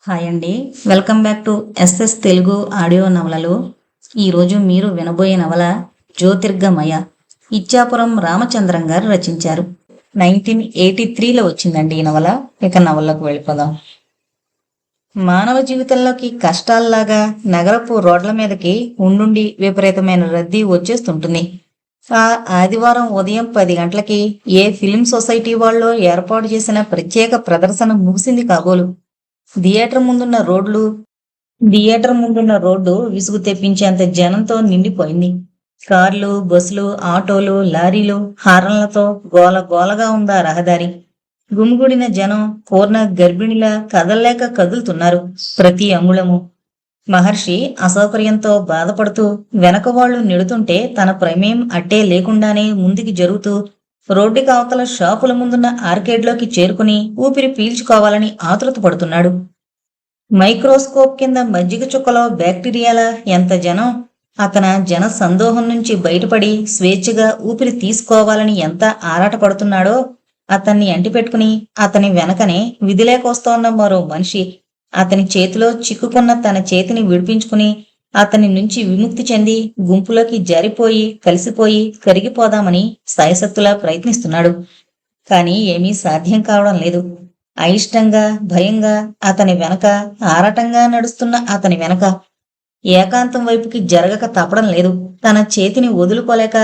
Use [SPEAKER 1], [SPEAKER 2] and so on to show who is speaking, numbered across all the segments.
[SPEAKER 1] Hi అండి. Welcome back to SS Telugu audio నవలలు. ఈరోజు మీరు వినబోయే నవల జ్యోతిర్గమయ. ఇచ్చాపురం రామచంద్రం గారు రచించారు. 1983లో వచ్చిందండి ఈ నవల. ఇక నవల్లోకి వెళ్ళిపోదాం. మానవ జీవితంలోకి కష్టాల్లాగా నగరపు రోడ్ల మీదకి ఉండుండి విపరీతమైన రద్దీ వచ్చేస్తుంటుంది. ఆ ఆదివారం ఉదయం 10 గంటలకి ఏ ఫిలిం సొసైటీ వాళ్ళు ఏర్పాటు చేసిన ప్రత్యేక ప్రదర్శన ముగిసింది కాబోలు. థియేటర్ ముందున్న రోడ్లు థియేటర్ ముందున్న రోడ్డు విసుగు తెప్పించేంత జనంతో నిండిపోయింది. కార్లు, బస్సులు, ఆటోలు, లారీలు, హారన్లతో గోల గోలగా ఉందా రహదారి. గుమిగూడిన జనం పూర్ణ గర్భిణిలా కదల్లేక కదులుతున్నారు ప్రతి అంగుళము. మహర్షి అసౌకర్యంతో బాధపడుతూ వెనక వాళ్ళు నెడుతుంటే తన ప్రమేయం అట్టే లేకుండానే ముందుకి జరుగుతూ రోడ్డుకి అవతల షాపుల ముందున్న ఆర్కేడ్లోకి చేరుకుని ఊపిరి పీల్చుకోవాలని ఆతృత పడుతున్నాడు. మైక్రోస్కోప్ కింద మజ్జిగ చుక్కలో బ్యాక్టీరియాల ఎంత జనం. జన సందోహం నుంచి బయటపడి స్వేచ్ఛగా ఊపిరి తీసుకోవాలని ఎంత ఆరాటపడుతున్నాడో. అతన్ని అంటిపెట్టుకుని అతని వెనకనే విధిలేకొస్తోన్న మరో మనిషి అతని చేతిలో చిక్కుకున్న తన చేతిని విడిపించుకుని అతని నుంచి విముక్తి చెంది గుంపులోకి జారిపోయి కలిసిపోయి కరిగిపోదామని సాయశక్తులా ప్రయత్నిస్తున్నాడు. కాని ఏమీ సాధ్యం కావడం లేదు. అయిష్టంగా భయంగా అతని వెనక ఆరాటంగా నడుస్తున్న అతని వెనక ఏకాంతం వైపుకి జరగక తప్పడం లేదు. తన చేతిని వదులుకోలేక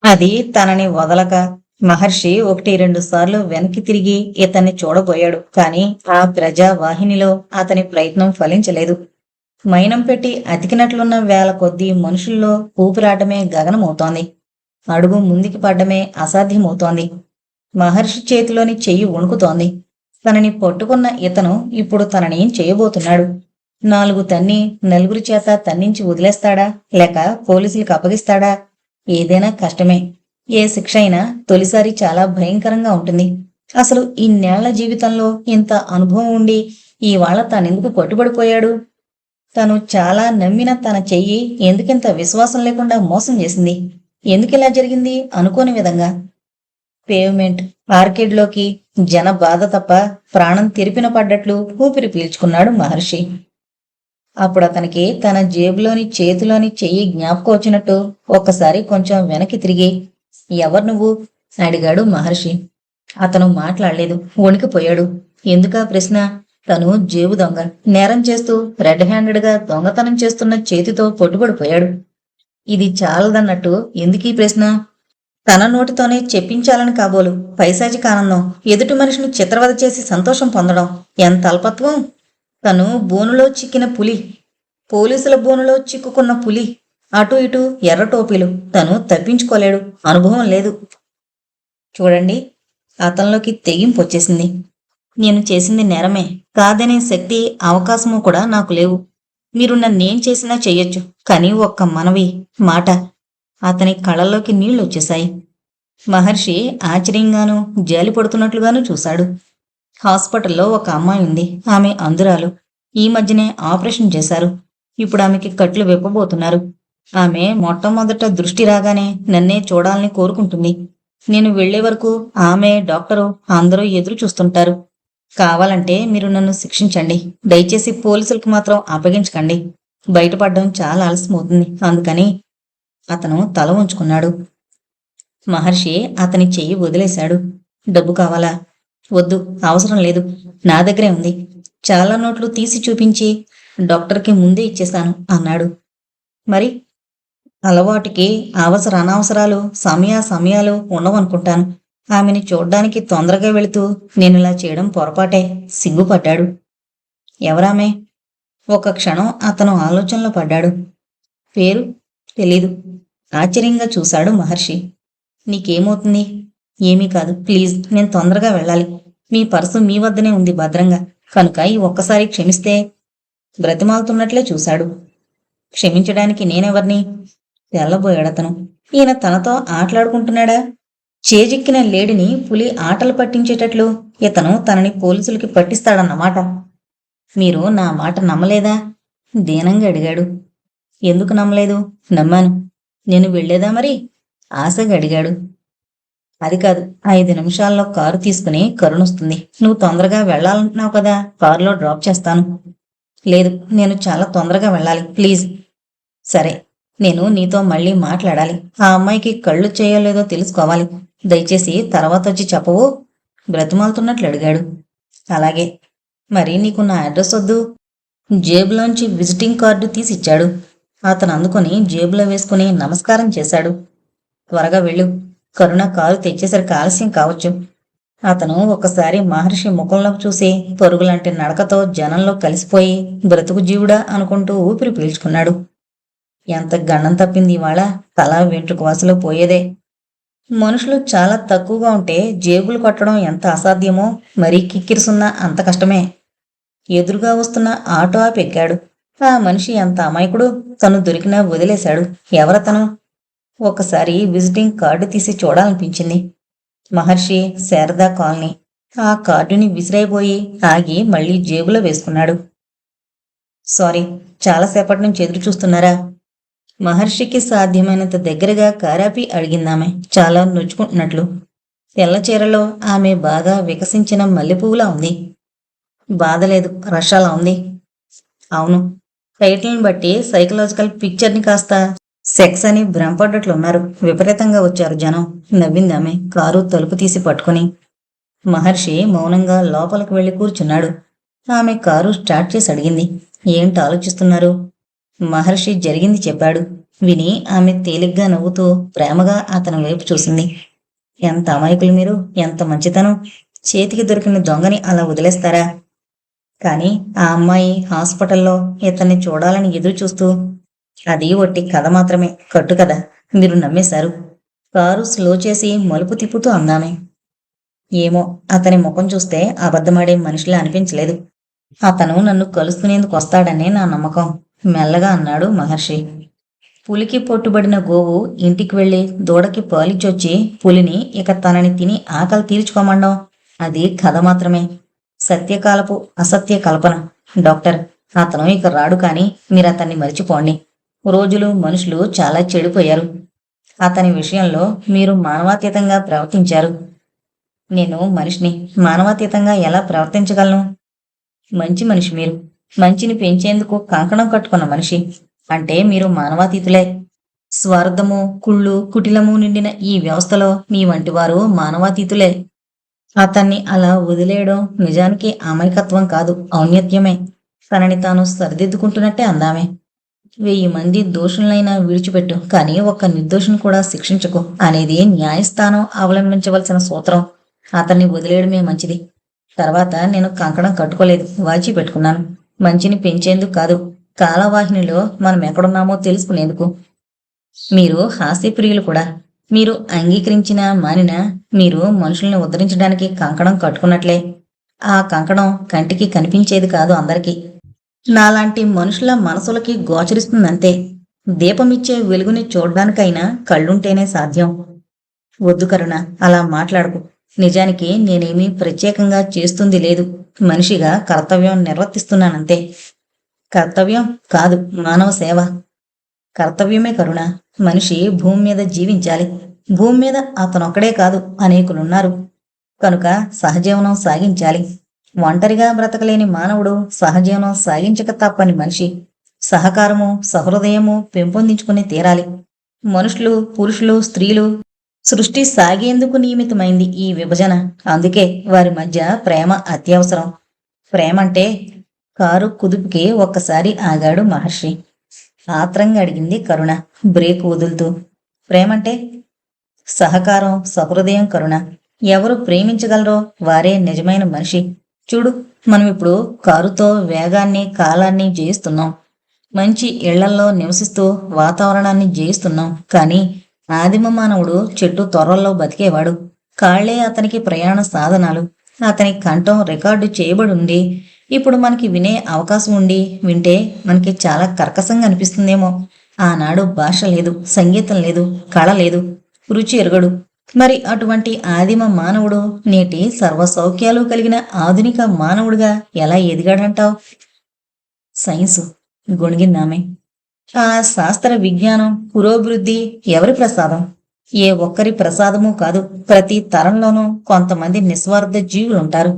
[SPEAKER 1] అది తనని వదలక మహర్షి 1-2 సార్లు వెనక్కి తిరిగి ఇతన్ని చూడబోయాడు. కాని ఆ ప్రజావాహినిలో అతని ప్రయత్నం ఫలించలేదు. మైనం పెట్టి అతికినట్లున్న వేల కొద్దీ మనుషుల్లో ఊపిరాటమే గగనమవుతోంది. అడుగు ముందుకి పడ్డమే అసాధ్యమవుతోంది. మహర్షి చేతిలోని చెయ్యి వణుకుతోంది. తనని పట్టుకున్న ఇతను ఇప్పుడు తననేం చేయబోతున్నాడు? 4 తన్ని నలుగురి చేత తన్నించి వదిలేస్తాడా, లేక పోలీసులకు అప్పగిస్తాడా? ఏదైనా కష్టమే. ఏ శిక్ష అయినా తొలిసారి చాలా భయంకరంగా ఉంటుంది. అసలు ఇన్నేళ్ల జీవితంలో ఇంత అనుభవం ఉండి ఇవాళ తానెందుకు పట్టుబడిపోయాడు? తను చాలా నమ్మిన తన చెయ్యి ఎందుకింత విశ్వాసం లేకుండా మోసం చేసింది? ఎందుకిలా జరిగింది అనుకోని విధంగా? పేవ్మెంట్ ఆర్కేడ్లోకి జన బాధ తప్ప ప్రాణం తెరిపిన పడ్డట్లు ఊపిరి పీల్చుకున్నాడు మహర్షి. అప్పుడు అతనికి తన జేబులోని చేతిలోని చెయ్యి జ్ఞాపకం వచ్చినట్టు ఒక్కసారి కొంచెం వెనక్కి తిరిగి ఎవరు నువ్వు అడిగాడు మహర్షి. అతను మాట్లాడలేదు, వణికిపోయాడు. ఎందుకా ప్రశ్న? తను జేబు దొంగ. నేరం చేస్తూ రెడ్ హ్యాండెడ్గా దొంగతనం చేస్తున్న చేతితో పట్టుబడిపోయాడు. ఇది చాలదన్నట్టు ఎందుకీ ప్రశ్న? తన నోటితోనే చెప్పించాలని కాబోలు. పైశాచిక ఆనందం, ఎదుటి మనిషిని చిత్రవద చేసి సంతోషం పొందడం ఎంత అల్పత్వం! తను బోనులో చిక్కిన పులి, పోలీసుల బోనులో చిక్కుకున్న పులి. అటు ఇటు ఎర్ర టోపీలు. తను తప్పించుకోలేడు. అనుభవం లేదు. చూడండి, అతనిలోకి తెగింపు వచ్చేసింది. నేను చేసింది నేరమే. కాదనే శక్తి అవకాశము కూడా నాకు లేవు. మీరు నన్నేం చేసినా చెయ్యొచ్చు. కానీ ఒక్క మనవి మాట. అతని కళ్ళల్లోకి నీళ్లు వచ్చేశాయి. మహర్షి ఆశ్చర్యంగానూ జాలి పడుతున్నట్లుగానూ చూశాడు. హాస్పిటల్లో ఒక అమ్మాయి ఉంది. ఆమె అంధురాలు. ఈ మధ్యనే ఆపరేషన్ చేశారు. ఇప్పుడు ఆమెకి కట్లు విప్పబోతున్నారు. ఆమె మొట్టమొదట దృష్టి రాగానే నన్నే చూడాలని కోరుకుంటుంది. నేను వెళ్లే వరకు ఆమె, డాక్టరు అందరూ ఎదురు చూస్తుంటారు. కావాలంటే మీరు నన్ను శిక్షించండి. దయచేసి పోలీసులకు మాత్రం అప్పగించకండి. బయటపడడం చాలా ఆలస్యమవుతుంది. అందుకని అతను తల ఉంచుకున్నాడు. మహర్షి అతని చెయ్యి వదిలేశాడు. డబ్బు కావాలా? వద్దు, అవసరం లేదు. నా దగ్గరే ఉంది. చాలా నోట్లు తీసి చూపించి డాక్టర్కి ముందే ఇచ్చేశాను అన్నాడు. మరి అలవాటుకి అనవసరాలు సమయాలు ఉండవనుకుంటాను. ఆమెని చూడ్డానికి తొందరగా వెళుతూ నేనిలా చేయడం పొరపాటే. సిగ్గుపడ్డాడు. ఎవరామె? ఒక క్షణం అతను ఆలోచనలో పడ్డాడు. పేరు తెలీదు. ఆశ్చర్యంగా చూశాడు మహర్షి. నీకేమవుతుంది? ఏమీ కాదు, ప్లీజ్, నేను తొందరగా వెళ్ళాలి. మీ పర్సు మీ వద్దనే ఉంది భద్రంగా. కనుక ఈ ఒక్కసారి క్షమిస్తే. బ్రతిమాలుతున్నట్లే చూశాడు. క్షమించడానికి నేనెవర్ని? తెల్లబోయాడతను. ఈయన తనతో ఆటలాడుకుంటున్నాడా? చేజిక్కిన లేడిని పులి ఆటలు పట్టించేటట్లు ఇతను తనని పోలీసులకి పట్టిస్తాడన్నమాట. మీరు నా మాట నమ్మలేదా? దీనంగా అడిగాడు. ఎందుకు నమ్మలేదు? నమ్మాను. నేను వెళ్లేదా మరి? ఆశగా అడిగాడు. అది కాదు, 5 నిమిషాల్లో కారు తీసుకుని కరుణొస్తుంది. నువ్వు తొందరగా వెళ్ళాలంటున్నావు కదా, కారులో డ్రాప్ చేస్తాను. లేదు, నేను చాలా తొందరగా వెళ్ళాలి, ప్లీజ్. సరే, నేను నీతో మళ్ళీ మాట్లాడాలి. ఆ అమ్మాయికి కళ్ళు చేయలేదో తెలుసుకోవాలి. దయచేసి తర్వాత వచ్చి చెప్పవు, బ్రతిమాలుతున్నట్లు అడిగాడు. అలాగే. మరి నీకు నా అడ్రస్ వద్దు? జేబులోంచి విజిటింగ్ కార్డు తీసిచ్చాడు. అతను అందుకొని జేబులో వేసుకుని నమస్కారం చేశాడు. త్వరగా వెళ్ళు, కరుణ కారు తెచ్చేసరికి ఆలస్యం కావచ్చు. అతను ఒకసారి మహర్షి ముఖంలోకి చూసి పరుగులాంటి నడకతో జనంలో కలిసిపోయి బ్రతుకు జీవుడా అనుకుంటూ ఊపిరి పీల్చుకున్నాడు. ఎంత గండం తప్పింది ఇవాళ, తల వెంట్రుక వాసులో పోయేదే. మనుషులు చాలా తక్కువగా ఉంటే జేబులు కొట్టడం ఎంత అసాధ్యమో మరీ కిక్కిరిసున్నా అంత కష్టమే. ఎదురుగా వస్తున్న ఆటో ఆపి ఎక్కాడు. ఆ మనిషి ఎంత అమాయకుడు, తను దొరికినా వదిలేశాడు. ఎవరతను? ఒకసారి విజిటింగ్ కార్డు తీసి చూడాలనిపించింది. మహర్షి, శారదా కాలనీ. ఆ కార్డుని విసిరైపోయి ఆగి మళ్లీ జేబులో వేసుకున్నాడు. సారీ, చాలాసేపటి నుంచి ఎదురు చూస్తున్నారా? మహర్షికి సాధ్యమైనంత దగ్గరగా కారాపి అడిగిందామె, చాలా నొచ్చుకుంటున్నట్లు. తెల్ల చీరలో ఆమె బాగా వికసించిన మల్లెపువ్వులా ఉంది. బాధలేదు, రషాలా ఉంది. అవును, టైటిల్ని బట్టి సైకలాజికల్ పిక్చర్ని కాస్త సెక్స్ అని భ్రమపడ్డట్లున్నారు. విపరీతంగా వచ్చారు జనం, నవ్విందామె కారు తలుపు తీసి పట్టుకుని. మహర్షి మౌనంగా లోపలికి వెళ్లి కూర్చున్నాడు. ఆమె కారు స్టార్ట్ చేసి అడిగింది, ఏంటి ఆలోచిస్తున్నారు? మహర్షి జరిగింది చెప్పాడు. విని ఆమె తేలిగ్గా నవ్వుతూ ప్రేమగా అతని వైపు చూసింది. ఎంత అమాయకులు మీరు, ఎంత మంచితనం. చేతికి దొరికిన దొంగని అలా వదిలేస్తారా? కానీ ఆ అమ్మాయి హాస్పిటల్లో ఇతన్ని చూడాలని ఎదురు చూస్తూ, అది ఒట్టి కథ మాత్రమే, కట్టు కథ. మీరు నమ్మేశారు. కారు స్లో చేసి మలుపు తిప్పుతూ అందామె. ఏమో, అతని ముఖం చూస్తే అబద్ధమాడే మనిషిలా అనిపించలేదు. అతను నన్ను కలుసుకునేందుకు వస్తాడనే నా నమ్మకం, మెల్లగా అన్నాడు మహర్షి. పులికి పొట్టుబడిన గోవు ఇంటికి వెళ్లి దూడకి పాలిచ్చొచ్చి పులిని ఇక తనని తిని ఆకలి తీర్చుకోమండం, అది కథ మాత్రమే, సత్యకాలపు అసత్య కల్పన. డాక్టర్, అతను ఇక రాడు, కానీ మీరు అతన్ని మరిచిపోండి. రోజులు మనుషులు చాలా చెడిపోయారు. అతని విషయంలో మీరు మానవాతీతంగా ప్రవర్తించారు. నేను మనిషిని, మానవాతీతంగా ఎలా ప్రవర్తించగలను? మంచి మనిషి మీరు, మంచిని పెంచేందుకు కంకణం కట్టుకున్న మనిషి. అంటే మీరు మానవాతీతులే. స్వార్థము, కుళ్ళు, కుటిలము నిండిన ఈ వ్యవస్థలో మీ వంటి వారు మానవాతీతులే. అతన్ని అలా వదిలేయడం నిజానికి అమాయకత్వం కాదు, ఔన్నత్యమే. తనని తాను సరిదిద్దుకుంటున్నట్టే అందామే. 1000 మంది దోషులైనా విడిచిపెట్టు, కానీ ఒక్క నిర్దోషిని కూడా శిక్షించకు అనేది న్యాయస్థానం అవలంబించవలసిన సూత్రం. అతన్ని వదిలేయడమే మంచిది. తర్వాత నేను కంకణం కట్టుకోలేదు, వాచి పెట్టుకున్నాను. మంచిని పెంచేందుకు కాదు, కాలవాహినిలో మనం ఎక్కడున్నామో తెలుసుకునేందుకు. మీరు హాస్యప్రియులు కూడా. మీరు అంగీకరించినా మానినా మీరు మనుషుల్ని ఉద్ధరించడానికి కంకణం కట్టుకున్నట్లే. ఆ కంకణం కంటికి కనిపించేది కాదు అందరికీ. నాలాంటి మనుషుల మనసులకి గోచరిస్తుందంతే. దీపమిచ్చే వెలుగుని చూడ్డానికైనా కళ్ళుంటేనే సాధ్యం. వద్దు కరుణ, అలా మాట్లాడకు. నిజానికి నేనేమీ ప్రత్యేకంగా చేస్తుంది లేదు. మనిషిగా కర్తవ్యం నిర్వర్తిస్తున్నానంతే. కర్తవ్యం కాదు, మానవ సేవ. కర్తవ్యమే కరుణ. మనిషి భూమి మీద జీవించాలి. భూమి మీద అతనొక్కడే కాదు, అనేకులున్నారు. కనుక సహజీవనం సాగించాలి. ఒంటరిగా బ్రతకలేని మానవుడు సహజీవనం సాగించక తప్పని మనిషి. సహకారము, సహృదయము పెంపొందించుకుని తీరాలి. మనుషులు, పురుషులు, స్త్రీలు సృష్టి సాగేందుకు నియమితమైంది ఈ విభజన. అందుకే వారి మధ్య ప్రేమ అత్యవసరం. ప్రేమంటే? కారు కుదుపుకి ఒక్కసారి ఆగాడు మహర్షి. ఆత్రంగా అడిగింది కరుణ బ్రేక్ వదులుతూ. ప్రేమంటే సహకారం, సహృదయం కరుణ. ఎవరు ప్రేమించగలరో వారే నిజమైన మనిషి. చూడు, మనం ఇప్పుడు కారుతో వేగాన్ని, కాలాన్ని జయిస్తున్నాం. మంచి ఇళ్లల్లో నివసిస్తూ వాతావరణాన్ని జయిస్తున్నాం. కానీ ఆదిమ మానవుడు చెట్టు తొర్రల్లో బతికేవాడు. కాళ్లే అతనికి ప్రయాణ సాధనాలు. అతని కంఠం రికార్డు చేయబడి ఉండి ఇప్పుడు మనకి వినే అవకాశం ఉండి వింటే మనకి చాలా కర్కశంగా అనిపిస్తుందేమో. ఆనాడు భాష లేదు, సంగీతం లేదు, కళ లేదు, రుచి ఎరగడు. మరి అటువంటి ఆదిమ మానవుడు నేటి సర్వసౌఖ్యాలు కలిగిన ఆధునిక మానవుడిగా ఎలా ఎదిగాడంటావు? సైన్సు, గొణిగిందామె. ఆ శాస్త్ర విజ్ఞానం, పురోభివృద్ధి ఎవరి ప్రసాదం? ఏ ఒక్కరి ప్రసాదమూ కాదు. ప్రతి తరంలోనూ కొంతమంది నిస్వార్థ జీవులుంటారు.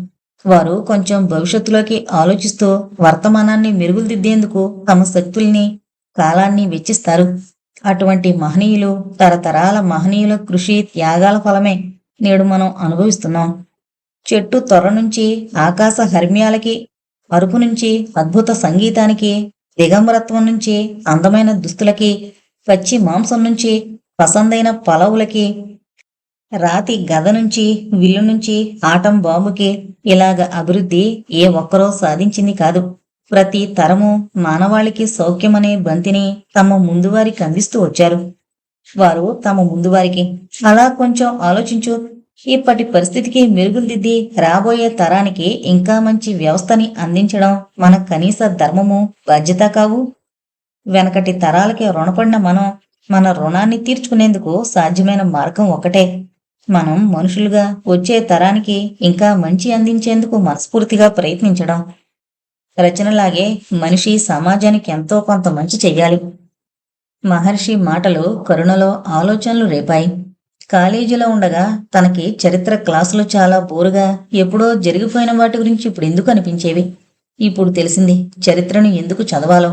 [SPEAKER 1] వారు కొంచెం భవిష్యత్తులోకి ఆలోచిస్తూ వర్తమానాన్ని మెరుగుదిద్దేందుకు తమ శక్తుల్ని, కాలాన్ని వెచ్చిస్తారు. అటువంటి మహనీయులు, తరతరాల మహనీయుల కృషి, త్యాగాల ఫలమే నేడు మనం అనుభవిస్తున్నాం. చెట్టు తొర్ర నుంచి ఆకాశ హర్మ్యాలకి, అరుపు నుంచి అద్భుత సంగీతానికి, దిగంబరత్వం నుంచి అందమైన దుస్తులకి, పచ్చి మాంసం నుంచి పసందైన పలవులకి, రాతి గద నుంచి విల్లు నుంచి ఆటం బాంబుకి, ఇలాగ అభివృద్ధి ఏ ఒక్కరో సాధించింది కాదు. ప్రతి తరము మానవాళికి సౌఖ్యమనే బంతిని తమ ముందువారికి అందిస్తూ వచ్చారు. వారు తమ ముందువారికి అలా కొంచెం ఆలోచించు, ఇప్పటి పరిస్థితికి మెరుగుదిద్ది రాబోయే తరానికి ఇంకా మంచి వ్యవస్థని అందించడం మన కనీస ధర్మము, బాధ్యత కావు. వెనకటి తరాలకి రుణపడిన మనం మన రుణాన్ని తీర్చుకునేందుకు సాధ్యమైన మార్గం ఒకటే. మనం మనుషులుగా వచ్చే తరానికి ఇంకా మంచి అందించేందుకు మనస్ఫూర్తిగా ప్రయత్నించడం. రచనలాగే మనిషి సమాజానికి ఎంతో కొంత మంచి చెయ్యాలి. మహర్షి మాటలు కరుణలో ఆలోచనలు రేపాయి. కాలేజీలో ఉండగా తనకి చరిత్ర క్లాసులు చాలా బోరుగా, ఎప్పుడో జరిగిపోయిన వాటి గురించి ఇప్పుడు ఎందుకు అనిపించేవి. ఇప్పుడు తెలిసింది చరిత్రను ఎందుకు చదవాలో.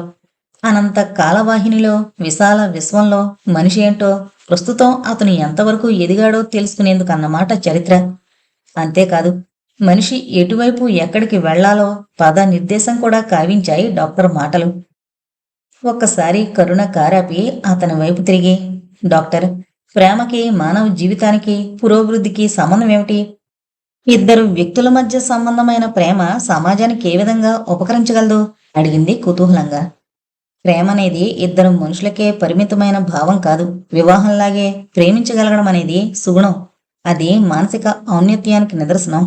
[SPEAKER 1] అనంత కాలవాహినిలో, విశాల విశ్వంలో మనిషి ఏంటో, ప్రస్తుతం అతను ఎంతవరకు ఎదిగాడో తెలుసుకునేందుకు అన్నమాట చరిత్ర. అంతేకాదు, మనిషి ఎటువైపు ఎక్కడికి వెళ్లాలో పద నిర్దేశం కూడా కావించాయి డాక్టర్ మాటలు. ఒక్కసారి కరుణ కారాపి అతని వైపు తిరిగి, డాక్టర్, ప్రేమకి, మానవ జీవితానికి, పురోభివృద్ధికి సంబంధం ఏమిటి? ఇద్దరు వ్యక్తుల మధ్య సంబంధమైన ప్రేమ సమాజానికి ఏ విధంగా ఉపకరించగలదు? అడిగింది కుతూహలంగా. ప్రేమ అనేది ఇద్దరు మనుషులకే పరిమితమైన భావం కాదు. వివాహంలాగే ప్రేమించగలగడం అనేది సుగుణం. అది మానసిక ఔన్నత్యానికి నిదర్శనం.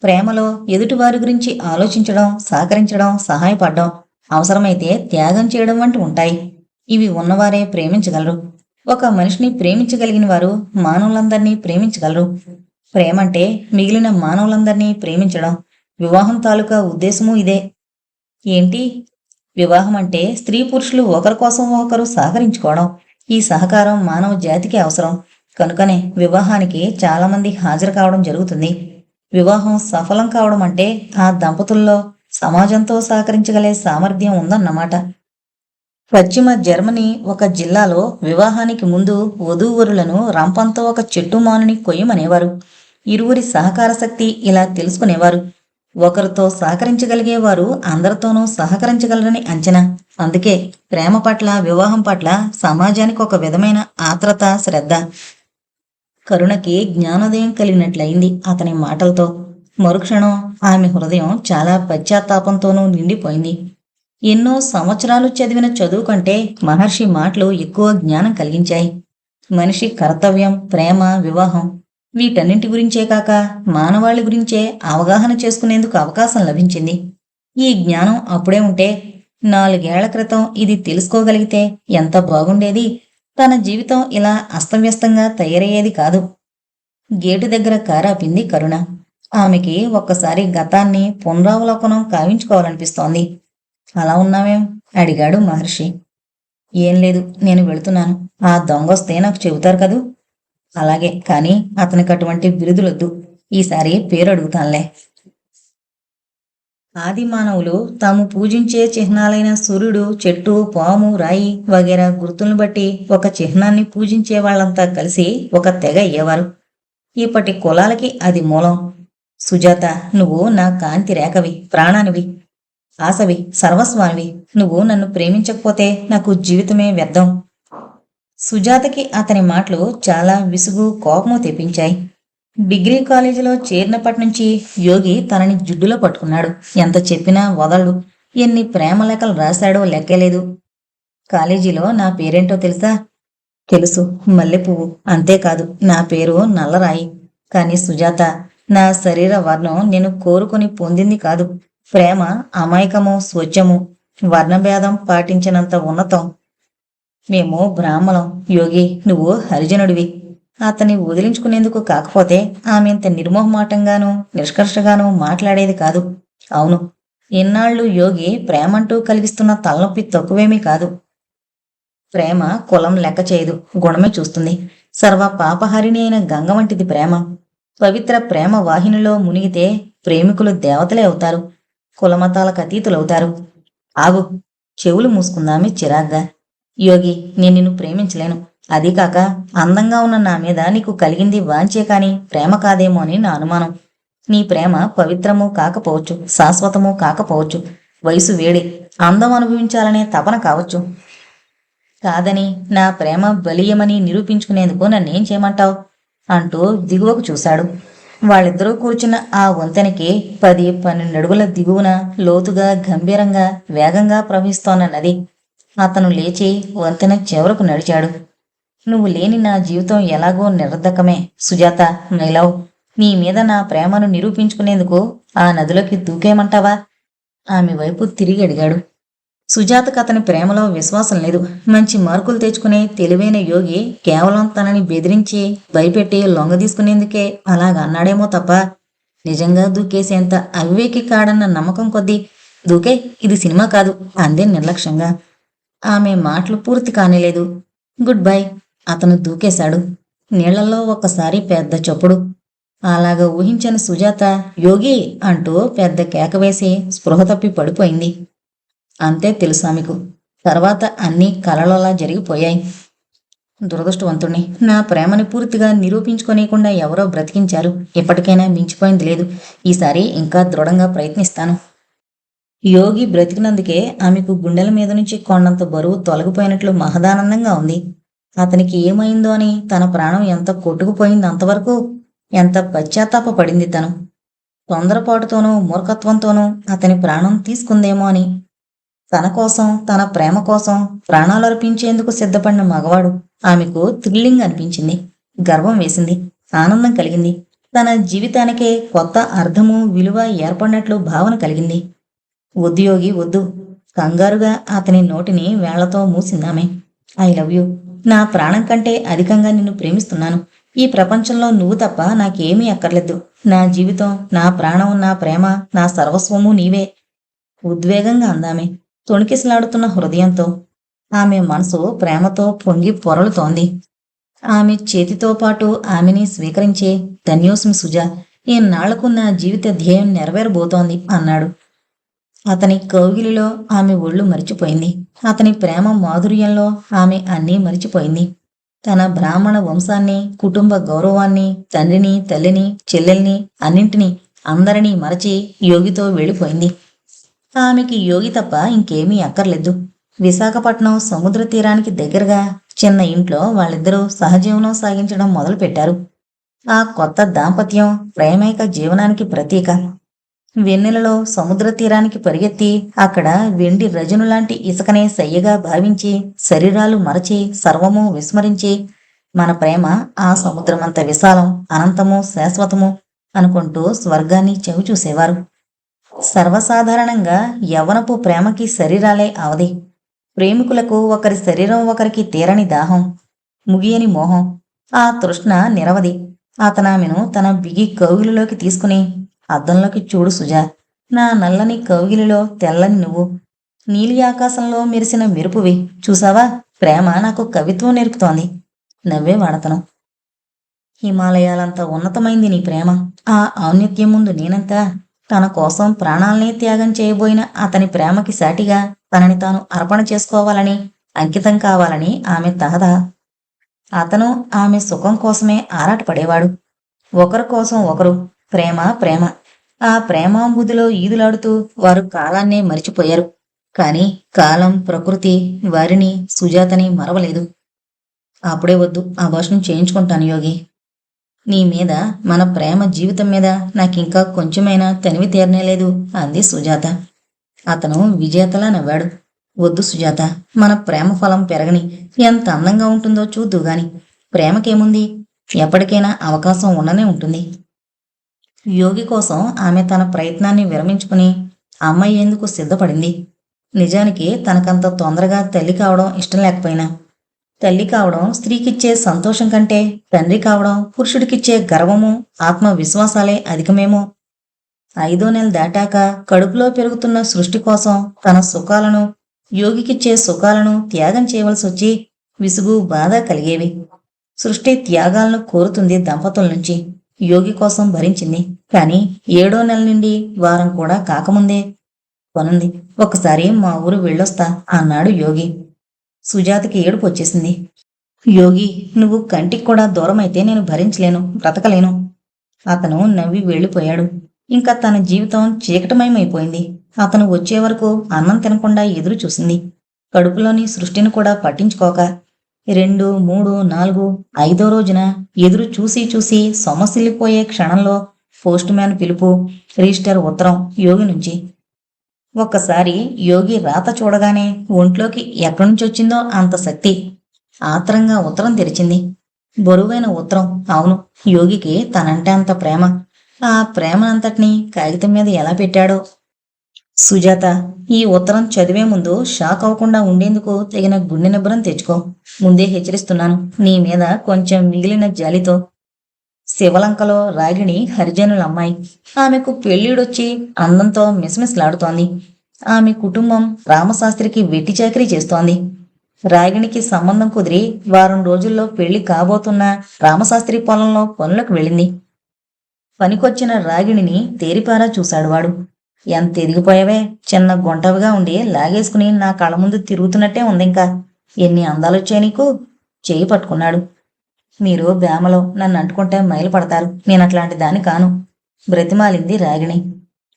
[SPEAKER 1] ప్రేమలో ఎదుటివారి గురించి ఆలోచించడం, సహకరించడం, సహాయపడడం, అవసరమైతే త్యాగం చేయడం వంటి ఉంటాయి. ఇవి ఉన్నవారే ప్రేమించగలరు. ఒక మనిషిని ప్రేమించగలిగిన వారు మానవులందరినీ ప్రేమించగలరు. ప్రేమంటే మిగిలిన మానవులందరినీ ప్రేమించడం. వివాహం తాలూకా ఉద్దేశము ఇదే. ఏంటి? వివాహం అంటే స్త్రీ పురుషులు ఒకరి కోసం ఒకరు సహకరించుకోవడం. ఈ సహకారం మానవ జాతికి అవసరం. కనుకనే వివాహానికి చాలా మంది హాజరు కావడం జరుగుతుంది. వివాహం సఫలం కావడం అంటే ఆ దంపతుల్లో సమాజంతో సహకరించగలే సామర్థ్యం ఉందన్నమాట. పశ్చిమ జర్మనీ ఒక జిల్లాలో వివాహానికి ముందు వధూవరులను రంపంతో ఒక చెట్టు మానుని కొయ్యమనేవారు. ఇరువురి సహకార శక్తి ఇలా తెలుసుకునేవారు. ఒకరితో సహకరించగలిగేవారు అందరితోనూ సహకరించగలరని అంచనా. అందుకే ప్రేమ పట్ల, వివాహం పట్ల సమాజానికి ఒక విధమైన ఆత్రత, శ్రద్ధ. కరుణకి జ్ఞానోదయం కలిగినట్లయింది అతని మాటలతో. మరుక్షణం ఆమె హృదయం చాలా పశ్చాత్తాపంతోనూ నిండిపోయింది. ఎన్నో సంవత్సరాలు చదివిన చదువు కంటే మహర్షి మాటలు ఎక్కువ జ్ఞానం కలిగించాయి. మనిషి కర్తవ్యం, ప్రేమ, వివాహం వీటన్నింటి గురించే కాక మానవాళి గురించే అవగాహన చేసుకునేందుకు అవకాశం లభించింది. ఈ జ్ఞానం అప్పుడే ఉంటే, 4 ఏళ్ల క్రితం ఇది తెలుసుకోగలిగితే ఎంత బాగుండేది. తన జీవితం ఇలా అస్తవ్యస్తంగా తయారయ్యేది కాదు. గేటు దగ్గర కారాపింది కరుణ. ఆమెకి ఒక్కసారి గతాన్ని పునరావలోకనం కావించుకోవాలనిపిస్తోంది. అలా ఉన్నావేం? అడిగాడు మహర్షి. ఏం లేదు, నేను వెళుతున్నాను. ఆ దొంగొస్తే నాకు చెబుతారు కదూ. అలాగే, కానీ అతనికి అటువంటి బిరుదులొద్దు. ఈసారి పేరు అడుగుతానులే. ఆది మానవులు తాము పూజించే చిహ్నాలైన సూర్యుడు, చెట్టు, పాము, రాయి వగేరా గుర్తులను బట్టి ఒక చిహ్నాన్ని పూజించే వాళ్ళంతా కలిసి ఒక తెగ అయ్యేవారు. ఇప్పటి కులాలకి అది మూలం. సుజాత, నువ్వు నా కాంతి రేఖవి, ప్రాణానివి, ఆశవి, సర్వస్వానివి. నువ్వు నన్ను ప్రేమించకపోతే నాకు జీవితమే వ్యర్థం. సుజాతకి అతని మాటలు చాలా విసుగు, కోపము తెప్పించాయి. డిగ్రీ కాలేజీలో చేరినప్పటి నుంచి యోగి తనని జుడ్డులో పట్టుకున్నాడు. ఎంత చెప్పినా వదలడు. ఎన్ని ప్రేమలేఖలు రాశాడో లెక్కలేదు. కాలేజీలో నా పేరేంటో తెలుసా? తెలుసు, మల్లెపువ్వు. అంతేకాదు, నా పేరు నల్లరాయి. కానీ సుజాత, నా శరీర వర్ణం నేను కోరుకొని పొందింది కాదు. ప్రేమ అమాయకము, స్వచ్ఛము, వర్ణభేదం పాటించినంత ఉన్నతం. మేము బ్రాహ్మణం. యోగి, నువ్వు హరిజనుడివి. అతన్ని వదిలించుకునేందుకు కాకపోతే ఆమె ఇంత నిర్మోహమాటంగానూ నిష్కర్షగానూ మాట్లాడేది కాదు. అవును, ఇన్నాళ్ళు యోగి ప్రేమంటూ కలిగిస్తున్న తలనొప్పి తక్కువేమీ కాదు. ప్రేమ కులం లెక్క చేయదు, గుణమే చూస్తుంది. సర్వ పాపహరిణి అయిన గంగ వంటిది ప్రేమ. పవిత్ర ప్రేమ వాహినిలో మునిగితే ప్రేమికులు దేవతలే అవుతారు, కులమతాలకు అతీతులవుతారు. ఆగు, చెవులు మూసుకుందామే చిరాగ్గా. యోగి, నేను నిన్ను ప్రేమించలేను. అదీకాక అందంగా ఉన్న నా మీద నీకు కలిగింది వాంచే కాని ప్రేమ కాదేమో అని నా అనుమానం. నీ ప్రేమ పవిత్రమూ కాకపోవచ్చు, శాశ్వతమూ కాకపోవచ్చు. వయసు వేడి, అందం అనుభవించాలనే తపన కావచ్చు. కాదని నా ప్రేమ బలీయమని నిరూపించుకునేందుకు నన్నేం చేయమంటావు అంటూ దిగువకు చూశాడు. వాళ్ళిద్దరూ కూర్చున్న ఆ వంతెనకి 10-12 అడుగుల దిగువన లోతుగా, గంభీరంగా, వేగంగా ప్రవహిస్తోన్న నది. అతను లేచి వంతెన చివరకు నడిచాడు. నువ్వు లేని నా జీవితం ఎలాగో నిరర్ధకమే సుజాత, మై లవ్. నీ మీద నా ప్రేమను నిరూపించుకునేందుకు ఆ నదిలోకి దూకేయమంటావా? ఆమె వైపు తిరిగి అడిగాడు. సుజాతకు అతని ప్రేమలో విశ్వాసం లేదు. మంచి మార్కులు తెచ్చుకునే తెలివైన యోగి కేవలం తనని బెదిరించి, భయపెట్టి లొంగదీసుకునేందుకే అలాగ అన్నాడేమో తప్ప నిజంగా దూకేసేంత అవివేకి కాడన్న నమ్మకం కొద్దీ దూకే, ఇది సినిమా కాదు అందే నిర్లక్ష్యంగా. ఆమె మాటలు పూర్తి కానేలేదు. Good bye. అతను దూకేశాడు. నీళ్లలో ఒక్కసారి పెద్ద చప్పుడు. అలాగా ఊహించని సుజాత యోగి అంటూ పెద్ద కేకవేసి స్పృహ తప్పి పడిపోయింది. అంతే తెలుసామెకు. తర్వాత అన్నీ కలలోలా జరిగిపోయాయి. దురదృష్టవంతుణ్ణి. నా ప్రేమని పూర్తిగా నిరూపించుకోనీయకుండా ఎవరో బ్రతికించారు. ఇప్పటికైనా మించిపోయింది లేదు. ఈసారి ఇంకా దృఢంగా ప్రయత్నిస్తాను. యోగి బ్రతికినందుకే ఆమెకు గుండెల మీద నుంచి కొండంత బరువు తొలగిపోయినట్లు మహదానందంగా ఉంది. అతనికి ఏమైందో అని తన ప్రాణం ఎంత కొట్టుకుపోయింది అంతవరకు. ఎంత పశ్చాత్తాప పడింది తను. తొందరపాటుతోనూ మూర్ఖత్వంతోనూ అతని ప్రాణం తీసుకుందేమో అని. తన కోసం, తన ప్రేమ కోసం ప్రాణాలు అర్పించేందుకు సిద్ధపడిన మగవాడు. ఆమెకు థ్రిల్లింగ్ అనిపించింది. గర్వం వేసింది. ఆనందం కలిగింది. తన జీవితానికే కొత్త అర్థము, విలువ ఏర్పడినట్లు భావన కలిగింది. వద్దు యోగి, వద్దు. కంగారుగా అతని నోటిని వేళ్లతో మూసిందామె. I love you. నా ప్రాణం కంటే అధికంగా నిన్ను ప్రేమిస్తున్నాను. ఈ ప్రపంచంలో నువ్వు తప్ప నాకేమీ అక్కర్లేదు. నా జీవితం, నా ప్రాణం, నా ప్రేమ, నా సర్వస్వము నీవే. ఉద్వేగంగా అందామె, తొణికిసలాడుతున్న హృదయంతో. ఆమె మనసు ప్రేమతో పొంగి పొరలుతోంది. ఆమె చేతితో పాటు ఆమెని స్వీకరించే ధన్యోస్మి సుజా. ఈనాళ్లకు నా జీవిత ధ్యేయం నెరవేరబోతోంది అన్నాడు. అతని కౌగిలిలో ఆమె ఒళ్ళు మరిచిపోయింది. అతని ప్రేమ మాధుర్యంలో ఆమె అన్నీ మరిచిపోయింది. తన బ్రాహ్మణ వంశాన్ని, కుటుంబ గౌరవాన్ని, తండ్రిని, తల్లిని, చెల్లెల్ని, అన్నింటినీ, అందరినీ మరచి యోగితో వెళ్ళిపోయింది. ఆమెకి యోగి తప్ప ఇంకేమీ అక్కర్లేదు. విశాఖపట్నం సముద్ర తీరానికి దగ్గరగా చిన్న ఇంట్లో వాళ్ళిద్దరూ సహజీవనం సాగించడం మొదలుపెట్టారు. ఆ కొత్త దాంపత్యం ప్రేమైక జీవనానికి ప్రతీక. వెన్నెలలో సముద్ర తీరానికి పరిగెత్తి అక్కడ వెండి రజనులాంటి ఇసుకనే సయ్యగా భావించి, శరీరాలు మరచి, సర్వము విస్మరించి, మన ప్రేమ ఆ సముద్రమంత విశాలం, అనంతము, శాశ్వతము అనుకుంటూ స్వర్గాన్ని చెవిచూసేవారు. సర్వసాధారణంగా యవ్వనపు ప్రేమకి శరీరాలే అవధి. ప్రేమికులకు ఒకరి శరీరం ఒకరికి తీరని దాహం, ముగియని మోహం. ఆ తృష్ణ నిరవధి. అతనామెను తన బిగి కౌగిలిలోకి తీసుకుని, అద్దంలోకి చూడు సుజా. నా నల్లని కౌగిలిలో తెల్లని నువ్వు, నీలి ఆకాశంలో మెరిసిన మెరుపువి. చూసావా, ప్రేమ నాకు కవిత్వం నేర్పుతోంది. నవ్వేవాడతను. హిమాలయాలంత ఉన్నతమైంది నీ ప్రేమ. ఆ ఔన్నత్యం ముందు నేనంతా. తన కోసం ప్రాణాలనే త్యాగం చేయబోయిన అతని ప్రేమకి సాటిగా తనని తాను అర్పణ చేసుకోవాలని, అంకితం కావాలని ఆమె తహత. అతను ఆమె సుఖం కోసమే ఆరాటపడేవాడు. ఒకరి కోసం ఒకరు. ప్రేమ ప్రేమ. ఆ ప్రేమాంబుదిలో ఈదులాడుతూ వారు కాలాన్నే మరిచిపోయారు. కాని కాలం, ప్రకృతి వారిని, సుజాతని మరవలేదు. అప్పుడే వద్దు, ఆ భాషను చేయించుకుంటాను యోగి. నీ మీద, మన ప్రేమ జీవితం మీద నాకింకా కొంచెమైనా తనివి తీరనేలేదు అంది సుజాత. అతను విజేతలా నవ్వాడు. వద్దు సుజాత, మన ప్రేమ ఫలం పెరగని. ఎంత అందంగా ఉంటుందో చూద్దుగాని. ప్రేమకేముంది, ఎప్పటికైనా అవకాశం ఉండనే ఉంటుంది. యోగి కోసం ఆమె తన ప్రయత్నాన్ని విరమించుకుని అమ్మయ్యేందుకు సిద్ధపడింది. నిజానికి తనకంత తొందరగా తల్లి కావడం ఇష్టం లేకపోయినా, తల్లి కావడం స్త్రీకిచ్చే సంతోషం కంటే తండ్రి కావడం పురుషుడికిచ్చే గర్వము, ఆత్మవిశ్వాసాలే అధికమేమో. 5వ నెల దాటాక కడుపులో పెరుగుతున్న సృష్టి కోసం తన సుఖాలను, యోగికిచ్చే సుఖాలను త్యాగం చేయవలసి వచ్చి విసుగు, బాధ కలిగేవి. సృష్టి త్యాగాలను కోరుతుంది దంపతుల నుంచి. యోగి కోసం భరించింది. కానీ 7వ నెల నుండి వారం కూడా కాకముందే పనుంది. ఒకసారి మా ఊరు వెళ్ళొస్తా అన్నాడు యోగి. సుజాతకి ఏడుపు వచ్చేసింది. యోగి, నువ్వు కంటికి కూడా దూరమైతే నేను భరించలేను, బ్రతకలేను. అతను నవ్వి వెళ్ళిపోయాడు. ఇంకా తన జీవితం చీకటమయమైపోయింది. అతను వచ్చే వరకు అన్నం తినకుండా ఎదురు చూసింది. కడుపులోని సృష్టిని కూడా పట్టించుకోక 2, 3, 4, 5వ రోజున ఎదురు చూసి చూసి సొమ్మసిల్లిపోయే క్షణంలో పోస్ట్ మ్యాన్ పిలుపు, రిజిస్టర్ ఉత్తరం యోగి నుంచి. ఒక్కసారి యోగి రాత చూడగానే ఒంట్లోకి ఎక్కడి నుంచి వచ్చిందో అంత శక్తి. ఆత్రంగా ఉత్తరం తెరిచింది. బరువైన ఉత్తరం. అవును, యోగికి తనంటే అంత ప్రేమ. ఆ ప్రేమనంతటినీ కాగితం మీద ఎలా పెట్టాడో. సుజాత, ఈ ఉత్తరం చదివే ముందు షాక్ అవ్వకుండా ఉండేందుకు తగిన గుండె నిబ్బరం తెచ్చుకో. ముందే హెచ్చరిస్తున్నాను, నీ మీద కొంచెం మిగిలిన జాలితో. శివలంకలో రాగిణి హరిజనుల అమ్మాయి. ఆమెకు పెళ్లిడొచ్చి అందంతో మిసమిసలాడుతోంది. ఆమె కుటుంబం రామశాస్త్రికి వెట్టి చాకిరీ చేస్తోంది. రాగిణికి సంబంధం కుదిరి వారం రోజుల్లో పెళ్లి కాబోతున్న రామశాస్త్రి పొలంలో పనులకు వెళ్ళింది. పనికొచ్చిన రాగిణిని తేరిపారా చూశాడు వాడు. ఎంత ఎదిగిపోయావే, చిన్న గుంటవిగా ఉండి లాగేసుకుని నా కళ్ళ ముందు తిరుగుతున్నట్టే ఉందింకా. ఎన్ని అందాలొచ్చాయి నీకు. చేయి పట్టుకున్నాడు. మీరు బేమలో నన్ను అంటుకుంటే మైలు పడతారు, నేనట్లాంటి దాన్ని కాను. బ్రతిమాలింది రాగిణి.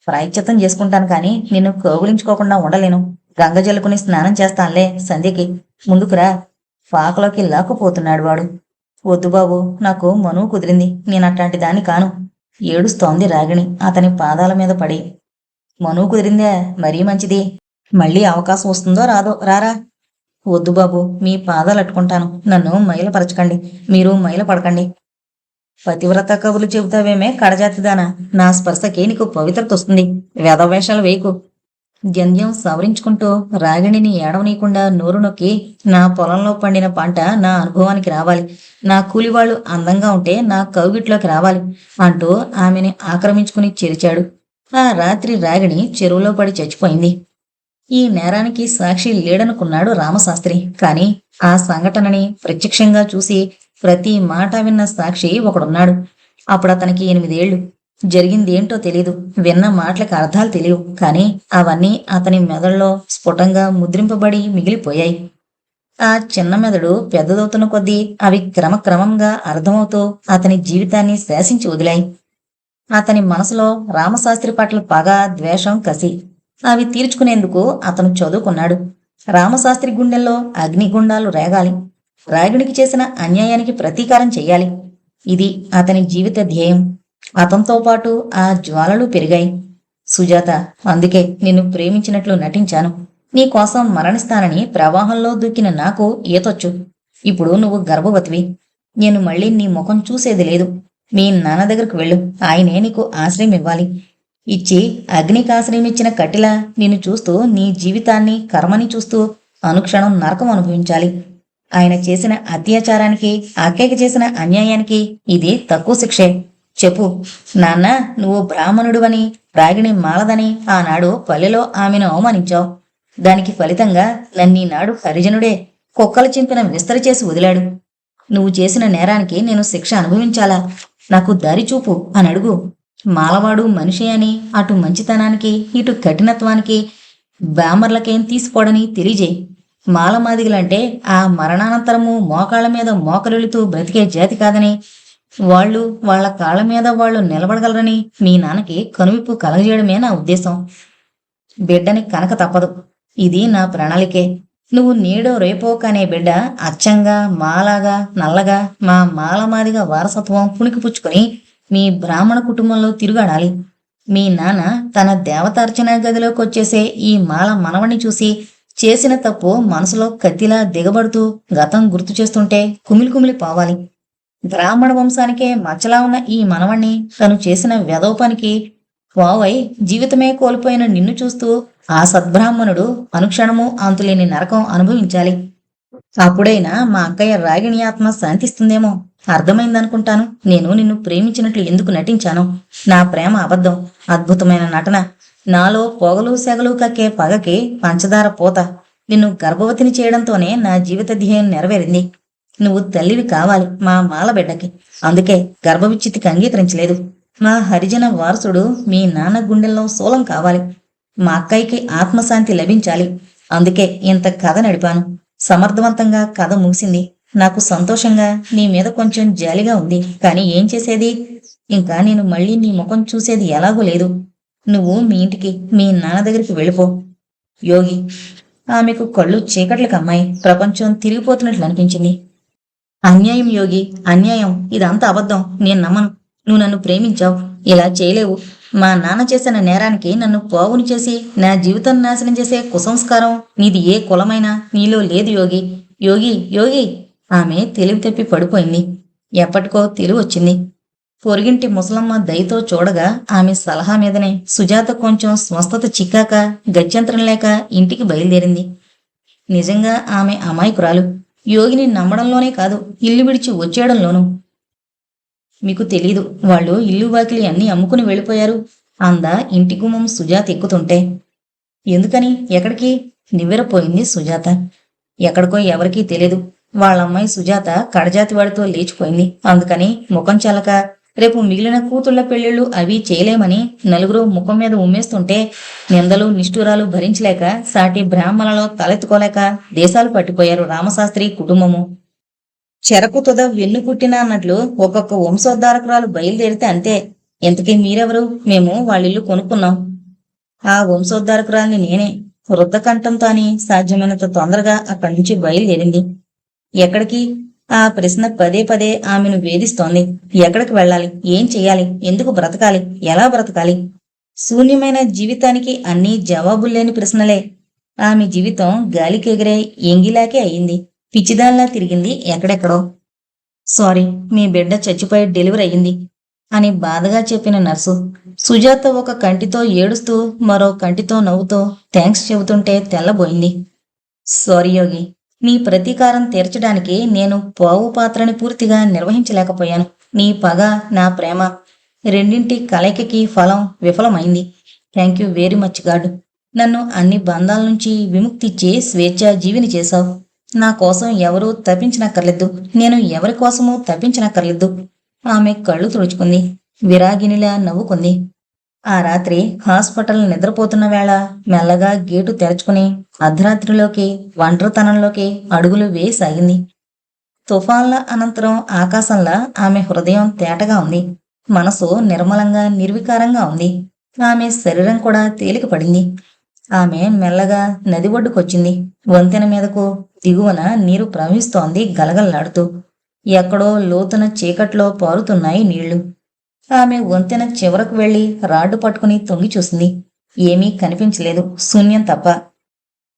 [SPEAKER 1] ప్రాయశ్చిత్తం చేసుకుంటాను కానీ నిన్ను కౌగులించుకోకుండా ఉండలేను. గంగ జల్లుకుని స్నానం చేస్తానులే సంధ్యకి. ముందుకురా. పాకలోకి లాక్కుపోతున్నాడు వాడు. వద్దు బాబు, నాకు మనువు కుదిరింది, నేనట్లాంటి దాన్ని కాను. ఏడుస్తోంది రాగిణి అతని పాదాల మీద పడి. మనువు కుదిరిందే, మరీ మంచిది. మళ్ళీ అవకాశం వస్తుందో రాదో. రారా. వద్దు బాబు, మీ పాదాలు అట్టుకుంటాను, నన్ను మైలపరచకండి, మీరు మైల పడకండి. పతివ్రత కబులు చెబుతావేమే కడజాతిదానా, నా స్పర్శకి నీకు పవిత్రత వస్తుంది. వేదవేషాలు వేయకు. జంధ్యం సవరించుకుంటూ రాగిణిని ఏడవనీయకుండా నోరు నొక్కి, నా పొలంలో పండిన పంట నా అనుభవానికి రావాలి, నా కూలివాళ్లు అందంగా ఉంటే నా కౌగిట్లోకి రావాలి అంటూ ఆమెని ఆక్రమించుకుని చెరిచాడు. ఆ రాత్రి రాగిణి చెరువులో పడి చచ్చిపోయింది. ఈ నేరానికి సాక్షి లేడనుకున్నాడు రామశాస్త్రి. కాని ఆ సంఘటనని ప్రత్యక్షంగా చూసి ప్రతి మాట విన్న సాక్షి ఒకడున్నాడు. అప్పుడతనికి 8 ఏళ్లు. జరిగిందేంటో తెలీదు, విన్న మాటలకు అర్థాలు తెలియవు. కాని అవన్నీ అతని మెదడులో స్ఫుటంగా ముద్రింపబడి మిగిలిపోయాయి. ఆ చిన్న మెదడు పెద్దదవుతున్న కొద్దీ అవి క్రమక్రమంగా అర్థమవుతూ అతని జీవితాన్ని శాసించి వదిలాయి. అతని మనసులో రామశాస్త్రి పట్ల పగ, ద్వేషం, కసి. అవి తీర్చుకునేందుకు అతను చదువుకున్నాడు. రామశాస్త్రి గుండెల్లో అగ్నిగుండాలు రేగాలి. రాగిణికి చేసిన అన్యాయానికి ప్రతీకారం చెయ్యాలి. ఇది అతని జీవిత ధ్యేయం. అతనితో పాటు ఆ జ్వాలలు పెరిగాయి. సుజాత, అందుకే నిన్ను ప్రేమించినట్లు నటించాను. నీకోసం మరణిస్తానని ప్రవాహంలో దూకిన నాకు ఈతొచ్చు. ఇప్పుడు నువ్వు గర్భవతివి. నేను మళ్ళీ నీ ముఖం చూసేది లేదు. మీ నాన్న దగ్గరకు వెళ్ళు, ఆయనే నీకు ఆశ్రయం ఇవ్వాలి. ఇచ్చి అగ్నికి ఆశ్రయం ఇచ్చిన కట్టిలా నిన్ను చూస్తూ నీ జీవితాన్ని, కర్మని చూస్తూ అనుక్షణం నరకం అనుభవించాలి. ఆయన చేసిన అత్యాచారానికి, అక్కయ్యకి చేసిన అన్యాయానికి ఇది తక్కువ శిక్షే. చెప్పు, నాన్న, నువ్వు బ్రాహ్మణుడువని, రాగిణి మాలదని ఆనాడు పల్లెలో ఆమెను అవమానించావు. దానికి ఫలితంగా నన్నీనాడు హరిజనుడే కుక్కలు చింపిన విస్తరి చేసి వదిలాడు. నువ్వు చేసిన నేరానికి నేను శిక్ష అనుభవించాలా? నాకు దారి చూపు అని అడుగు. మాలవాడు మనిషి అని, అటు మంచితనానికి ఇటు కఠినత్వానికి బ్యామర్లకేం తీసిపోడని తెలియజేయి. మాలమాదిగలంటే ఆ మరణానంతరము మోకాళ్ల మీద మోకరులుతూ బ్రతికే జాతి కాదని, వాళ్ళు వాళ్ల కాళ్ల మీద వాళ్ళు నిలబడగలరని మీ నాన్నకి కనువిప్పు కలగజేయడమే నా ఉద్దేశం. బిడ్డని కనక తప్పదు. ఇది నా ప్రణాళికే. నువ్వు నేడో రేపో కానే బిడ్డ అచ్చంగా మాలాగా నల్లగా మా మాలమాదిగా వారసత్వం పుణికిపుచ్చుకొని మీ బ్రాహ్మణ కుటుంబంలో తిరుగాడాలి. మీ నాన్న తన దేవతార్చన గదిలోకి వచ్చేసే ఈ మాల మనవణ్ణి చూసి చేసిన తప్పు మనసులో కత్తిలా దిగబడుతూ గతం గుర్తు చేస్తుంటే కుమిలి కుమిలి పోవాలి. బ్రాహ్మణ వంశానికే మచ్చలా ఉన్న ఈ మనవణ్ణి తను చేసిన వెధోపానికి పోవై జీవితమే కోల్పోయిన నిన్ను చూస్తూ ఆ సద్బ్రాహ్మణుడు అనుక్షణము అంతులేని నరకం అనుభవించాలి. అప్పుడైనా మా అక్కయ్య రాగిణి ఆత్మ శాంతిస్తుందేమో. అర్థమైందనుకుంటాను నేను నిన్ను ప్రేమించినట్లు ఎందుకు నటించాను. నా ప్రేమ అబద్ధం, అద్భుతమైన నటన. నాలో పొగలు సెగలు కక్కే పగకి పంచదార పోత. నిన్ను గర్భవతిని చేయడంతోనే నా జీవిత ధ్యేయం నెరవేరింది. నువ్వు తల్లివి కావాలి మా మాల బిడ్డకి. అందుకే గర్భవిచ్ఛితికి అంగీకరించలేదు. మా హరిజన వారసుడు మీ నాన్న గుండెల్లో శూలం కావాలి. మా అక్కయ్యకి ఆత్మశాంతి లభించాలి. అందుకే ఇంత కథ నడిపాను. సమర్థవంతంగా కథ ముగిసింది. నాకు సంతోషంగా, నీ మీద కొంచెం జాలిగా ఉంది. కానీ ఏం చేసేది? ఇంకా నేను మళ్ళీ నీ ముఖం చూసేది ఎలాగూ లేదు. నువ్వు మీ ఇంటికి, మీ నాన్న దగ్గరికి వెళ్ళిపో. యోగి. ఆమెకు కళ్ళు చీకట్లకు అమ్మాయి. ప్రపంచం తిరిగిపోతున్నట్లు అనిపించింది. అన్యాయం యోగి, అన్యాయం. ఇదంతా అబద్ధం. నేను నమ్మను. నువ్వు నన్ను ప్రేమించావు. ఇలా చేయలేవు. మా నాన్న చేసిన నేరానికి నన్ను పోవుని చేసి నా జీవితం నాశనం చేసే కుసంస్కారం నీది ఏ కులమైనా నీలో లేదు యోగి. యోగి, యోగి. ఆమె తెలివి తప్పి పడిపోయింది. ఎప్పటికో తెలివి వచ్చింది. పొరిగింటి ముసలమ్మ దయతో చూడగా ఆమె సలహా మీదనే సుజాత కొంచెం స్వస్థత చిక్కాక గత్యంతరం లేక ఇంటికి బయలుదేరింది. నిజంగా ఆమె అమాయకురాలు. యోగిని నమ్మడంలోనే కాదు, ఇల్లు విడిచి వచ్చేయడంలోనూ. మీకు తెలీదు, వాళ్ళు ఇల్లు వాకిలి అన్నీ అమ్ముకుని వెళ్ళిపోయారు అందా ఇంటి గుమ్మం సుజాత ఎక్కుతుంటే. ఎందుకని? ఎక్కడికి? నివ్వెరపోయింది సుజాత. ఎక్కడికో ఎవరికీ తెలియదు. వాళ్ళమ్మాయి సుజాత కడజాతి వాడితో లేచిపోయింది. అందుకని ముఖం చల్లక రేపు మిగిలిన కూతుళ్ల పెళ్లిళ్ళు అవి చేయలేమని నలుగురు ముఖం మీద ఉమ్మేస్తుంటే నిందలు నిష్ఠూరాలు భరించలేక సాటి బ్రాహ్మణులలో తలెత్తుకోలేక దేశాలు పట్టిపోయారు రామశాస్త్రి కుటుంబము. చెరకు తుద వెన్ను పుట్టినా అన్నట్లు ఒక్కొక్క వంశోద్ధారకురాలు బయలుదేరితే అంతే. ఇంతకీ మీరెవరు? మేము వాళ్ళిల్లు కొనుక్కున్నాం. ఆ వంశోద్ధారకురాల్ని నేనే. వృద్ధకంఠంతో అని సాధ్యమైనంత తొందరగా అక్కడి నుంచి బయలుదేరింది. ఎక్కడికి? ఆ ప్రశ్న పదే పదే ఆమెను వేధిస్తోంది. ఎక్కడికి వెళ్ళాలి? ఏం చెయ్యాలి? ఎందుకు బ్రతకాలి? ఎలా బ్రతకాలి? శూన్యమైన జీవితానికి అన్నీ జవాబుల్లేని ప్రశ్నలే. ఆమె జీవితం గాలికెగిరే ఎంగిలాకే అయింది. పిచ్చిదాల్లా తిరిగింది ఎక్కడెక్కడో. సారీ, మీ బిడ్డ చచ్చిపోయి డెలివరీ అయ్యింది అని బాధగా చెప్పిన నర్సు సుజాత ఒక కంటితో ఏడుస్తూ మరో కంటితో నవ్వుతూ థ్యాంక్స్ చెబుతుంటే తెల్లబోయింది. సారీ యోగి, నీ ప్రతీకారం తీర్చడానికి నేను పావు పాత్రని పూర్తిగా నిర్వహించలేకపోయాను. నీ పగ, నా ప్రేమ రెండింటి కలయికకి ఫలం విఫలమైంది. Thank you very much God. నన్ను అన్ని బంధాల నుంచి విముక్తిచ్చి స్వేచ్ఛా జీవిని చేశావు. నా కోసం ఎవరూ తప్పించనక్కర్లేదు. నేను ఎవరి కోసమూ తప్పించనక్కర్లేదు. ఆమె కళ్ళు తుడుచుకుంది. విరాగినిలా నవ్వుకుంది. ఆ రాత్రి హాస్పిటల్ నిద్రపోతున్న వేళ మెల్లగా గేటు తెరుచుకుని అర్ధరాత్రిలోకి ఒంటరితనంలోకి అడుగులు వేయసాగింది. తుఫాన్ల అనంతరం ఆకాశంలా ఆమె హృదయం తేటగా ఉంది. మనసు నిర్మలంగా నిర్వికారంగా ఉంది. ఆమె శరీరం కూడా తేలికపడింది. ఆమె మెల్లగా నది ఒడ్డుకొచ్చింది. వంతెన మీదకు దిగువన నీరు ప్రవహిస్తోంది గలగల్లాడుతూ. ఎక్కడో లోతున చీకట్లో పారుతున్నాయి నీళ్లు. ఆమె వంతెన చివరకు వెళ్లి రాడ్డు పట్టుకుని తొంగి చూసింది. ఏమీ కనిపించలేదు, శూన్యం తప్ప.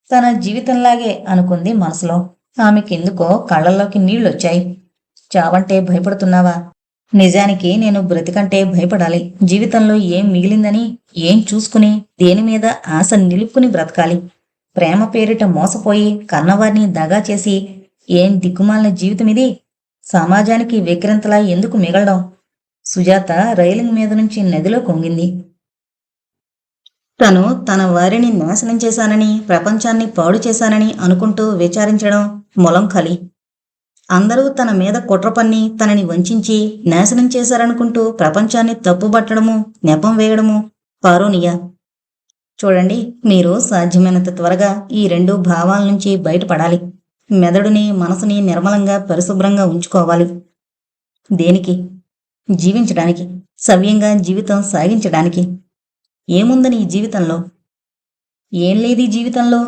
[SPEAKER 1] తన జీవితంలాగే అనుకుంది మనసులో. ఆమెకెందుకో కళ్లల్లోకి నీళ్లొచ్చాయి. చావంటే భయపడుతున్నావా? నిజానికి నేను బ్రతికంటే భయపడాలి. జీవితంలో ఏం మిగిలిందని, ఏం చూసుకుని, దేని మీద ఆశ నిలుపుకుని బ్రతకాలి. ప్రేమ పేరిట మోసపోయి కన్నవారిని దగా చేసి ఏం దిక్కుమాలిన జీవితమిది? సమాజానికి వెక్కిరింతలా ఎందుకు మిగలడం? సుజాత రైలింగ్ మీద నుంచి నదిలో కొంగింది. తను తన వారిని నాశనం చేశానని, ప్రపంచాన్ని పాడు చేశానని అనుకుంటూ విచారించడం మొలం ఖాళీ. అందరూ తన మీద కుట్ర పన్ని తనని వంచి నాశనం చేశారనుకుంటూ ప్రపంచాన్ని తప్పుబట్టడము, నెపం వేయడము పారోనియా. చూడండి, మీరు సాధ్యమైనంత త్వరగా ఈ రెండు భావాల నుంచి బయటపడాలి. మెదడుని, మనసుని నిర్మలంగా పరిశుభ్రంగా ఉంచుకోవాలి. దేనికి? జీవించడానికి, సవ్యంగా జీవితం సాగించడానికి. ఏముందని ఈ జీవితంలో? ఏం లేదు ఈ జీవితంలో?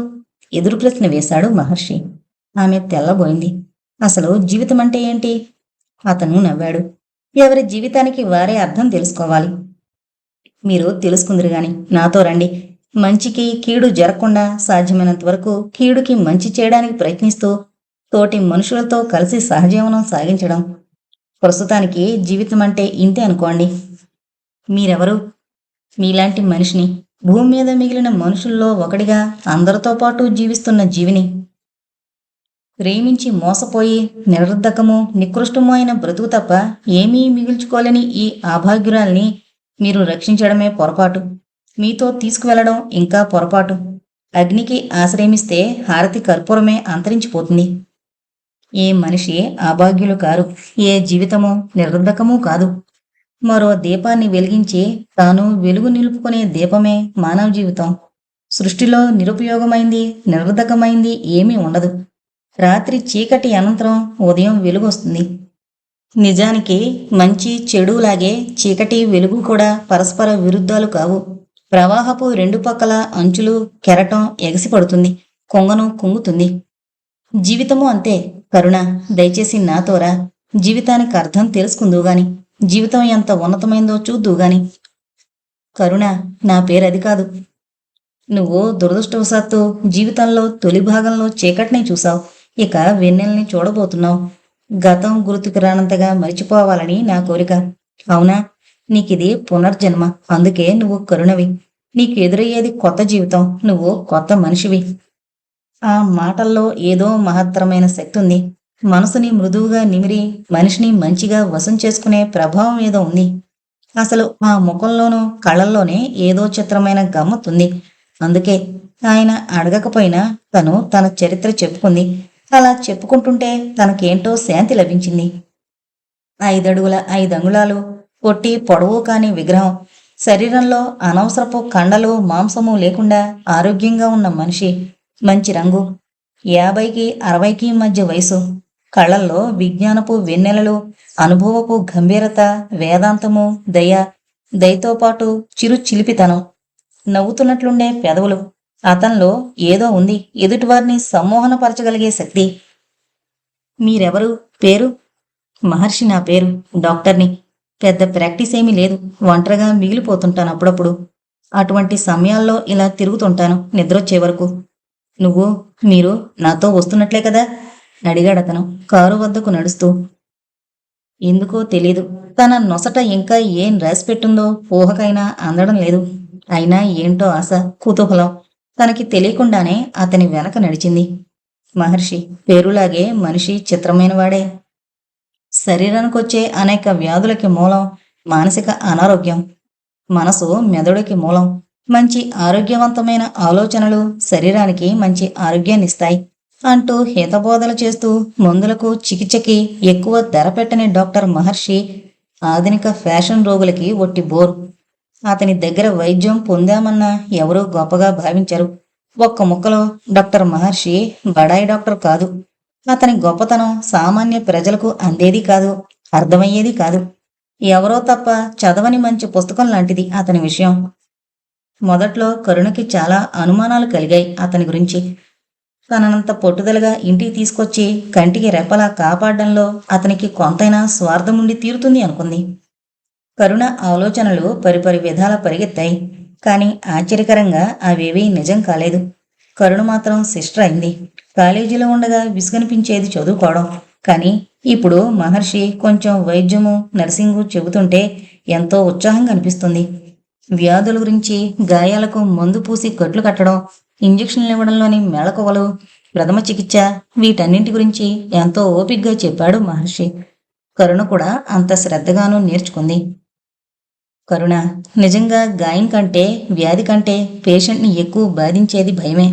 [SPEAKER 1] ఎదురు ప్రశ్న వేశాడు మహర్షి. ఆమె తెల్లబోయింది. అసలు జీవితం అంటే ఏంటి? అతను నవ్వాడు. ఎవరి జీవితానికి వారే అర్థం తెలుసుకోవాలి. మీరు తెలుసుకుందరు గాని నాతో రండి. మంచికి కీడు జరగకుండా సాధ్యమైనంత వరకు కీడుకి మంచి చేయడానికి ప్రయత్నిస్తూ తోటి మనుషులతో కలిసి సహజీవనం సాగించడం. ప్రస్తుతానికి జీవితం అంటే ఇంతే అనుకోండి. మీరెవరు? మీలాంటి మనిషిని, భూమి మీద మిగిలిన మనుషుల్లో ఒకటిగా అందరితో పాటు జీవిస్తున్న జీవిని. ప్రేమించి మోసపోయి నిరర్ధకము, నికృష్టము అయిన బ్రతుకు తప్ప ఏమీ మిగుల్చుకోలేని ఈ అభాగ్యురాల్ని మీరు రక్షించడమే పొరపాటు. మీతో తీసుకువెళ్లడం ఇంకా పొరపాటు. అగ్నికి ఆశ్రయమిస్తే హారతి కర్పూరమే అంతరించిపోతుంది. ఏ మనిషి అభాగ్యులు కారు, ఏ జీవితము నిరర్ధకమూ కాదు. మరో దీపాన్ని వెలిగించి తాను వెలుగు నిలుపుకునే దీపమే మానవ జీవితం. సృష్టిలో నిరుపయోగమైంది, నిరర్ధకమైంది ఏమీ ఉండదు. రాత్రి చీకటి అనంతరం ఉదయం వెలుగొస్తుంది. నిజానికి మంచి చెడులాగే చీకటి వెలుగు కూడా పరస్పర విరుద్ధాలు కావు. ప్రవాహపు రెండు పక్కల అంచులు కెరటం ఎగసిపడుతుంది, కొంగను కుంగుతుంది. జీవితము అంతే. కరుణ, దయచేసి నాతోరా. జీవితానికి అర్థం తెలుసుకుందువు గాని, జీవితం ఎంత ఉన్నతమైందో చూద్దువు గాని. కరుణ, నా పేరది కాదు. నువ్వు దురదృష్టవశాత్తు జీవితంలో తొలి భాగంలో చీకటిని చూసావు, ఇక వెన్నెల్ని చూడబోతున్నావు. గతం గుర్తుకు రానంతగా మరిచిపోవాలని నా కోరిక. అవునా? నీకిది పునర్జన్మ, అందుకే నువ్వు కరుణవి. నీకు ఎదురయ్యేది కొత్త జీవితం, నువ్వు కొత్త మనిషివి. ఆ మాటల్లో ఏదో మహత్తరమైన శక్తి ఉంది. మనసుని మృదువుగా నిమిరి మనిషిని మంచిగా వశం చేసుకునే ప్రభావం ఏదో ఉంది. అసలు ఆ ముఖంలోనూ కళ్ళల్లోనే ఏదో చిత్రమైన గమ్మత్తుంది. అందుకే ఆయన అడగకపోయినా తను తన చరిత్ర చెప్పుకుంది. అలా చెప్పుకుంటుంటే తనకేంటో శాంతి లభించింది. 5 అడుగుల 5 అంగుళాలు, పొట్టి పొడవు కాని విగ్రహం, శరీరంలో అనవసరపు కండలు మాంసము లేకుండా ఆరోగ్యంగా ఉన్న మనిషి, మంచి రంగు, 50కి 60కి మధ్య వయసు, కళ్ళల్లో విజ్ఞానపు వెన్నెలలు, అనుభవపు గంభీరత, వేదాంతము, దయతో పాటు చిరు చిలిపితనం, నవ్వుతున్నట్లుండే పెదవులు. అతనిలో ఏదో ఉంది, ఎదుటివారిని సమ్మోహనపరచగలిగే శక్తి. మీరెవరు? పేరు? మహర్షి నా పేరు. డాక్టర్ని. పెద్ద ప్రాక్టీస్ ఏమీ లేదు, ఒంటరిగా మిగిలిపోతుంటాను అప్పుడప్పుడు. అటువంటి సమయాల్లో ఇలా తిరుగుతుంటాను నిద్రొచ్చే వరకు. మీరు నాతో వస్తున్నట్లే కదా? అడిగాడతను కారు వద్దకు నడుస్తూ. ఎందుకో తెలీదు, తన నొసట ఇంకా ఏం రాసిపెట్టుందో ఊహకైనా అందడం లేదు. అయినా ఏంటో ఆశ, కుతూహలం తనకి తెలియకుండానే అతని వెనక నడిచింది. మహర్షి పేరులాగే మనిషి చిత్రమైనవాడే. శరీరానికొచ్చే అనేక వ్యాధులకి మూలం మానసిక అనారోగ్యం. మనసు మెదడుకి మూలం. మంచి ఆరోగ్యవంతమైన ఆలోచనలు శరీరానికి మంచి ఆరోగ్యాన్నిస్తాయి అంటూ హితబోధలు చేస్తూ మందులకు చికిత్సకి ఎక్కువ ధర పెట్టని డాక్టర్ మహర్షి ఆధునిక ఫ్యాషన్ రోగులకి ఒట్టి బోరు. అతని దగ్గర వైద్యం పొందామన్నా ఎవరూ గొప్పగా భావించరు. ఒక్క ముక్కలో డాక్టర్ మహర్షి బడాయి డాక్టర్ కాదు. అతని గొప్పతనం సామాన్య ప్రజలకు అందేది కాదు, అర్థమయ్యేది కాదు. ఎవరో తప్ప చదవని మంచి పుస్తకం లాంటిది అతని విషయం. మొదట్లో కరుణకి చాలా అనుమానాలు కలిగాయి అతని గురించి. తనంత పట్టుదలగా ఇంటికి తీసుకొచ్చి కంటికి రెప్పలా కాపాడడంలో అతనికి కొంతైనా స్వార్థముండి తీరుతుంది అనుకుంది. కరుణ ఆలోచనలు పరిపరి విధాల పరిగెత్తాయి. కాని ఆశ్చర్యకరంగా అవేవీ నిజం కాలేదు. కరుణ మాత్రం సిస్టర్ అయింది. కాలేజీలో ఉండగా విసుగనిపించేది చదువుకోవడం. కానీ ఇప్పుడు మహర్షి కొంచెం వైద్యము, నర్సింగు చెబుతుంటే ఎంతో ఉత్సాహంగా అనిపిస్తుంది. వ్యాధుల గురించి, గాయాలకు మందు పూసి కట్లు కట్టడం, ఇంజక్షన్లు ఇవ్వడంలోని మెళకువలు, ప్రథమ చికిత్స, వీటన్నింటి గురించి ఎంతో ఓపిగ్గా చెప్పాడు మహర్షి. కరుణ కూడా అంత శ్రద్ధగానూ నేర్చుకుంది. కరుణ, నిజంగా గాయం కంటే, వ్యాధి కంటే పేషెంట్ని ఎక్కువ బాధించేది భయమే.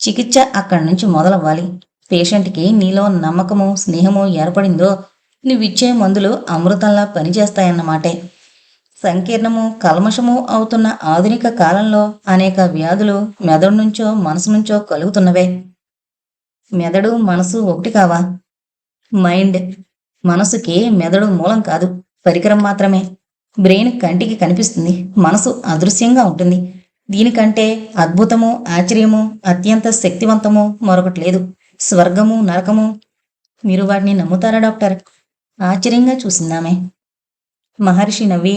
[SPEAKER 1] చికిత్స అక్కడి నుంచి మొదలవ్వాలి. పేషెంట్కి నీలో నమ్మకము, స్నేహము ఏర్పడిందో నువ్విచ్చే మందులు అమృతంలా పనిచేస్తాయన్నమాటే. సంకీర్ణము, కల్మషము అవుతున్న ఆధునిక కాలంలో అనేక వ్యాధులు మెదడు నుంచో మనసు నుంచో కలుగుతున్నవే. మెదడు మనసు ఒకటి కావా? మైండ్. మనసుకి మెదడు మూలం కాదు, పరికరం మాత్రమే. బ్రెయిన్ కంటికి కనిపిస్తుంది, మనసు అదృశ్యంగా ఉంటుంది. దీనికంటే అద్భుతము, ఆశ్చర్యము, అత్యంత శక్తివంతము మరొకటి లేదు. స్వర్గము, నరకము. మీరు వాటిని నమ్ముతారా డాక్టర్? ఆశ్చర్యంగా చూసిందామె. మహర్షి నవ్వి,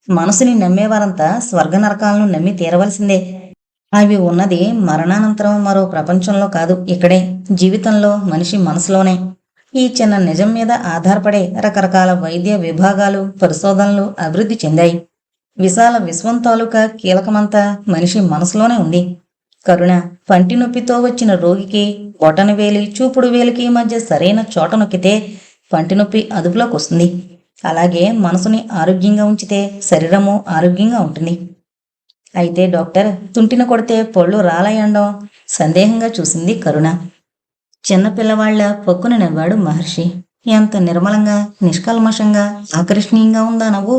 [SPEAKER 1] మనసుని నమ్మేవారంతా స్వర్గ నరకాలను నమ్మి తీరవలసిందే. అవి ఉన్నది మరణానంతరం మరో ప్రపంచంలో కాదు, ఇక్కడే, జీవితంలో, మనిషి మనసులోనే. ఈ చిన్న నిజం మీద ఆధారపడే రకరకాల వైద్య విభాగాలు, పరిశోధనలు అభివృద్ధి చెందాయి. విశాల విశ్వం తాలూకా కీలకమంతా మనిషి మనసులోనే ఉంది. కరుణ, పంటి నొప్పితో వచ్చిన రోగికి బొటన వేలి, చూపుడు వేలికి మధ్య సరైన చోట నొక్కితే పంటి నొప్పి అదుపులోకి వస్తుంది. అలాగే మనసుని ఆరోగ్యంగా ఉంచితే శరీరము ఆరోగ్యంగా ఉంటుంది. అయితే డాక్టర్, తుంటిన కొడితే పళ్ళు రాలయండం? సందేహంగా చూసింది కరుణ. చిన్నపిల్లవాళ్ల పొక్కున నవ్వాడు మహర్షి. ఎంత నిర్మలంగా, నిష్కల్మషంగా, ఆకర్షణీయంగా ఉందా నవ్వు.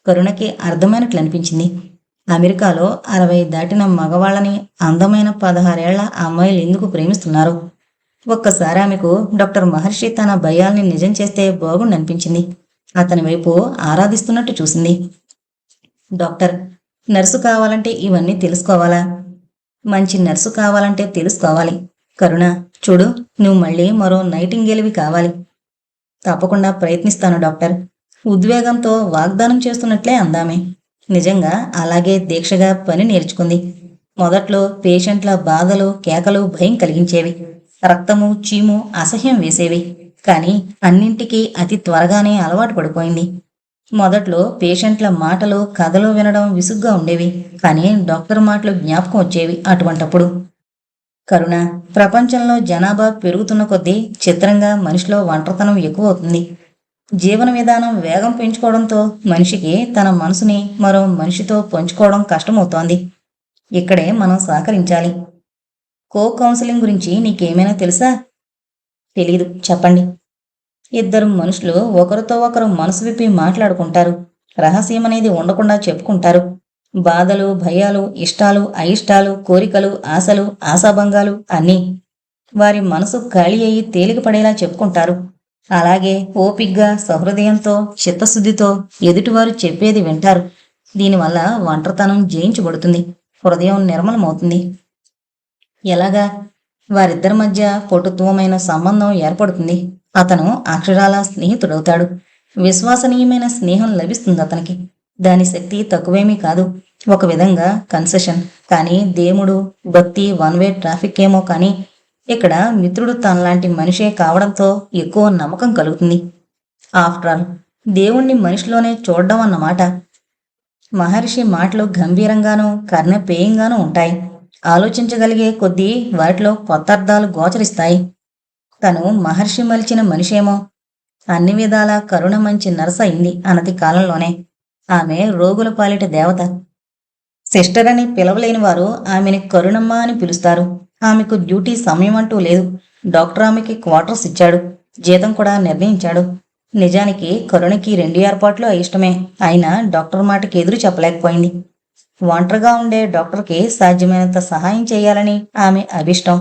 [SPEAKER 1] కరుణకి అర్థమైనట్లు అనిపించింది. అమెరికాలో 60 దాటిన మగవాళ్ళని అందమైన 16 ఏళ్ల అమ్మాయిలు ఎందుకు ప్రేమిస్తున్నారు? ఒక్కసారి ఆమెకు డాక్టర్ మహర్షి తన భయాల్ని నిజం చేస్తే బాగుండనిపించింది. అతని వైపు ఆరాధిస్తున్నట్టు చూసింది. డాక్టర్, నర్సు కావాలంటే ఇవన్నీ తెలుసుకోవాలా? మంచి నర్సు కావాలంటే తెలుసుకోవాలి. కరుణ, చూడు, నువ్వు మళ్ళీ మరో నైటింగేల్వి కావాలి. తప్పకుండా ప్రయత్నిస్తాను డాక్టర్. ఉద్వేగంతో వాగ్దానం చేస్తున్నట్లే అందామే. నిజంగా అలాగే దీక్షగా పని నేర్చుకుంది. మొదట్లో పేషెంట్ల బాధలు, కేకలు భయం కలిగించేవి. రక్తము, చీము అసహ్యం వేసేవి. కానీ అన్నింటికీ అతి త్వరగానే అలవాటు పడిపోయింది. మొదట్లో పేషెంట్ల మాటలు, కథలు వినడం విసుగ్గా ఉండేవి. కానీ డాక్టర్ మాటలు జ్ఞాపకం వచ్చేవి అటువంటప్పుడు. కరుణ, ప్రపంచంలో జనాభా పెరుగుతున్న కొద్దీ చిత్రంగా మనిషిలో ఒంటరితనం ఎక్కువవుతుంది. జీవన విధానం వేగం పెంచుకోవడంతో మనిషికి తన మనసుని మరో మనిషితో పంచుకోవడం కష్టమవుతోంది. ఇక్కడే మనం సహకరించాలి. కో కౌన్సిలింగ్ గురించి నీకేమైనా తెలుసా? తెలీదు, చెప్పండి. ఇద్దరు మనుషులు ఒకరితో ఒకరు మనసు విప్పి మాట్లాడుకుంటారు. రహస్యమనేది ఉండకుండా చెప్పుకుంటారు. బాధలు, భయాలు, ఇష్టాలు, అయిష్టాలు, కోరికలు, ఆశలు, ఆశాభంగాలు అన్నీ వారి మనసు ఖాళీ అయి తేలిక పడేలా చెప్పుకుంటారు. అలాగే ఓపిగ్గా, సహృదయంతో, చిత్తశుద్ధితో ఎదుటివారు చెప్పేది వింటారు. దీనివల్ల ఒంటరితనం జయించబడుతుంది. హృదయం నిర్మలమవుతుంది. ఎలాగా? వారిద్దరి మధ్య పటుత్వమైన సంబంధం ఏర్పడుతుంది. అతను అక్షరాల స్నేహితుడవుతాడు. విశ్వసనీయమైన స్నేహం లభిస్తుంది అతనికి. దాని శక్తి తక్కువేమీ కాదు. ఒక విధంగా కన్సెషన్. కానీ దేవుడు, భక్తి వన్ వే ట్రాఫిక్ ఏమో కానీ ఇక్కడ మిత్రుడు తనలాంటి మనిషే కావడంతో ఎక్కువ నమ్మకం కలుగుతుంది. ఆఫ్టర్ ఆల్ దేవుణ్ణి మనిషిలోనే చూడడం అన్నమాట. మహర్షి మాటలు గంభీరంగానూ కర్ణపేయంగానూ ఉంటాయి. ఆలోచించగలిగే కొద్దీ వాటిలో కొత్త అర్థాలు గోచరిస్తాయి. తను మహర్షి మలిచిన మనిషేమో. అన్ని విధాల కరుణ మంచి నర్స్ అయింది అనతి కాలంలోనే. ఆమె రోగుల పాలిట దేవత. సిస్టర్ అని పిలవలేని వారు ఆమెని కరుణమ్మ అని పిలుస్తారు. ఆమెకు డ్యూటీ సమయం అంటూ లేదు. డాక్టర్ ఆమెకి క్వార్టర్స్ ఇచ్చాడు. జీతం కూడా నిర్ణయించాడు. నిజానికి కరుణకి 2 ఏర్పాట్లు అయిష్టమే. అయినా డాక్టర్ మాటకి ఎదురు చెప్పలేకపోయింది. ఒంటరిగా ఉండే డాక్టర్కి సాధ్యమైనంత సహాయం చేయాలని ఆమె అభిష్టం.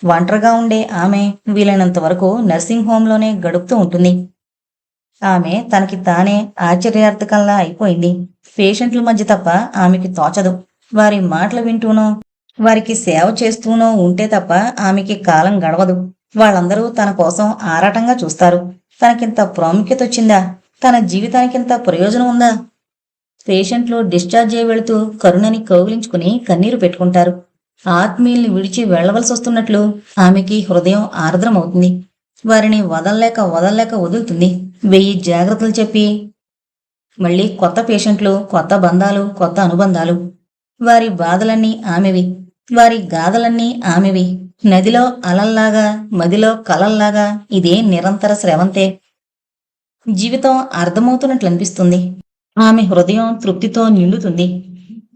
[SPEAKER 1] ఒంటరిగా ఉండే ఆమె వీలైనంత వరకు నర్సింగ్ హోంలోనే గడుపుతూ ఉంటుంది. ఆమె తనకి తానే ఆశ్చర్యార్థకంలా అయిపోయింది. పేషెంట్ల మధ్య తప్ప ఆమెకి తోచదు. వారి మాటలు వింటూనో, వారికి సేవ చేస్తూనో ఉంటే తప్ప ఆమెకి కాలం గడవదు. వాళ్ళందరూ తన కోసం ఆరాటంగా చూస్తారు. తనకింత ప్రాముఖ్యత వచ్చిందా? తన జీవితానికింత ప్రయోజనం ఉందా? పేషెంట్లు డిశ్చార్జ్ అయి వెళుతూ కరుణని కౌగిలించుకుని కన్నీరు పెట్టుకుంటారు. ఆత్మీయుల్ని విడిచి వెళ్లవలసి వస్తున్నట్లు ఆమెకి హృదయం ఆర్ద్రమవుతుంది. వారిని వదల్లేక వదల్లేక వదులుతుంది. 1000 జాగ్రత్తలు చెప్పి మళ్ళీ కొత్త పేషెంట్లు, కొత్త బంధాలు, కొత్త అనుబంధాలు. వారి బాధలన్నీ ఆమెవి. వారి గాథలన్నీ ఆమెవి. నదిలో అలల్లాగా, మదిలో కలల్లాగా ఇదే నిరంతర స్రవంతే. జీవితం అర్థమవుతున్నట్లనిపిస్తుంది. ఆమె హృదయం తృప్తితో నిండుతుంది.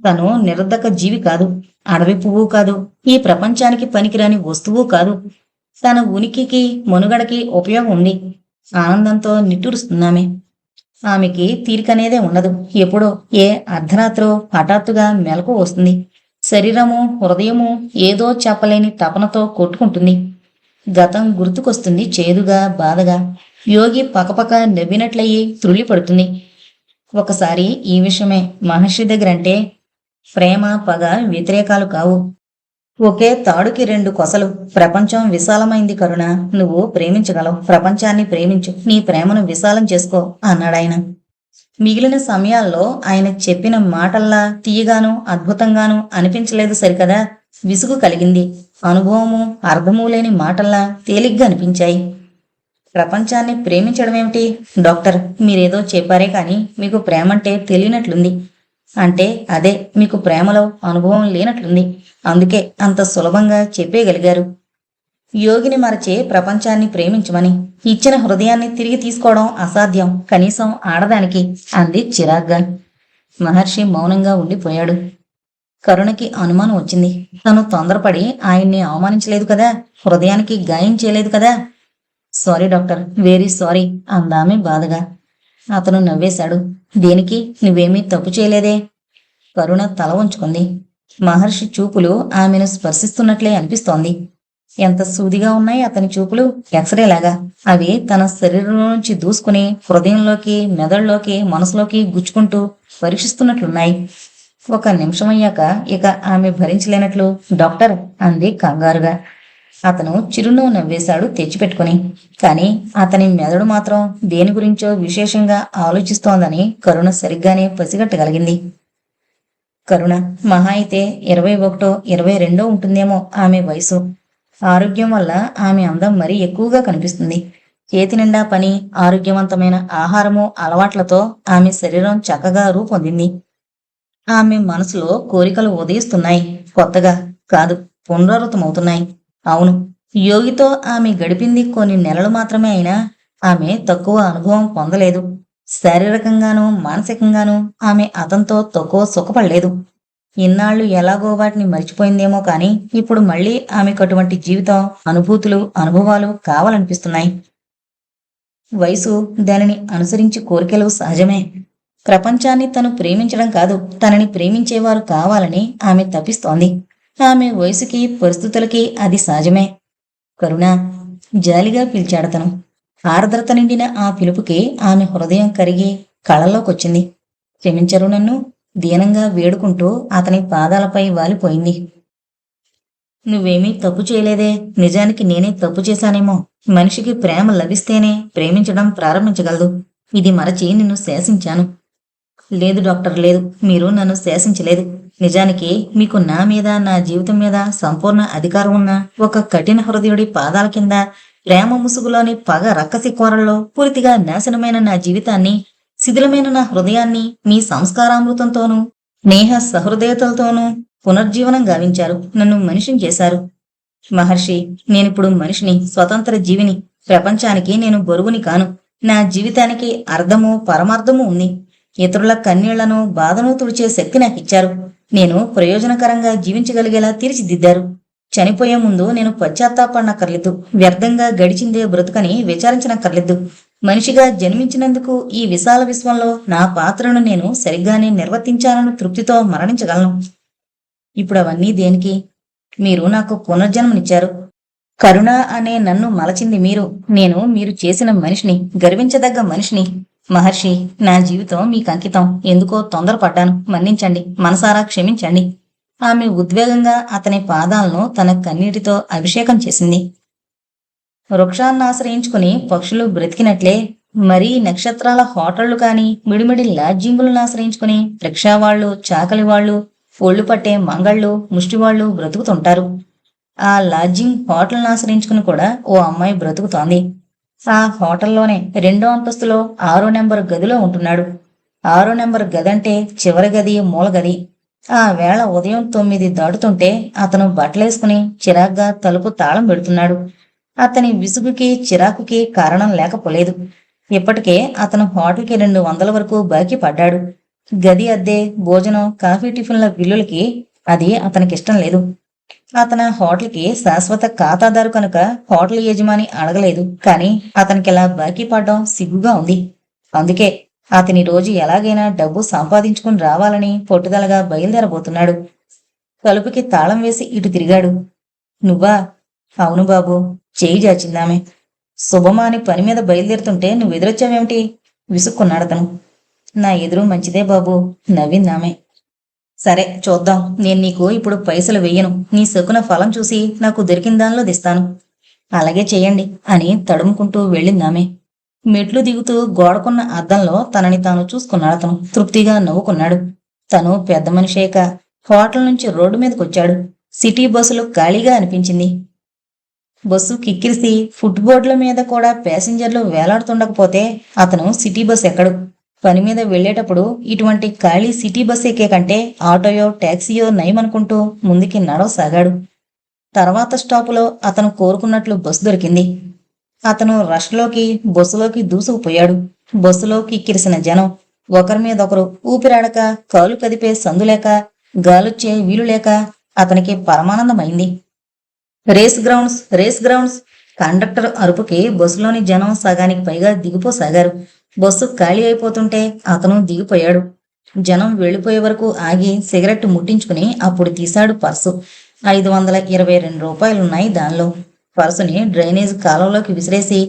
[SPEAKER 1] తను నిరర్ధక జీవి కాదు. అడవి పువ్వు కాదు. ఈ ప్రపంచానికి పనికిరాని వస్తువు కాదు. తన ఉనికికి, మనుగడకి ఉపయోగం ఉంది. ఆనందంతో నిట్టూరుస్తున్నామే. ఆమెకి తీరికనేదే ఉండదు. ఎప్పుడో ఏ అర్ధరాత్రో హఠాత్తుగా మెలకు వస్తుంది. శరీరము, హృదయము ఏదో చెప్పలేని తపనతో కొట్టుకుంటుంది. గతం గుర్తుకొస్తుంది చేదుగా, బాధగా. యోగి పకపక నవ్వినట్లయి త్రుళ్ళిపడుతుంది. ఒకసారి ఈ విషయమే మహర్షి దగ్గరంటే ప్రేమ, పగ వ్యతిరేకాలు కావు. ఒకే తాడుకి 2 కొసలు. ప్రపంచం విశాలమైంది కరుణ. నువ్వు ప్రేమించగలవు. ప్రపంచాన్ని ప్రేమించు. నీ ప్రేమను విశాలం చేసుకో అన్నాడాయన. మిగిలిన సమయాల్లో ఆయన చెప్పిన మాటల్లా తీయగాను, అద్భుతంగాను అనిపించలేదు సరికదా. విసుగు కలిగింది. అనుభవము, అర్థము లేని మాటల్లా తేలిగ్గా అనిపించాయి. ప్రపంచాన్ని ప్రేమించడమేమిటి? డాక్టర్, మీరేదో చెప్పారే కానీ మీకు ప్రేమంటే తెలియనట్లుంది. అంటే అదే, మీకు ప్రేమలో అనుభవం లేనట్లుంది. అందుకే అంత సులభంగా చెప్పేయగలిగారు. యోగిని మరచే ప్రపంచాన్ని ప్రేమించమని. ఇచ్చిన హృదయాన్ని తిరిగి తీసుకోవడం అసాధ్యం, కనీసం ఆడదానికి, అంది చిరాగ్గా. మహర్షి మౌనంగా ఉండిపోయాడు. కరుణకి అనుమానం వచ్చింది. తను తొందరపడి ఆయన్ని అవమానించలేదు కదా, హృదయానికి గాయం చేయలేదు కదా. సారీ డాక్టర్, వెరీ సారీ అందామె బాధగా. అతను నవ్వేశాడు. దేనికి, నువ్వేమీ తప్పు చేయలేదే. కరుణ తల ఉంచుకుంది. మహర్షి చూపులు ఆమెను స్పర్శిస్తున్నట్లే అనిపిస్తోంది. ఎంత సూదిగా ఉన్నాయి అతని చూపులు, ఎక్స్రేలాగా. అవి తన శరీరం నుంచి దూసుకుని హృదయంలోకి, మెదడులోకి, మనసులోకి గుచ్చుకుంటూ పరీక్షిస్తున్నట్లున్నాయి. ఒక నిమిషమయ్యాక ఇక ఆమె భరించలేనట్లు డాక్టర్ అంది కంగారుగా. అతను చిరునవ్వు నవ్వేశాడు తెచ్చిపెట్టుకుని. కాని అతని మెదడు మాత్రం దేని గురించో విశేషంగా ఆలోచిస్తోందని కరుణ సరిగ్గానే పసిగట్టగలిగింది. కరుణ మహా అయితే 21, 22 ఉంటుందేమో ఆమె వయసు. ఆరోగ్యం వల్ల ఆమె అందం మరీ ఎక్కువగా కనిపిస్తుంది. చేతి నిండా పని, ఆరోగ్యవంతమైన ఆహారము, అలవాట్లతో ఆమె శరీరం చక్కగా రూపొందింది. ఆమె మనసులో కోరికలు ఉదయిస్తున్నాయి. కొత్తగా కాదు, పునరావృతమవుతున్నాయి. అవును, యోగితో ఆమె గడిపింది కొన్ని నెలలు మాత్రమే అయినా ఆమె తక్కువ అనుభవం పొందలేదు. శారీరకంగానూ మానసికంగానూ ఆమె అతనితో తక్కువ సుఖపడలేదు. ఇన్నాళ్లు ఎలాగో వాటిని మర్చిపోయిందేమో కాని ఇప్పుడు మళ్ళీ ఆమెకు అటువంటి జీవితం, అనుభూతులు, అనుభవాలు కావాలనిపిస్తున్నాయి. వయసు, దానిని అనుసరించి కోరికలు సహజమే. ప్రపంచాన్ని తను ప్రేమించడం కాదు, తనని ప్రేమించేవారు కావాలని ఆమె తపిస్తోంది. ఆమె వయసుకి, పరిస్థితులకి అది సహజమే. కరుణ జాలిగా పిలిచాడతను. ఆర్ద్రత నిండిన ఆ పిలుపుకి ఆమె హృదయం కరిగి కళ్ళలోకొచ్చింది. క్షమించరు నన్ను, దీనంగా వేడుకుంటూ అతని పాదాలపై వాలిపోయింది. నువ్వేమీ తప్పు చేయలేదే, నిజానికి నేనే తప్పు చేశానేమో. మనిషికి ప్రేమ లభిస్తేనే ప్రేమించడం ప్రారంభించగలదు. ఇది మరచి నిన్ను శాసించాను. లేదు డాక్టర్, లేదు, మీరు నన్ను శాసించలేదు. నిజానికి మీకు నా మీద, నా జీవితం మీద సంపూర్ణ అధికారం ఉన్న ఒక కఠిన హృదయుడి పాదాల కింద, ప్రేమ ముసుగులోని పగ రక్కసి కోరల్లో పూర్తిగా నాశనమైన నా జీవితాన్ని, శిథిలమైన నా హృదయాన్ని మీ సంస్కారామృతంతోనూ, నేహ సహృదయతలతోనూ పునర్జీవనం గావించారు. నన్ను మనిషిని చేశారు. మహర్షి, నేనిప్పుడు మనిషిని, స్వతంత్ర జీవిని. ప్రపంచానికి నేను బరువుని కాను. నా జీవితానికి అర్థము, పరమార్థము ఉంది. ఇతరుల కన్నీళ్లను, బాధను తుడిచే శక్తి నాకిచ్చారు. నేను ప్రయోజనకరంగా జీవించగలిగేలా తీర్చిదిద్దారు. చనిపోయే ముందు నేను పశ్చాత్తాపడనక్కర్లేదు. వ్యర్థంగా గడిచిందే బ్రతుకని విచారించనక్కర్లేదు. మనిషిగా జన్మించినందుకు ఈ విశాల విశ్వంలో నా పాత్రను నేను సరిగ్గానే నిర్వర్తించానన్న తృప్తితో మరణించగలను. ఇప్పుడు అవన్నీ దేనికి? మీరు నాకు పునర్జన్మనిచ్చారు. కరుణ అనే నన్ను మలచింది మీరు. నేను మీరు చేసిన మనిషిని, గర్వించదగ్గ మనిషిని. మహర్షి, నా జీవితం మీకు అంకితం. ఎందుకో తొందరపడ్డాను, మన్నించండి, మనసారా క్షమించండి. ఆమె ఉద్వేగంగా అతని పాదాలను తన కన్నీటితో అభిషేకం చేసింది. వృక్షాన్నాశ్రయించుకుని పక్షులు బ్రతికినట్లే మరీ నక్షత్రాల హోటళ్లు కాని, మిడిమిడి లాడ్జింగులను ఆశ్రయించుకుని రిక్షావాళ్లు, చాకలివాళ్లు, ఒళ్ళు పట్టే మంగళ్ళు, ముష్టివాళ్లు బ్రతుకుతుంటారు. ఆ లాడ్జింగ్ హోటల్ను ఆశ్రయించుకుని కూడా ఓ అమ్మాయి బ్రతుకుతోంది. ఆ హోటల్లోనే 2వ అంతస్తులో 6వ నెంబర్ గదిలో ఉంటున్నాడు. 6వ నెంబర్ గదంటే చివరి గది, మూల గది. ఆ వేళ ఉదయం 9 దాటుతుంటే అతను బట్టలేసుకుని చిరాగ్గా తలుపు తాళం పెడుతున్నాడు. అతని విసుగుకి, చిరాకుకి కారణం లేకపోలేదు. ఇప్పటికే అతను హోటల్కి 200 వరకు బాకీ పడ్డాడు. గది అద్దె, భోజనం, కాఫీ, టిఫిన్ల బిల్లులకి అది అతనికిష్టం లేదు. అతను హోటల్కి శాశ్వత ఖాతాదారు కనుక హోటల్ యజమాని అడగలేదు. కానీ అతనికిలా బాకీ పడ్డం సిగ్గుగా ఉంది. అందుకే అతని రోజు ఎలాగైనా డబ్బు సంపాదించుకుని రావాలని పట్టుదలగా బయలుదేరబోతున్నాడు. తలుపుకి తాళం వేసి ఇటు తిరిగాడు. నువ్వా? అవును బాబు, చేయి జాచిందామె. శుభమా అని పని మీద బయలుదేరుతుంటే నువ్వు ఎదురొచ్చావేమిటి? విసుక్కున్నాడతను. నా ఎదురు మంచిదే బాబు, నవ్విందామె. సరే చూద్దాం, నేను నీకు ఇప్పుడు పైసలు వెయ్యను. నీ శకున ఫలం చూసి నాకు దొరికిన దానిలో దిస్తాను. అలాగే చెయ్యండి అని తడుముకుంటూ వెళ్ళిందామె. మెట్లు దిగుతూ గోడకున్న అద్దంలో తనని తాను చూసుకున్నాడతను. తృప్తిగా నవ్వుకున్నాడు. తను పెద్ద మనిషేక హోటల్ నుంచి రోడ్డు మీదకొచ్చాడు. సిటీ బస్సులు ఖాళీగా అనిపించింది. బస్సు కిక్కిరిసి ఫుట్బోర్డుల మీద కూడా ప్యాసింజర్లు వేలాడుతుండకపోతే అతను సిటీ బస్ ఎక్కడు. పని మీద వెళ్లేటప్పుడు ఇటువంటి ఖాళీ సిటీ బస్ ఎక్కే కంటే ఆటోయో, టాక్సీయో నయమనుకుంటూ ముందుకి నడవసాగాడు. తర్వాత స్టాపులో అతను కోరుకున్నట్లు బస్సు దొరికింది. అతను రష్లోకి, బస్సులోకి దూసుకుపోయాడు. బస్సులో కిక్కిరిసిన జనం ఒకరి మీదొకరు, ఊపిరాడక, కాలు కదిపే సందులేక గాలొచ్చే వీలు లేక అతనికి పరమానందమైంది. Race grounds! కండక్టర్ అరుపుకి బస్సులోని జనం సగానికి పైగా దిగిపోసాగారు. బస్సు ఖాళీ అయిపోతుంటే అతను దిగిపోయాడు. జనం వెళ్ళిపోయే వరకు ఆగి సిగరెట్ ముట్టించుకుని అప్పుడు తీశాడు పర్సు. 522 రూపాయలున్నాయి దానిలో. పర్సుని డ్రైనేజ్ కాలంలోకి విసిరేసి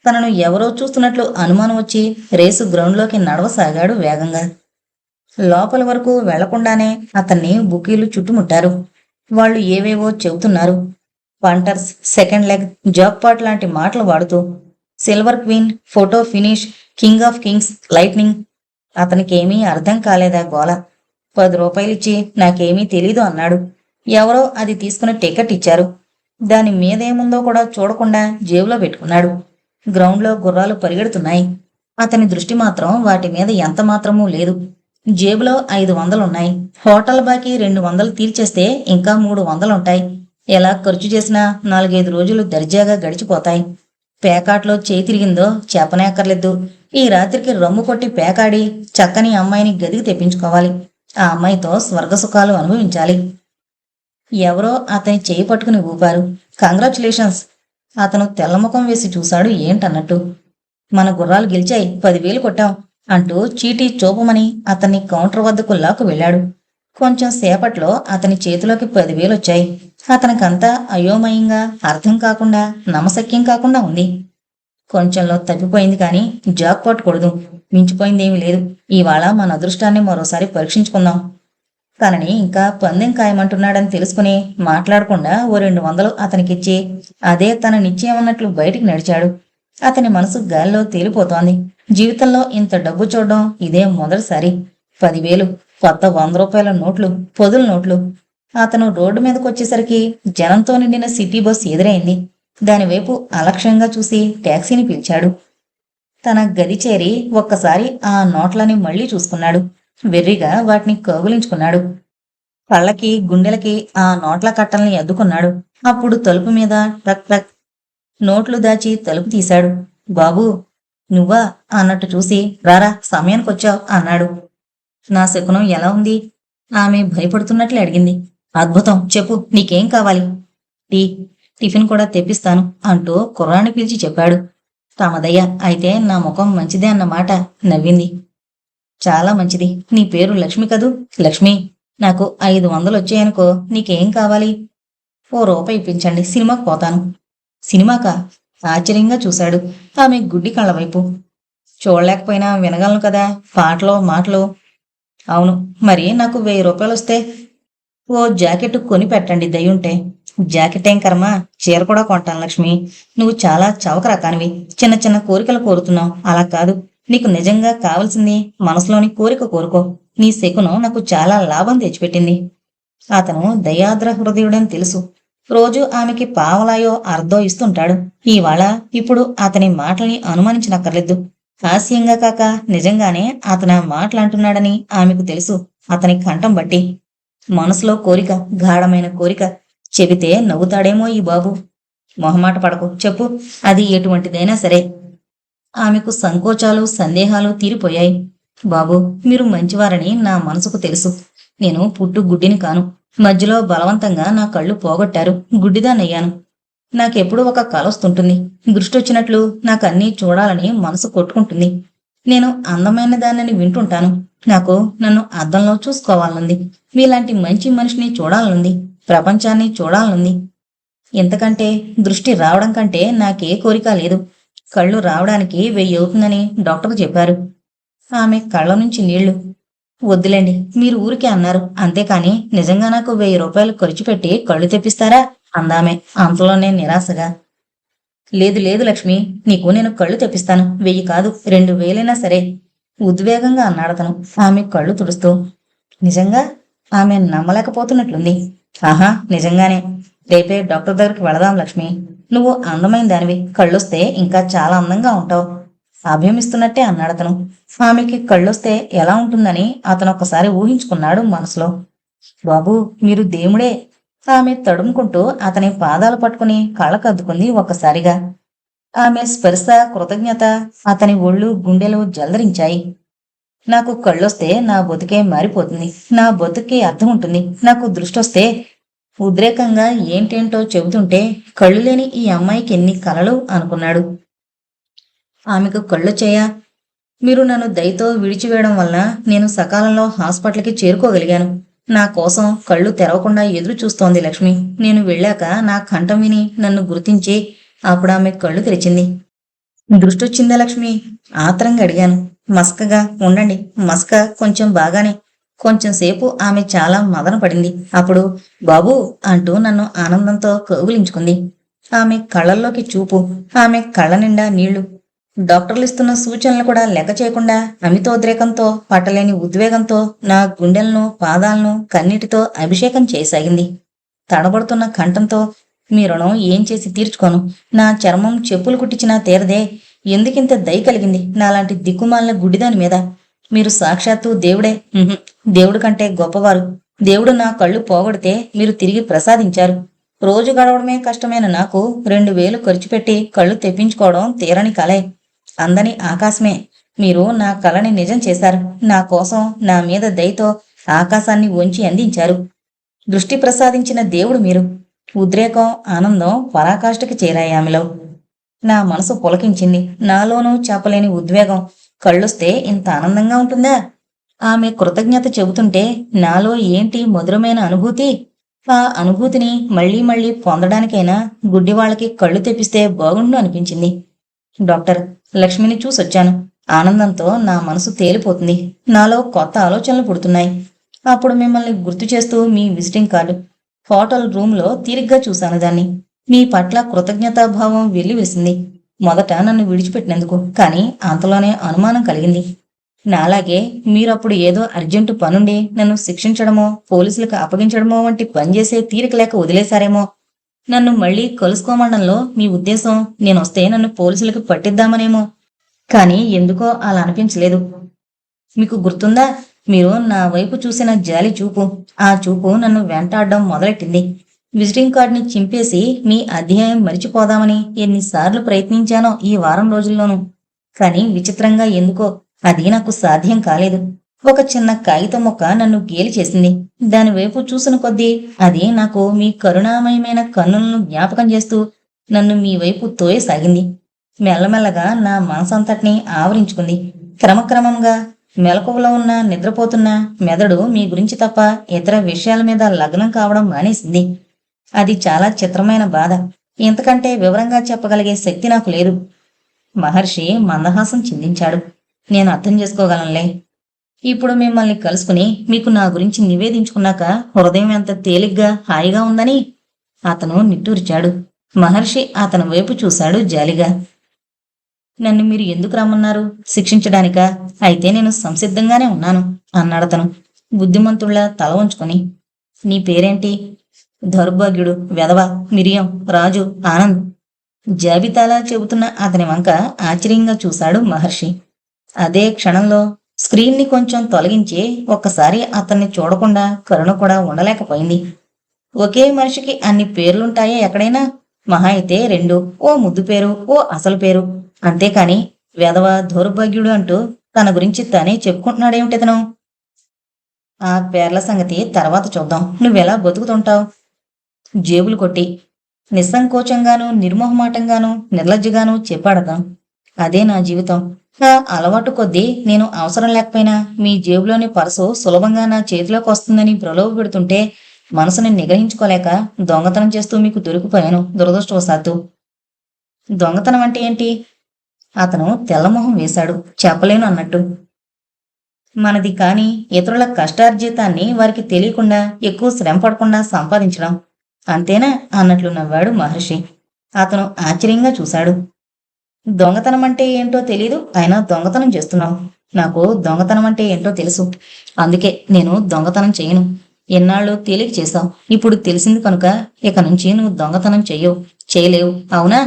[SPEAKER 1] తనను ఎవరో చూస్తున్నట్లు అనుమానం వచ్చి రేసు గ్రౌండ్లోకి నడవసాగాడు వేగంగా. లోపల వరకు వెళ్లకుండానే అతన్ని బుకీలు చుట్టుముట్టారు. వాళ్ళు ఏవేవో చెబుతున్నారు. పంటర్స్, సెకండ్ లెగ్, జాక్పాట్ లాంటి మాటలు వాడుతూ. Silver queen, photo finish, king of kings, lightning. అతనికేమీ అర్థం కాలేదా గోల. 10 రూపాయలిచ్చి నాకేమీ తెలీదు అన్నాడు. ఎవరో అది తీసుకుని టికెట్ ఇచ్చారు. దాని మీదేముందో కూడా చూడకుండా జేబులో పెట్టుకున్నాడు. గ్రౌండ్లో గుర్రాలు పరిగెడుతున్నాయి. అతని దృష్టి మాత్రం వాటి మీద ఎంత మాత్రమూ లేదు. జేబులో 500 హోటల్ బాకీ 200 తీర్చేస్తే ఇంకా 300 ఎలా ఖర్చు చేసినా 4-5 రోజులు దర్జాగా గడిచిపోతాయి. పేకాట్లో చేయి తిరిగిందో చెప్పనేక్కర్లేదు. ఈ రాత్రికి రమ్ము కొట్టి పేకాడి చక్కని అమ్మాయిని గదికి తెప్పించుకోవాలి. ఆ అమ్మాయితో స్వర్గసుఖాలు అనుభవించాలి. ఎవరో అతని చేయి పట్టుకుని ఊపారు. కంగ్రాచులేషన్స్! అతను తెల్లముఖం వేసి చూశాడు ఏంటన్నట్టు. మన గుర్రాలు గెలిచాయి, 10,000 కొట్టాం అంటూ చీటీ చూపమని అతన్ని కౌంటర్ వద్దకు లాక్కు వెళ్ళాడు. కొంచెం సేపట్లో అతని చేతిలోకి 10,000 వచ్చాయి. అతనికంతా అయోమయంగా, అర్థం కాకుండా, నమశక్యం కాకుండా ఉంది. కొంచెంలో తప్పిపోయింది కానీ జాక్పాట్ కొడదు. మించిపోయిందేమీ లేదు. ఇవాళ మన అదృష్టాన్ని మరోసారి పరీక్షించుకుందాం. తనని ఇంకా పందెం ఖాయమంటున్నాడని తెలుసుకుని మాట్లాడకుండా ఓ 200 అతనికిచ్చి అదే తన నిశ్చయమన్నట్లు బయటికి నడిచాడు. అతని మనసు గాల్లో తేలిపోతోంది. జీవితంలో ఇంత డబ్బు చూడడం ఇదే మొదటిసారి. 10,000 కొత్త 100 రూపాయల నోట్లు, పొదుల నోట్లు. అతను రోడ్డు మీదకొచ్చేసరికి జనంతో నిండిన సిటీ బస్ ఎదురైంది. దానివైపు అలక్ష్యంగా చూసి ట్యాక్సీని పిలిచాడు. తన గది చేరి ఒక్కసారి ఆ నోట్లని మళ్లీ చూసుకున్నాడు. వెర్రిగా వాటిని కౌగిలించుకున్నాడు. కళ్ళకి, గుండెలకి ఆ నోట్ల కట్టల్ని అద్దుకున్నాడు. అప్పుడు తలుపు మీద టక్ టక్. నోట్లు దాచి తలుపు తీశాడు. బాబూ, నువ్వా అన్నట్టు చూసి రారా సమయానికొచ్చావు అన్నాడు. నా శకునం ఎలా ఉంది? ఆమె భయపడుతున్నట్లే అడిగింది. అద్భుతం, చెప్పు నీకేం కావాలి? టీ, టిఫిన్ కూడా తెప్పిస్తాను అంటూ కుర్రాన్ని పిలిచి చెప్పాడు. తమదయ్య, అయితే నా ముఖం మంచిదే అన్నమాట నవ్వింది. చాలా మంచిది. నీ పేరు లక్ష్మి కదూ? లక్ష్మి, నాకు 500 వచ్చాయనుకో, నీకేం కావాలి? ₹1 ఇప్పించండి, సినిమాకు పోతాను. సినిమాకా? ఆశ్చర్యంగా చూశాడు ఆమె గుడ్డి కళ్ళ వైపు. చూడలేకపోయినా వినగలను కదా, పాటలో మాటలు. అవును, మరి నాకు ₹1000 వస్తే ఓ జాకెట్ కొని పెట్టండి దయ్యుంటే. జాకెట్ ఏం కర్మ, చీర కూడా కొంటాను లక్ష్మి. నువ్వు చాలా చవక రకానివి. చిన్న చిన్న కోరికలు కోరుతున్నావు. అలా కాదు, నీకు నిజంగా కావలసింది మనసులోని కోరిక కోరుకో. నీ శకునం నాకు చాలా లాభం తెచ్చిపెట్టింది. అతను దయాద్ర హృదయుడని తెలుసు. రోజు ఆమెకి పావలాయో అర్ధో ఇస్తుంటాడు. ఇవాళ ఇప్పుడు అతని మాటల్ని అనుమానించనక్కర్లేదు. హాస్యంగా కాక నిజంగానే అతను మాటలంటున్నాడని ఆమెకు తెలుసు. అతని కంఠం బట్టి మనసులో కోరిక, గాఢమైన కోరిక. చెబితే నవ్వుతాడేమో ఈ బాబు. మొహమాట పడకు, చెప్పు, అది ఎటువంటిదైనా సరే. ఆమెకు సంకోచాలు, సందేహాలు తీరిపోయాయి. బాబు, మీరు మంచివారని నా మనసుకు తెలుసు. నేను పుట్టు గుడ్డిని కాను. మధ్యలో బలవంతంగా నా కళ్ళు పోగొట్టారు. గుడ్డిదాన్నయ్యాను. నాకెప్పుడు ఒక కల వస్తుంటుంది. దృష్టొచ్చినట్లు నాకన్నీ చూడాలని మనసు కొట్టుకుంటుంది. నేను అందమైన దానిని వింటుంటాను. నాకు నన్ను అద్దంలో చూసుకోవాలనుంది. మీలాంటి మంచి మనిషిని చూడాలనుంది. ప్రపంచాన్ని చూడాలనుంది. ఇంతకంటే దృష్టి రావడం కంటే నాకే కోరిక లేదు. కళ్ళు రావడానికి 1000 అవుతుందని డాక్టర్ చెప్పారు. ఆమె కళ్ళ నుంచి నీళ్లు. వద్దులేండి, మీరు ఊరికే అన్నారు, అంతేకాని నిజంగా నాకు 1000 రూపాయలు ఖర్చు పెట్టి కళ్ళు తెప్పిస్తారా అందామె అంతలోనే నిరాశగా. లేదు లేదు లక్ష్మి, నీకు నేను కళ్ళు తెప్పిస్తాను. 1000 కాదు, 2000 సరే ఉద్వేగంగా అన్నాడతను ఆమె కళ్ళు తుడుస్తూ. నిజంగా? ఆమె నమ్మలేకపోతున్నట్లుంది. ఆహా, నిజంగానే. రేపే డాక్టర్ దగ్గరికి వెళదాం లక్ష్మి. నువ్వు అందమైన దానివి. కళ్ళొస్తే ఇంకా చాలా అందంగా ఉంటావు అభయమిస్తున్నట్టే అన్నాడతను. ఆమెకి కళ్ళొస్తే ఎలా ఉంటుందని అతను ఒకసారి ఊహించుకున్నాడు మనసులో. బాబూ, మీరు దేవుడే. ఆమె తడుముకుంటూ అతని పాదాలు పట్టుకుని కళ్ళకద్దుకుంది ఒక్కసారిగా. ఆమె స్పర్శ, కృతజ్ఞత అతని ఒళ్ళు, గుండెలు జల్దరించాయి. నాకు కళ్ళొస్తే నా బతుకే మారిపోతుంది. నా బతుక్కి అర్థం ఉంటుంది. నాకు దృష్టొస్తే ఉద్రేకంగా ఏంటేంటో చెబుతుంటే కళ్ళు లేని ఈ అమ్మాయికి ఎన్ని కలలు అనుకున్నాడు. ఆమెకు కళ్ళొచ్చాయా? మీరు నన్ను దయతో విడిచివేయడం వలన నేను సకాలంలో హాస్పిటల్కి చేరుకోగలిగాను. నా కోసం కళ్ళు తెరవకుండా ఎదురు చూస్తోంది లక్ష్మి. నేను వెళ్ళాక నా కంఠం విని నన్ను గుర్తించి అప్పుడు ఆమె కళ్ళు తెరిచింది. దృష్టొచ్చిందా లక్ష్మి? ఆత్రంగా అడిగాను. మస్కగా ఉండండి. మస్క కొంచెం బాగానే. కొంచెం సేపు ఆమె చాలా మదన పడింది. అప్పుడు బాబూ అంటూ నన్ను ఆనందంతో కౌగిలించుకుంది. ఆమె కళ్ళల్లోకి చూపు, ఆమె కళ్ళ నిండా నీళ్లు. డాక్టర్లు ఇస్తున్న సూచనలు కూడా లెక్క చేయకుండా అమితోద్రేకంతో పట్టలేని ఉద్వేగంతో నా గుండెలను పాదాలను కన్నీటితో అభిషేకం చేయసాగింది. తడబడుతున్న కంఠంతో మీ రుణం ఏం చేసి తీర్చుకోను. నా చర్మం చెప్పులు కుట్టించినా తీరదే. ఎందుకింత దయ కలిగింది నాలాంటి దిక్కుమాలిన గుడ్డిదాని మీద? మీరు సాక్షాత్తు దేవుడే. దేవుడు కంటే గొప్పవారు. దేవుడు నా కళ్ళు పోగొడితే మీరు తిరిగి ప్రసాదించారు. రోజు గడవడమే కష్టమైన నాకు 2000 ఖర్చు పెట్టి కళ్ళు తెప్పించుకోవడం తీరని కలే. అందని ఆకాశమే. మీరు నా కలని నిజం చేశారు. నా కోసం నా మీద దయతో ఆకాశాన్ని వంచి అందించారు. దృష్టి ప్రసాదించిన దేవుడు మీరు. ఉద్రేకం, ఆనందం పరాకాష్ఠకి చేరాయి ఆమెలో. నా మనసు పులకించింది. నాలోనూ చెప్పలేని ఉద్వేగం. కళ్ళొస్తే ఇంత ఆనందంగా ఉంటుందా? ఆమె కృతజ్ఞత చెబుతుంటే నాలో ఏంటి మధురమైన అనుభూతి. ఆ అనుభూతిని మళ్లీ మళ్లీ పొందడానికైనా గుడ్డివాళ్లకి కళ్ళు తెప్పిస్తే బాగుండు అనిపించింది. డాక్టర్, లక్ష్మిని చూసొచ్చాను. ఆనందంతో నా మనసు తేలిపోతుంది. నాలో కొత్త ఆలోచనలు పుడుతున్నాయి. అప్పుడు మిమ్మల్ని గుర్తు చేస్తూ మీ విజిటింగ్ కార్డు హోటల్ రూమ్లో తీరిగ్గా చూశాను దాన్ని. మీ పట్ల కృతజ్ఞతాభావం వెల్లివేసింది. మొదట నన్ను విడిచిపెట్టినందుకు, కానీ అంతలోనే అనుమానం కలిగింది. నాలాగే మీరప్పుడు ఏదో అర్జెంటు పనుండి నన్ను శిక్షించడమో పోలీసులకు అప్పగించడమో వంటి పనిచేసే తీరిక లేక వదిలేశారేమో. నన్ను మళ్లీ కలుసుకోమండంలో మీ ఉద్దేశం నేనొస్తే నన్ను పోలీసులకు పట్టిద్దామనేమో. కానీ ఎందుకో అలా అనిపించలేదు. మీకు గుర్తుందా? మీరు నా వైపు చూసిన జాలి చూపు. ఆ చూపు నన్ను వెంటాడడం మొదలెట్టింది. విజిటింగ్ కార్డుని చింపేసి మీ అధ్యాయం మరిచిపోదామని ఎన్నిసార్లు ప్రయత్నించానో ఈ వారం రోజుల్లోనూ. కానీ విచిత్రంగా ఎందుకో అది నాకు సాధ్యం కాలేదు. ఒక చిన్న కాగితం మొక్క నన్ను గేలి చేసింది. దానివైపు చూసిన కొద్దీ అది నాకు మీ కరుణామయమైన కన్నులను జ్ఞాపకం చేస్తూ నన్ను మీ వైపు తోయసాగింది. మెల్లమెల్లగా నా మనసంతటినీ ఆవరించుకుంది. క్రమక్రమంగా మెలకువలో ఉన్న నిద్రపోతున్న మెదడు మీ గురించి తప్ప ఇతర విషయాల మీద లగ్నం కావడం మానేసింది. అది చాలా చిత్రమైన బాధ. ఇంతకంటే వివరంగా చెప్పగలిగే శక్తి నాకు లేదు. మహర్షి మందహాసం చిందించాడు. నేను అర్థం చేసుకోగలనులే. ఇప్పుడు మిమ్మల్ని కలుసుకుని మీకు నా గురించి నివేదించుకున్నాక హృదయం ఎంత తేలిగ్గా హాయిగా ఉందని. అతను నిట్టూర్చాడు. మహర్షి అతని వైపు చూశాడు జాలిగా. నన్ను మీరు ఎందుకు రమ్మన్నారు? శిక్షించడానికా? అయితే నేను సంసిద్ధంగానే ఉన్నాను అన్నాడతను బుద్ధిమంతుళ్లా తల ఉంచుకొని. నీ పేరేంటి? దౌర్భాగ్యుడు, వెధవ, మిరియం, రాజు, ఆనంద్. జాబితాలా చెబుతున్న అతని వంక ఆశ్చర్యంగా చూశాడు మహర్షి. అదే క్షణంలో స్క్రీన్ని కొంచెం తొలగించి ఒక్కసారి అతన్ని చూడకుండా కరుణ కూడా ఉండలేకపోయింది. ఒకే మనిషికి అన్ని పేర్లుంటాయే ఎక్కడైనా? మహా అయితే 2, ఓ ముద్దు పేరు, ఓ అసలు పేరు. అంతేకాని వెధవ, దౌర్భాగ్యుడు అంటూ తన గురించి తనే చెప్పుకుంటున్నాడేమిటితను? ఆ పేర్ల సంగతి తర్వాత చూద్దాం. నువ్వెలా బతుకుతుంటావు? జేబులు కొట్టి నిస్సంకోచంగానూ నిర్మోహమాటంగానూ నిర్లజ్జగానూ చెప్పాడతను. అదే నా జీవితం. నా అలవాటు కొద్దీ నేను అవసరం లేకపోయినా మీ జేబులోని పర్సు సులభంగా నా చేతిలోకి వస్తుందని ప్రలోభ పెడుతుంటే మనసుని నిగ్రహించుకోలేక దొంగతనం చేస్తూ మీకు దొరికిపోయాను దురదృష్టవశాత్తు. దొంగతనం అంటే ఏంటి? అతను తెల్లమొహం వేశాడు, చెప్పలేను అన్నట్టు. మనది కాని ఇతరుల కష్టార్జితాన్ని వారికి తెలియకుండా ఎక్కువ శ్రమ పడకుండా సంపాదించడం అంతేనా అన్నట్లు నవ్వాడు మహర్షి. అతను ఆశ్చర్యంగా చూశాడు. దొంగతనం అంటే ఏంటో తెలీదు, అయినా దొంగతనం చేస్తున్నావు. నాకు దొంగతనం అంటే ఏంటో తెలుసు. అందుకే నేను దొంగతనం చేయను. ఎన్నాళ్ళు తేలిక చేశావు. ఇప్పుడు తెలిసింది కనుక ఇక నుంచి నువ్వు దొంగతనం చేయలేవు, అవునా?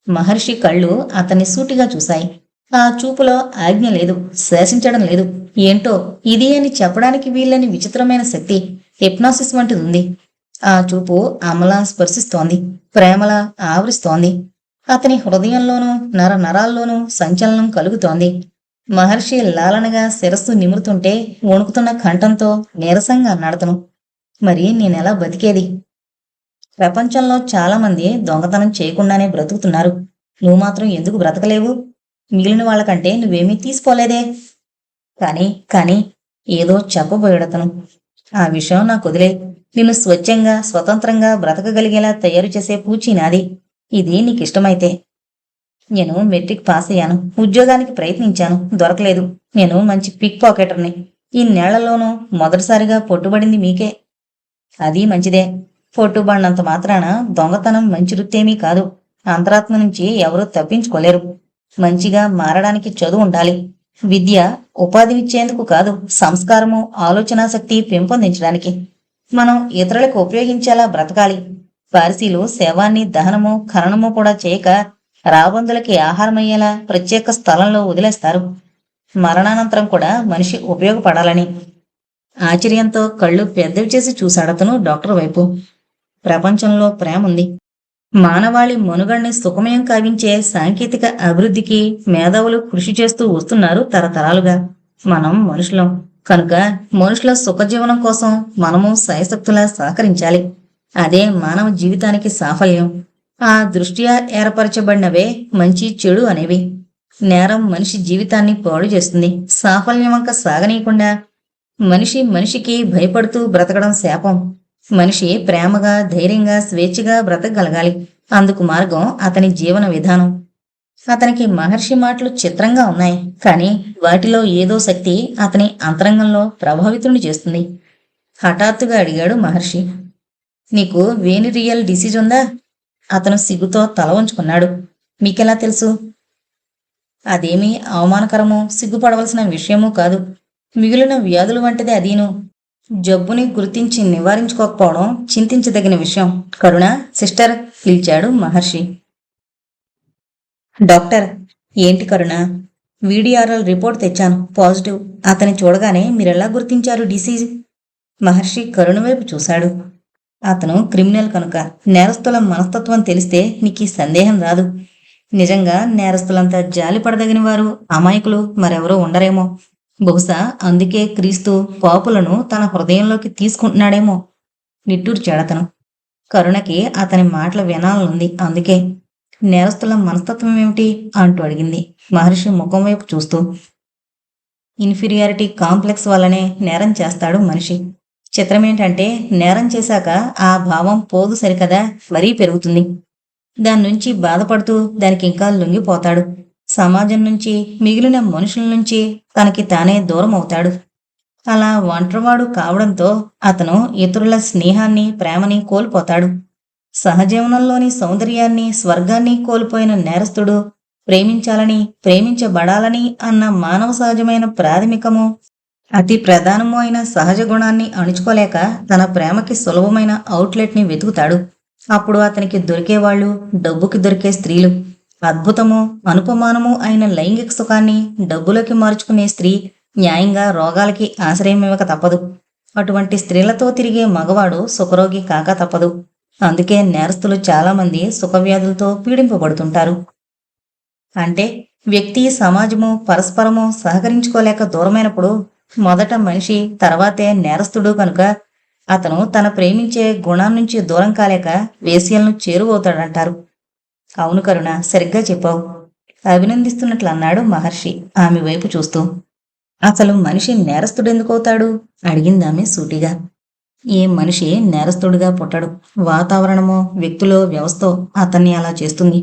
[SPEAKER 1] మహర్షి కళ్ళు అతన్ని సూటిగా చూశాయి. ఆ చూపులో ఆజ్ఞ లేదు, శాసించడం లేదు. ఏంటో ఇది అని చెప్పడానికి వీళ్ళని విచిత్రమైన శక్తి, హిప్నాసిస్ వంటిది ఉంది. ఆ చూపు అమలా స్పర్శిస్తోంది, ప్రేమలా ఆవరిస్తోంది. అతని హృదయంలోనూ నరాల్లోనూ సంచలనం కలుగుతోంది. మహర్షి లాలనగా శిరస్సు నిమురుతుంటే వణుకుతున్న కంఠంతో నీరసంగా అన్నాడతను. మరి నేనెలా బతికేది? ప్రపంచంలో చాలామంది దొంగతనం చేయకుండానే బ్రతుకుతున్నారు. నువ్వు మాత్రం ఎందుకు బ్రతకలేవు? మిగిలిన వాళ్ళకంటే నువ్వేమీ తీసుకోలేదే. కానీ ఏదో చెప్పబోయాడతను. ఆ విషయం నాకు వదిలే. నిన్ను స్వచ్ఛంగా స్వతంత్రంగా బ్రతకగలిగేలా తయారు చేసే పూచీ నాది. ఇది నీకిష్టమైతే. నేను మెట్రిక్ పాస్ అయ్యాను. ఉద్యోగానికి ప్రయత్నించాను, దొరకలేదు. నేను మంచి పిక్ పాకెటర్ని. ఈ నేళ్లలోనూ మొదటిసారిగా పొట్టుబడింది మీకే. అది మంచిదే. పొట్టుబడినంత మాత్రాన దొంగతనం మంచి వృత్తేమీ కాదు. అంతరాత్మ నుంచి ఎవరూ తప్పించుకోలేరు. మంచిగా మారడానికి చదువు ఉండాలి. విద్య ఉపాధినిచ్చేందుకు కాదు, సంస్కారము ఆలోచనాశక్తి పెంపొందించడానికి. మనం ఇతరులకు ఉపయోగించేలా బ్రతకాలి. పార్సీలు శవాన్ని దహనము ఖననము కూడా చేయక రాబందులకి ఆహారమయ్యేలా ప్రత్యేక స్థలంలో వదిలేస్తారు. మరణానంతరం కూడా మనిషి ఉపయోగపడాలని. ఆశ్చర్యంతో కళ్ళు పెద్దవి చేసి చూశాడతను డాక్టర్ వైపు. ప్రపంచంలో ప్రేమ ఉంది. మానవాళి మనుగడ్ని సుఖమయం కావించే సాంకేతిక అభివృద్ధికి మేధావులు కృషి చేస్తూ వస్తున్నారు తరతరాలుగా. మనం మనుషులం కనుక మనుషుల సుఖజీవనం కోసం మనము శాయశక్తులా సహకరించాలి. అదే మానవ జీవితానికి సాఫల్యం. ఆ దృష్ట్యా ఏర్పరచబడినవే మంచి చెడు అనేవి. నేరం మనిషి జీవితాన్ని పాడు చేస్తుంది. సాఫల్యమంక సాగనీయకుండా మనిషికి భయపడుతూ బ్రతకడం శాపం. మనిషి ప్రేమగా ధైర్యంగా స్వేచ్ఛగా బ్రతకగలగాలి. అందుకు మార్గం అతని జీవన విధానం. అతనికి మహర్షి మాటలు చిత్రంగా ఉన్నాయి. కానీ వాటిలో ఏదో శక్తి అతని అంతరంగంలో ప్రభావితుణ్ణి చేస్తుంది. హఠాత్తుగా అడిగాడు మహర్షి. నీకు వేనిరియల్ డిసీజ్ ఉందా? అతను సిగ్గుతో తల వంచుకున్నాడు. మీకెలా తెలుసు? అదేమీ అవమానకరమో సిగ్గుపడవలసిన విషయమూ కాదు. మిగిలిన వ్యాధులు వంటిదే అదీను. జబ్బుని గుర్తించి నివారించుకోకపోవడం చింతించదగిన విషయం. కరుణ, సిస్టర్ పిలిచాడు మహర్షి. డాక్టర్, ఏంటి కరుణ? వీడిఆర్ఎల్ రిపోర్ట్ తెచ్చాను, పాజిటివ్. అతని చూడగానే మీరెలా గుర్తించారు డిసీజ్? మహర్షి కరుణ వైపు చూశాడు. అతను క్రిమినల్ కనుక నేరస్తుల మనస్తత్వం తెలిస్తే నీకీ సందేహం రాదు. నిజంగా నేరస్తులంతా జాలిపడదగిన వారు, అమాయకులు మరెవరో ఉండరేమో. బహుశా అందుకే క్రీస్తు పాపులను తన హృదయంలోకి తీసుకుంటున్నాడేమో. నిట్టూర్చాడతను. కరుణకి అతని మాటలు వినాలనుంది. అందుకే. నేరస్తుల మనస్తత్వం ఏమిటి అంటూ అడిగింది మహర్షి ముఖం వైపు చూస్తూ. ఇన్ఫీరియారిటీ కాంప్లెక్స్ వల్లనే నేరం చేస్తాడు మనిషి. చిత్రమేంటంటే నేరం చేశాక ఆ భావం పోదు సరికదా, మరీ పెరుగుతుంది. దాని నుంచి బాధపడుతూ దానికి ఇంకా లొంగిపోతాడు. సమాజం నుంచి, మిగిలిన మనుషుల నుంచి తనకి తానే దూరం అవుతాడు. అలా ఒంటరివాడు కావడంతో అతను ఇతరుల స్నేహాన్ని, ప్రేమని కోల్పోతాడు. సహజీవనంలోని సౌందర్యాన్ని, స్వర్గాన్ని కోల్పోయిన నేరస్తుడు ప్రేమించాలని, ప్రేమించబడాలని అన్న మానవ సహజమైన ప్రాథమికము, అతి ప్రధానము అయిన సహజ గుణాన్ని అణుచుకోలేక తన ప్రేమకి సులభమైన అవుట్లెట్ని వెతుకుతాడు. అప్పుడు అతనికి దొరికేవాళ్లు డబ్బుకి దొరికే స్త్రీలు. అద్భుతము, అనుపమానము అయిన లైంగిక సుఖాన్ని డబ్బులోకి మార్చుకునే స్త్రీ న్యాయంగా రోగాలకి ఆశ్రయమివ్వక తప్పదు. అటువంటి స్త్రీలతో తిరిగే మగవాడు సుఖరోగి కాక తప్పదు. అందుకే నేరస్తులు చాలామంది సుఖవ్యాధులతో పీడింపబడుతుంటారు. అంటే వ్యక్తి, సమాజము పరస్పరము సహకరించుకోలేక దూరమైనప్పుడు మొదట మనిషి, తర్వాతే నేరస్తుడు కనుక అతను తన ప్రేమించే గుణాన్నించి దూరం కాలేక వేశ్యలను చేరువవుతాడంటారు. అవును కరుణ, సరిగ్గా చెప్పావు. అభినందిస్తున్నట్లు అన్నాడు మహర్షి ఆమె వైపు చూస్తూ. అసలు మనిషి నేరస్తుడెందుకవుతాడు అడిగిందామె సూటిగా. ఏ మనిషి నేరస్తుడిగా పుట్టడు. వాతావరణమో, వ్యక్తులో, వ్యవస్థో అతన్ని అలా చేస్తుంది.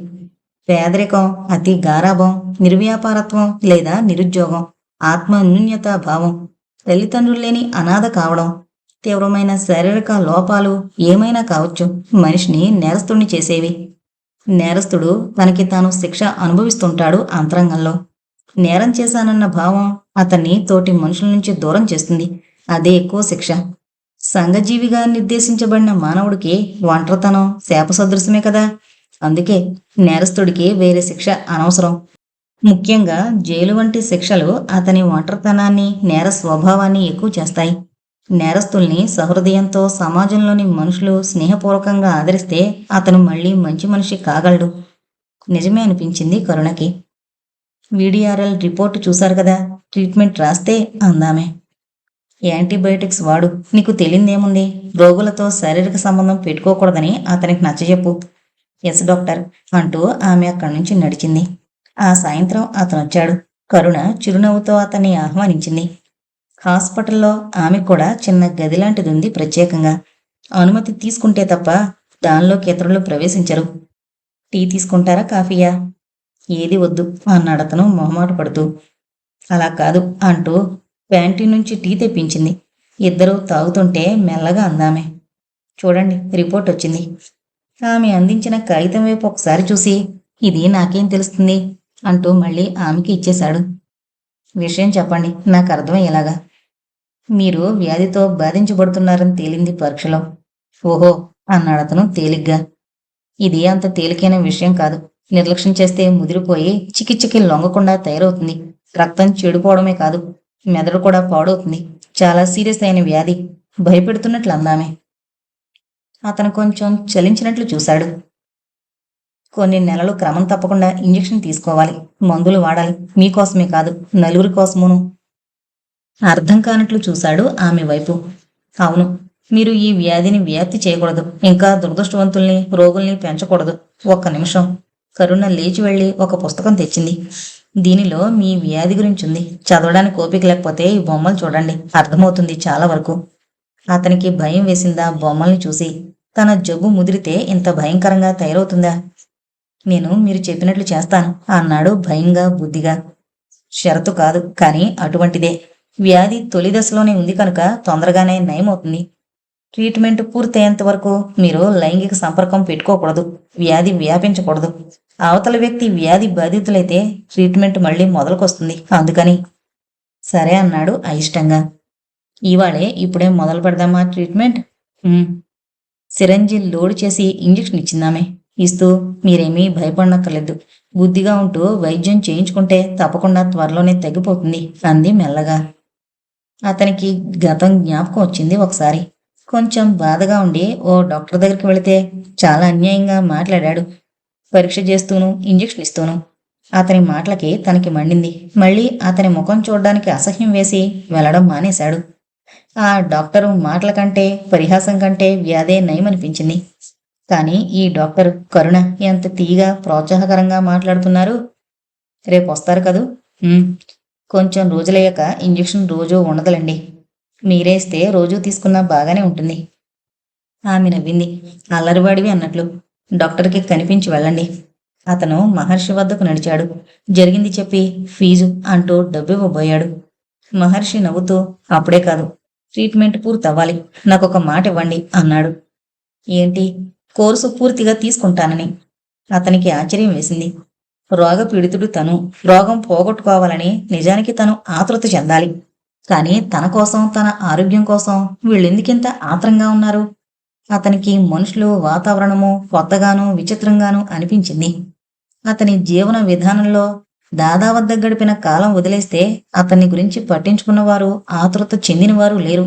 [SPEAKER 1] పేదరికం, అతి గారాభం, నిర్వ్యాపారత్వం లేదా నిరుద్యోగం, ఆత్మన్యూన్యతా భావం, తల్లిదండ్రులు లేని అనాథ కావడం, తీవ్రమైన శారీరక లోపాలు ఏమైనా కావచ్చు మనిషిని నేరస్తుడిని చేసేవి. నేరస్తుడు తనకి తాను శిక్ష అనుభవిస్తుంటాడు అంతరంగంలో. నేరం చేశానన్న భావం అతన్ని తోటి మనుషుల నుంచి దూరం చేస్తుంది. అదే ఎక్కువ శిక్ష. సంఘజీవిగా నిర్దేశించబడిన మానవుడికి ఒంటరితనం శాపసదృశమే కదా. అందుకే నేరస్తుడికి వేరే శిక్ష అనవసరం. ముఖ్యంగా జైలు వంటి శిక్షలు అతని ఒంటరితనాన్ని, నేర స్వభావాన్ని ఎక్కువ చేస్తాయి. నేరస్తుల్ని సహృదయంతో సమాజంలోని మనుషులు స్నేహపూర్వకంగా ఆదరిస్తే అతను మళ్ళీ మంచి మనిషి కాగలడు. నిజమే అనిపించింది కరుణకి. వీడిఆర్ఎల్ రిపోర్టు చూశారు కదా, ట్రీట్మెంట్ రాస్తే అందామే. యాంటీబయోటిక్స్ వాడు, నీకు తెలియదేముంది, రోగులతో శారీరక సంబంధం పెట్టుకోకూడదని అతనికి నచ్చజెప్పు. ఎస్ డాక్టర్ అంటూ ఆమె అక్కడి నుంచి నడిచింది. ఆ సాయంత్రం అతను వచ్చాడు. కరుణ చిరునవ్వుతో అతన్ని ఆహ్వానించింది. హాస్పిటల్లో ఆమె కూడా చిన్న గది లాంటిది ఉంది ప్రత్యేకంగా. అనుమతి తీసుకుంటే తప్ప దానిలోకి ఇతరులు ప్రవేశించరు. టీ తీసుకుంటారా, కాఫీయా? ఏది వద్దు అన్నాడతను మొహమాట పడుతూ. అలా కాదు అంటూ ప్యాంటీ నుంచి టీ తెప్పించింది. ఇద్దరూ తాగుతుంటే మెల్లగా అందామె. చూడండి, రిపోర్ట్ వచ్చింది. ఆమె అందించిన కాగితం వైపు ఒకసారి చూసి, ఇది నాకేం తెలుస్తుంది అంటూ మళ్ళీ ఆమెకి ఇచ్చేశాడు. విషయం చెప్పండి, నాకు అర్థమయ్యేలాగా. మీరు వ్యాధితో బాధించబడుతున్నారని తేలింది పరీక్షలో. ఓహో అన్నాడతను తేలిగ్గా. ఇది అంత తేలికైన విషయం కాదు. నిర్లక్ష్యం చేస్తే ముదిరిపోయి చికిత్సకి లొంగకుండా తయారవుతుంది. రక్తం చెడిపోవడమే కాదు, మెదడు కూడా పాడవుతుంది. చాలా సీరియస్ అయిన వ్యాధి. భయపెడుతున్నట్లు అందామే. అతను కొంచెం చలించినట్లు చూశాడు. కొన్ని నెలలు క్రమం తప్పకుండా ఇంజెక్షన్ తీసుకోవాలి, మందులు వాడాలి. మీకోసమే కాదు, నలుగురి కోసమును. అర్థం కానట్లు చూశాడు ఆమె వైపు. అవును, మీరు ఈ వ్యాధిని వ్యాప్తి చేయకూడదు. ఇంకా దురదృష్టవంతుల్ని, రోగుల్ని పెంచకూడదు. ఒక్క నిమిషం. కరుణ లేచి వెళ్లి ఒక పుస్తకం తెచ్చింది. దీనిలో మీ వ్యాధి గురించి ఉంది. చదవడానికి ఓపిక లేకపోతే ఈ బొమ్మలు చూడండి, అర్థమవుతుంది చాలా వరకు. అతనికి భయం వేసిందా బొమ్మల్ని చూసి? తన జబ్బు ముదిరితే ఇంత భయంకరంగా తయారవుతుందా? నేను మీరు చెప్పినట్లు చేస్తాను అన్నాడు భయంగా బుద్ధిగా. షరతు కాదు, కానీ అటువంటిదే. వ్యాధి తొలి దశలోనే ఉంది కనుక తొందరగానే నయమవుతుంది. ట్రీట్మెంట్ పూర్తయ్యేంత వరకు మీరు లైంగిక సంపర్కం పెట్టుకోకూడదు. వ్యాధి వ్యాపించకూడదు. అవతల వ్యక్తి వ్యాధి బాధితులైతే ట్రీట్మెంట్ మళ్ళీ మొదలుకొస్తుంది. అందుకని. సరే అన్నాడు అయిష్టంగా. ఇవాళే ఇప్పుడే మొదలు పెడదామా ట్రీట్మెంట్? సిరంజి లోడ్ చేసి ఇంజెక్షన్ ఇచ్చిందామే. ఇస్తూ, మీరేమీ భయపడనక్కర్లేదు. బుద్ధిగా ఉంటూ వైద్యం చేయించుకుంటే తప్పకుండా త్వరలోనే తగ్గిపోతుంది అంది మెల్లగా. అతనికి గతం జ్ఞాపకం వచ్చింది ఒకసారి. కొంచెం బాధగా ఉండి ఓ డాక్టర్ దగ్గరికి వెళితే చాలా అన్యాయంగా మాట్లాడాడు. పరీక్ష చేస్తూను, ఇంజెక్షన్ ఇస్తూను. అతని మాటలకి తనకి మండింది. మళ్ళీ అతని ముఖం చూడ్డానికి అసహ్యం వేసి వెళ్ళడం మానేశాడు. ఆ డాక్టరు మాటల కంటే, పరిహాసం కంటే వ్యాధే నయమనిపించింది. కానీ ఈ డాక్టర్ కరుణ ఎంత తీగా ప్రోత్సాహకరంగా మాట్లాడుతున్నారు. రేపు వస్తారు కదూ? కొంచెం రోజులయ్యాక ఇంజెక్షన్ రోజూ ఉండదులండి. మీరేస్తే రోజూ తీసుకున్నా బాగానే ఉంటుంది. ఆమె నవ్వింది, అల్లరివాడివి అన్నట్లు. డాక్టర్కి కనిపించి వెళ్ళండి. అతను మహర్షి వద్దకు నడిచాడు. జరిగింది చెప్పి ఫీజు అంటూ డబ్బివ్వబోయాడు. మహర్షి నవ్వుతూ, అప్పుడే కాదు, ట్రీట్మెంట్ పూర్తవ్వాలి. నాకొక మాట ఇవ్వండి అన్నాడు. ఏంటి? కోర్సు పూర్తిగా తీసుకుంటానని. అతనికి ఆశ్చర్యం వేసింది. రోగపీడితుడు తను. రోగం పోగొట్టుకోవాలని నిజానికి తను ఆతృత చెందాలి. కానీ తన కోసం, తన ఆరోగ్యం కోసం వీళ్ళెందుకింత ఆత్రంగా ఉన్నారు? అతనికి మనుషులు, వాతావరణము కొత్తగానూ విచిత్రంగానూ అనిపించింది. అతని జీవన విధానంలో దాదా వద్ద గడిపిన కాలం వదిలేస్తే అతన్ని గురించి పట్టించుకున్నవారు, ఆతృత చెందినవారు లేరు.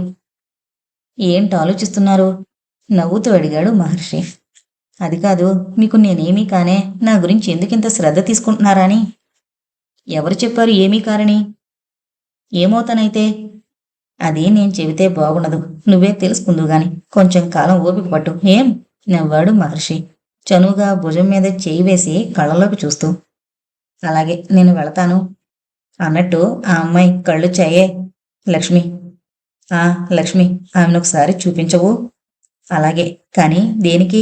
[SPEAKER 1] ఏంటి ఆలోచిస్తున్నారు? నవ్వుతూ అడిగాడు మహర్షి. అది కాదు, మీకు నేనేమీ కానే, నా గురించి ఎందుకింత శ్రద్ధ తీసుకుంటున్నారా అని. ఎవరు చెప్పారు ఏమీ కారని? ఏమవుతానైతే? అది నేను చెబితే బాగుండదు, నువ్వే తెలుసుకుందు గాని. కొంచెం కాలం ఓపిక పట్టు. ఏం? నవ్వాడు మహర్షి చనువుగా భుజం మీద చేయి వేసి కళ్ళలోకి చూస్తూ. అలాగే, నేను వెళతాను అన్నట్టు ఆ అమ్మాయి కళ్ళు చాయే. లక్ష్మి. లక్ష్మి, ఆమెనొకసారి చూపించవు? అలాగే, కానీ దేనికి?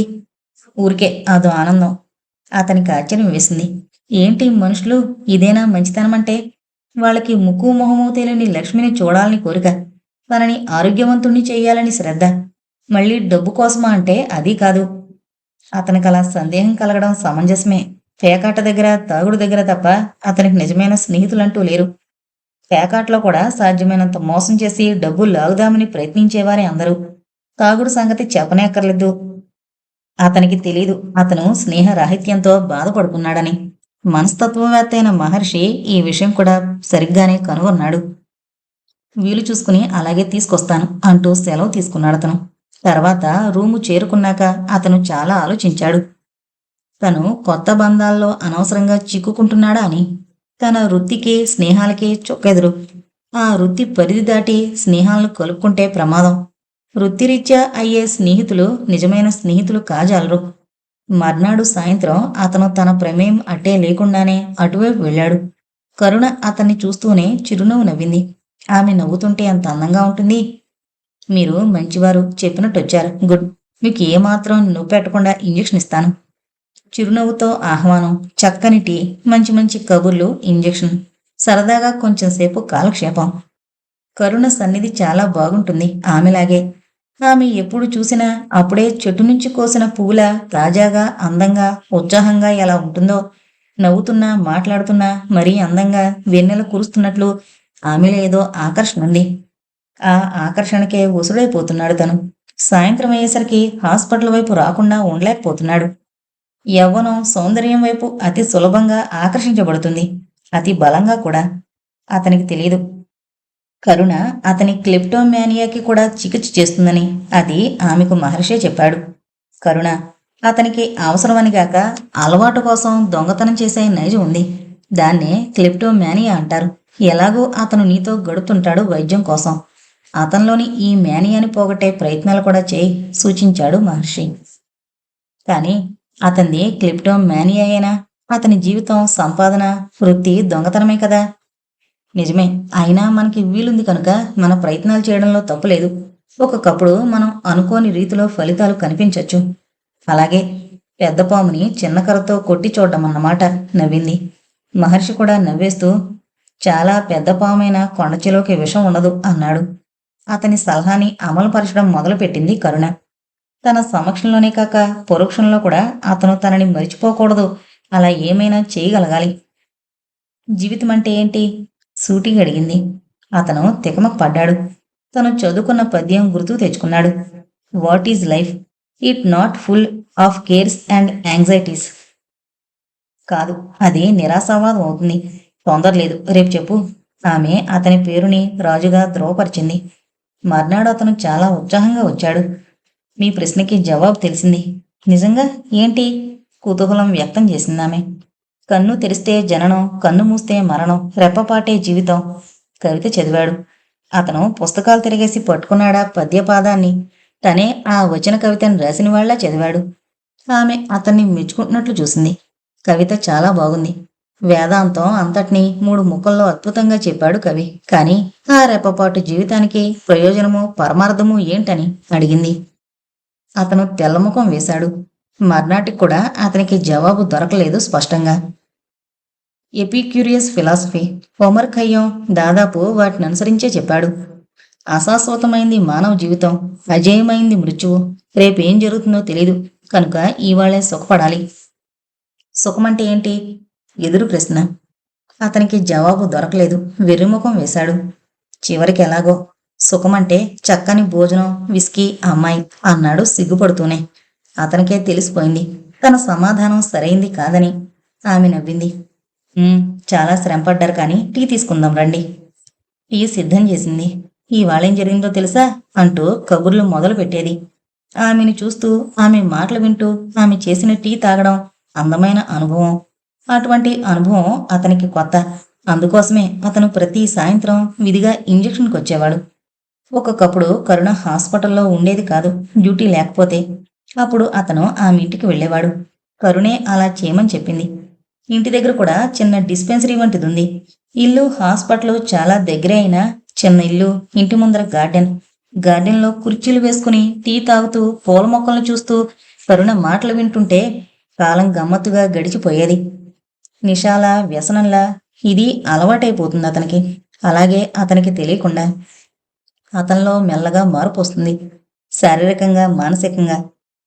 [SPEAKER 1] ఊరికే, అదో ఆనందం. అతనికి ఆశ్చర్యం వేసింది. ఏంటి మనుషులు, ఇదేనా మంచితనమంటే? వాళ్ళకి ముక్కు మొహము తెలియని లక్ష్మిని చూడాలని కోరిక, తనని ఆరోగ్యవంతుణ్ణి చెయ్యాలని శ్రద్ధ. మళ్ళీ డబ్బు కోసమా అంటే అది కాదు. అతనికలా సందేహం కలగడం సమంజసమే. పేకాట దగ్గర, తాగుడు దగ్గర తప్ప అతనికి నిజమైన స్నేహితులంటూ లేరు. పేకాట్లో కూడా సాధ్యమైనంత మోసం చేసి డబ్బు లాగుదామని ప్రయత్నించేవారే అందరూ. తాగుడు సంగతి చెప్పనే అక్కర్లేదు. అతనికి తెలీదు అతను స్నేహరాహిత్యంతో బాధపడుకున్నాడని. మనస్తత్వవేత్త అయిన మహర్షి ఈ విషయం కూడా సరిగ్గానే కనుగొన్నాడు. వీలు చూసుకుని అలాగే తీసుకొస్తాను అంటూ సెలవు తీసుకున్నాడతను. తర్వాత రూము చేరుకున్నాక అతను చాలా ఆలోచించాడు. తను కొత్త బంధాల్లో అనవసరంగా చిక్కుకుంటున్నాడా అని. తన వృత్తికి స్నేహాలకి చొక్కెదురు. ఆ వృత్తి పరిధి దాటి స్నేహాలను కలుపుకుంటే ప్రమాదం. వృత్తిరీత్యా అయ్యే స్నేహితులు నిజమైన స్నేహితులు కాజాలరు. మర్నాడు సాయంత్రం అతను తన ప్రమేయం అట్టే లేకుండానే అటువైపు వెళ్ళాడు. కరుణ అతన్ని చూస్తూనే చిరునవ్వు నవ్వింది. ఆమె నవ్వుతుంటే ఎంత అందంగా ఉంటుంది. మీరు మంచివారు, చెప్పినట్టొచ్చారు. గుడ్. మీకు ఏమాత్రం నొప్పి పెట్టకుండా ఇంజెక్షన్ ఇస్తాను. చిరునవ్వుతో ఆహ్వానం, చక్కని టీ, మంచి మంచి కబుర్లు, ఇంజెక్షన్. సరదాగా కొంచెంసేపు కాలక్షేపం. కరుణ సన్నిధి చాలా బాగుంటుంది ఆమెలాగే. ఆమె ఎప్పుడు చూసినా అప్పుడే చెట్టు నుంచి కోసిన పువ్వులా తాజాగా, అందంగా, ఉత్సాహంగా ఎలా ఉంటుందో, నవ్వుతున్నా, మాట్లాడుతున్నా మరీ అందంగా వెన్నెల కురుస్తున్నట్లు ఆమెలో ఏదో ఆకర్షణ ఉంది. ఆ ఆకర్షణకే ఉసుడైపోతున్నాడు తను. సాయంత్రం అయ్యేసరికి హాస్పిటల్ వైపు రాకుండా ఉండలేకపోతున్నాడు. యవ్వనం సౌందర్యం వైపు అతి సులభంగా ఆకర్షించబడుతుంది, అతి బలంగా కూడా. అతనికి తెలియదు కరుణ అతని క్లెప్టోమానియాకి కూడా చికిత్స చేస్తుందని. అది ఆమెకు మహర్షే చెప్పాడు. కరుణ అతనికి అవసరమని గాక అలవాటు కోసం దొంగతనం చేసే నైజం ఉంది. దాన్నే క్లెప్టోమానియా అంటారు. ఎలాగో అతను నీతో గడుపుతుంటాడు వైద్యం కోసం. అతనిలోని ఈ మేనియాని పోగొట్టే ప్రయత్నాలు కూడా చేయి, సూచించాడు మహర్షి. కానీ అతనిది క్లిప్టోమానియా అయినా అతని జీవితం, సంపాదన, వృత్తి దొంగతనమే కదా. నిజమే. అయినా మనకి వీలుంది కనుక మన ప్రయత్నాలు చేయడంలో తప్పులేదు. ఒక్కొక్కప్పుడు మనం అనుకోని రీతిలో ఫలితాలు కనిపించొచ్చు. అలాగే పెద్ద పాముని చిన్న కర్రతో కొట్టి చూడడం అన్నమాట, నవ్వింది. మహర్షి కూడా నవ్వేస్తూ, చాలా పెద్ద పామైన కొండచిలోకి విషం ఉండదు అన్నాడు. అతని సలహాని అమలుపరచడం మొదలుపెట్టింది కరుణ. తన సమక్షంలోనే కాక పరోక్షంలో కూడా అతను తనని మరిచిపోకూడదు. అలా ఏమైనా చేయగలగాలి. జీవితం అంటే ఏంటి? సూటిగా అడిగింది. అతను తికమక పడ్డాడు. తను చదువుకున్న పద్యం గుర్తు తెచ్చుకున్నాడు. What is life? It not full of cares and anxieties. కాదు, అది నిరాశావాదం అవుతుంది. తొందర లేదు, రేపు చెప్పు. ఆమె అతని పేరుని రాజుగా ధ్రువపరిచింది. మర్నాడు అతను చాలా ఉత్సాహంగా వచ్చాడు. మీ ప్రశ్నకి జవాబు తెలిసింది. నిజంగా? ఏంటి? కుతూహలం వ్యక్తం చేసిందామె. కన్ను తెరిస్తే జననం, కన్ను మూస్తే మరణం, రెప్పపాటే జీవితం. కవిత చదివాడు. అతను పుస్తకాలు తిరిగేసి పట్టుకున్నాడా పద్యపాదాన్ని. తనే ఆ వచన కవితను రాసిన వాళ్లా చదివాడు. ఆమె అతన్ని మెచ్చుకుంటున్నట్లు చూసింది. కవిత చాలా బాగుంది. వేదాంతం అంతటినీ 3 ముక్కల్లో అద్భుతంగా చెప్పాడు కవి. కాని ఆ రెప్పపాటు జీవితానికి ప్రయోజనము, పరమార్థము ఏంటని అడిగింది. అతను తెల్లముఖం వేశాడు. మర్నాటికి కూడా అతనికి జవాబు దొరకలేదు స్పష్టంగా. ఎపిక్యూరియస్ ఫిలాసఫీ, హోమర్ ఖయ్యం దాదాపు వాటిని అనుసరించే చెప్పాడు. అశాశ్వతమైంది మానవ జీవితం, అజేయమైంది మృత్యువు. రేపేం జరుగుతుందో తెలీదు కనుక ఇవాళే సుఖపడాలి. సుఖమంటే ఏంటి? ఎదురు ప్రశ్న. అతనికి జవాబు దొరకలేదు. వెర్రిముఖం వేశాడు. చివరికి ఎలాగో సుఖమంటే చక్కని భోజనం, విస్కీ, అమ్మాయి అన్నాడు సిగ్గుపడుతూనే. అతనికే తెలిసిపోయింది తన సమాధానం సరైంది కాదని. ఆమె నవ్వింది. చాలా శ్రమపడ్డారు కానీ టీ తీసుకుందాం రండి. టీ సిద్ధం చేసింది. ఇవాళేం జరిగిందో తెలుసా అంటూ కబుర్లు మొదలు పెట్టేది. ఆమెను చూస్తూ, ఆమె మాటలు వింటూ, ఆమె చేసిన టీ తాగడం అందమైన అనుభవం. అటువంటి అనుభవం అతనికి కొత్త. అందుకోసమే అతను ప్రతి సాయంత్రం విధిగా ఇంజెక్షన్కి వచ్చేవాడు. ఒక్కొక్కప్పుడు కరుణ హాస్పిటల్లో ఉండేది కాదు, డ్యూటీ లేకపోతే. అప్పుడు అతను ఆమె ఇంటికి వెళ్ళేవాడు. కరుణే అలా చేయమని చెప్పింది. ఇంటి దగ్గర కూడా చిన్న డిస్పెన్సరీ వంటిది ఉంది. ఇల్లు హాస్పిటల్ చాలా దగ్గరే అయినా చిన్న ఇల్లు, ఇంటి ముందర గార్డెన్లో కుర్చీలు వేసుకుని టీ తాగుతూ పూల మొక్కలను చూస్తూ కరుణ మాటలు వింటుంటే కాలం గమ్మత్తుగా గడిచిపోయేది. నిషాల వ్యసనంలా ఇది అలవాటైపోతుంది అతనికి. అలాగే అతనికి తెలియకుండా అతనిలో మెల్లగా మార్పు వస్తుంది, శారీరకంగా, మానసికంగా.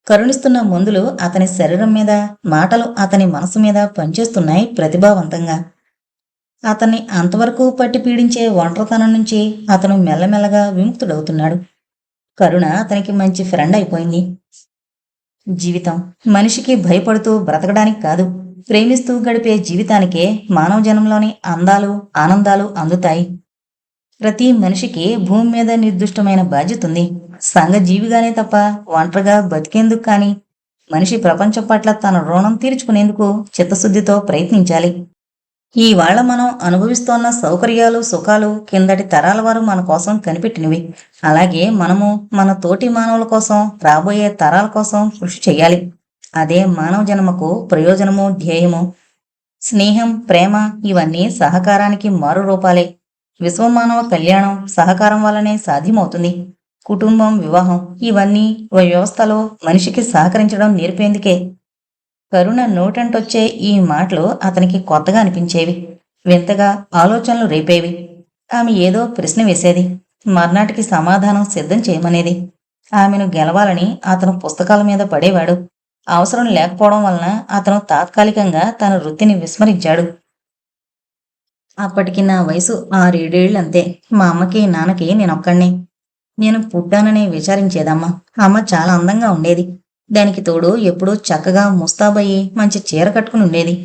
[SPEAKER 1] కరుణిస్తున్న మందులు అతని శరీరం మీద, మాటలు అతని మనసు మీద పనిచేస్తున్నాయి ప్రతిభావంతంగా. అతన్ని అంతవరకు పట్టి పీడించే ఒంటరితనం నుంచి అతను మెల్లమెల్లగా విముక్తుడవుతున్నాడు. కరుణ అతనికి మంచి ఫ్రెండ్ అయిపోయింది. జీవితం మనిషికి భయపడుతూ బ్రతకడానికి కాదు, ప్రేమిస్తూ గడిపే జీవితానికే మానవ జనంలోని అందాలు, ఆనందాలు అందుతాయి. ప్రతి మనిషికి భూమి మీద నిర్దిష్టమైన బాధ్యత ఉంది. సంఘజీవిగానే తప్ప ఒంటరిగా బతికేందుకు కానీ. మనిషి ప్రపంచం పట్ల తన రుణం తీర్చుకునేందుకు చిత్తశుద్ధితో ప్రయత్నించాలి. ఇవాళ మనం అనుభవిస్తోన్న సౌకర్యాలు సుఖాలు కిందటి తరాల వారు మన కోసం కనిపెట్టినవి. అలాగే మనము మన తోటి మానవుల కోసం, రాబోయే తరాల కోసం కృషి చేయాలి. అదే మానవ జన్మకు ప్రయోజనము, ధ్యేయము. స్నేహం, ప్రేమ ఇవన్నీ సహకారానికి మారు రూపాలే. విశ్వమానవ కళ్యాణం సహకారం వల్లనే సాధ్యమవుతుంది. కుటుంబం, వివాహం ఇవన్నీ ఓ వ్యవస్థలో మనిషికి సహకరించడం నేర్పేందుకే. కరుణ నోటంటొచ్చే ఈ మాటలు అతనికి కొత్తగా అనిపించేవి. వింతగా ఆలోచనలు రేపేవి. ఆమె ఏదో ప్రశ్న వేసేది. మర్నాటికి సమాధానం సిద్ధం చేయమనేది. ఆమెను గెలవాలని అతను పుస్తకాల మీద పడేవాడు. అవసరం లేకపోవడం వలన అతను తాత్కాలికంగా తన వృత్తిని విస్మరించాడు. అప్పటికి నా వయసు 6-7 మా అమ్మకి నాన్నకి నేనొక్కడినే. నేను పుట్టాననే విచారించేదమ్మ. అమ్మ చాలా అందంగా ఉండేది. దానికి తోడు ఎప్పుడూ చక్కగా ముస్తాబయ్యి మంచి చీర కట్టుకుని ఉండేది.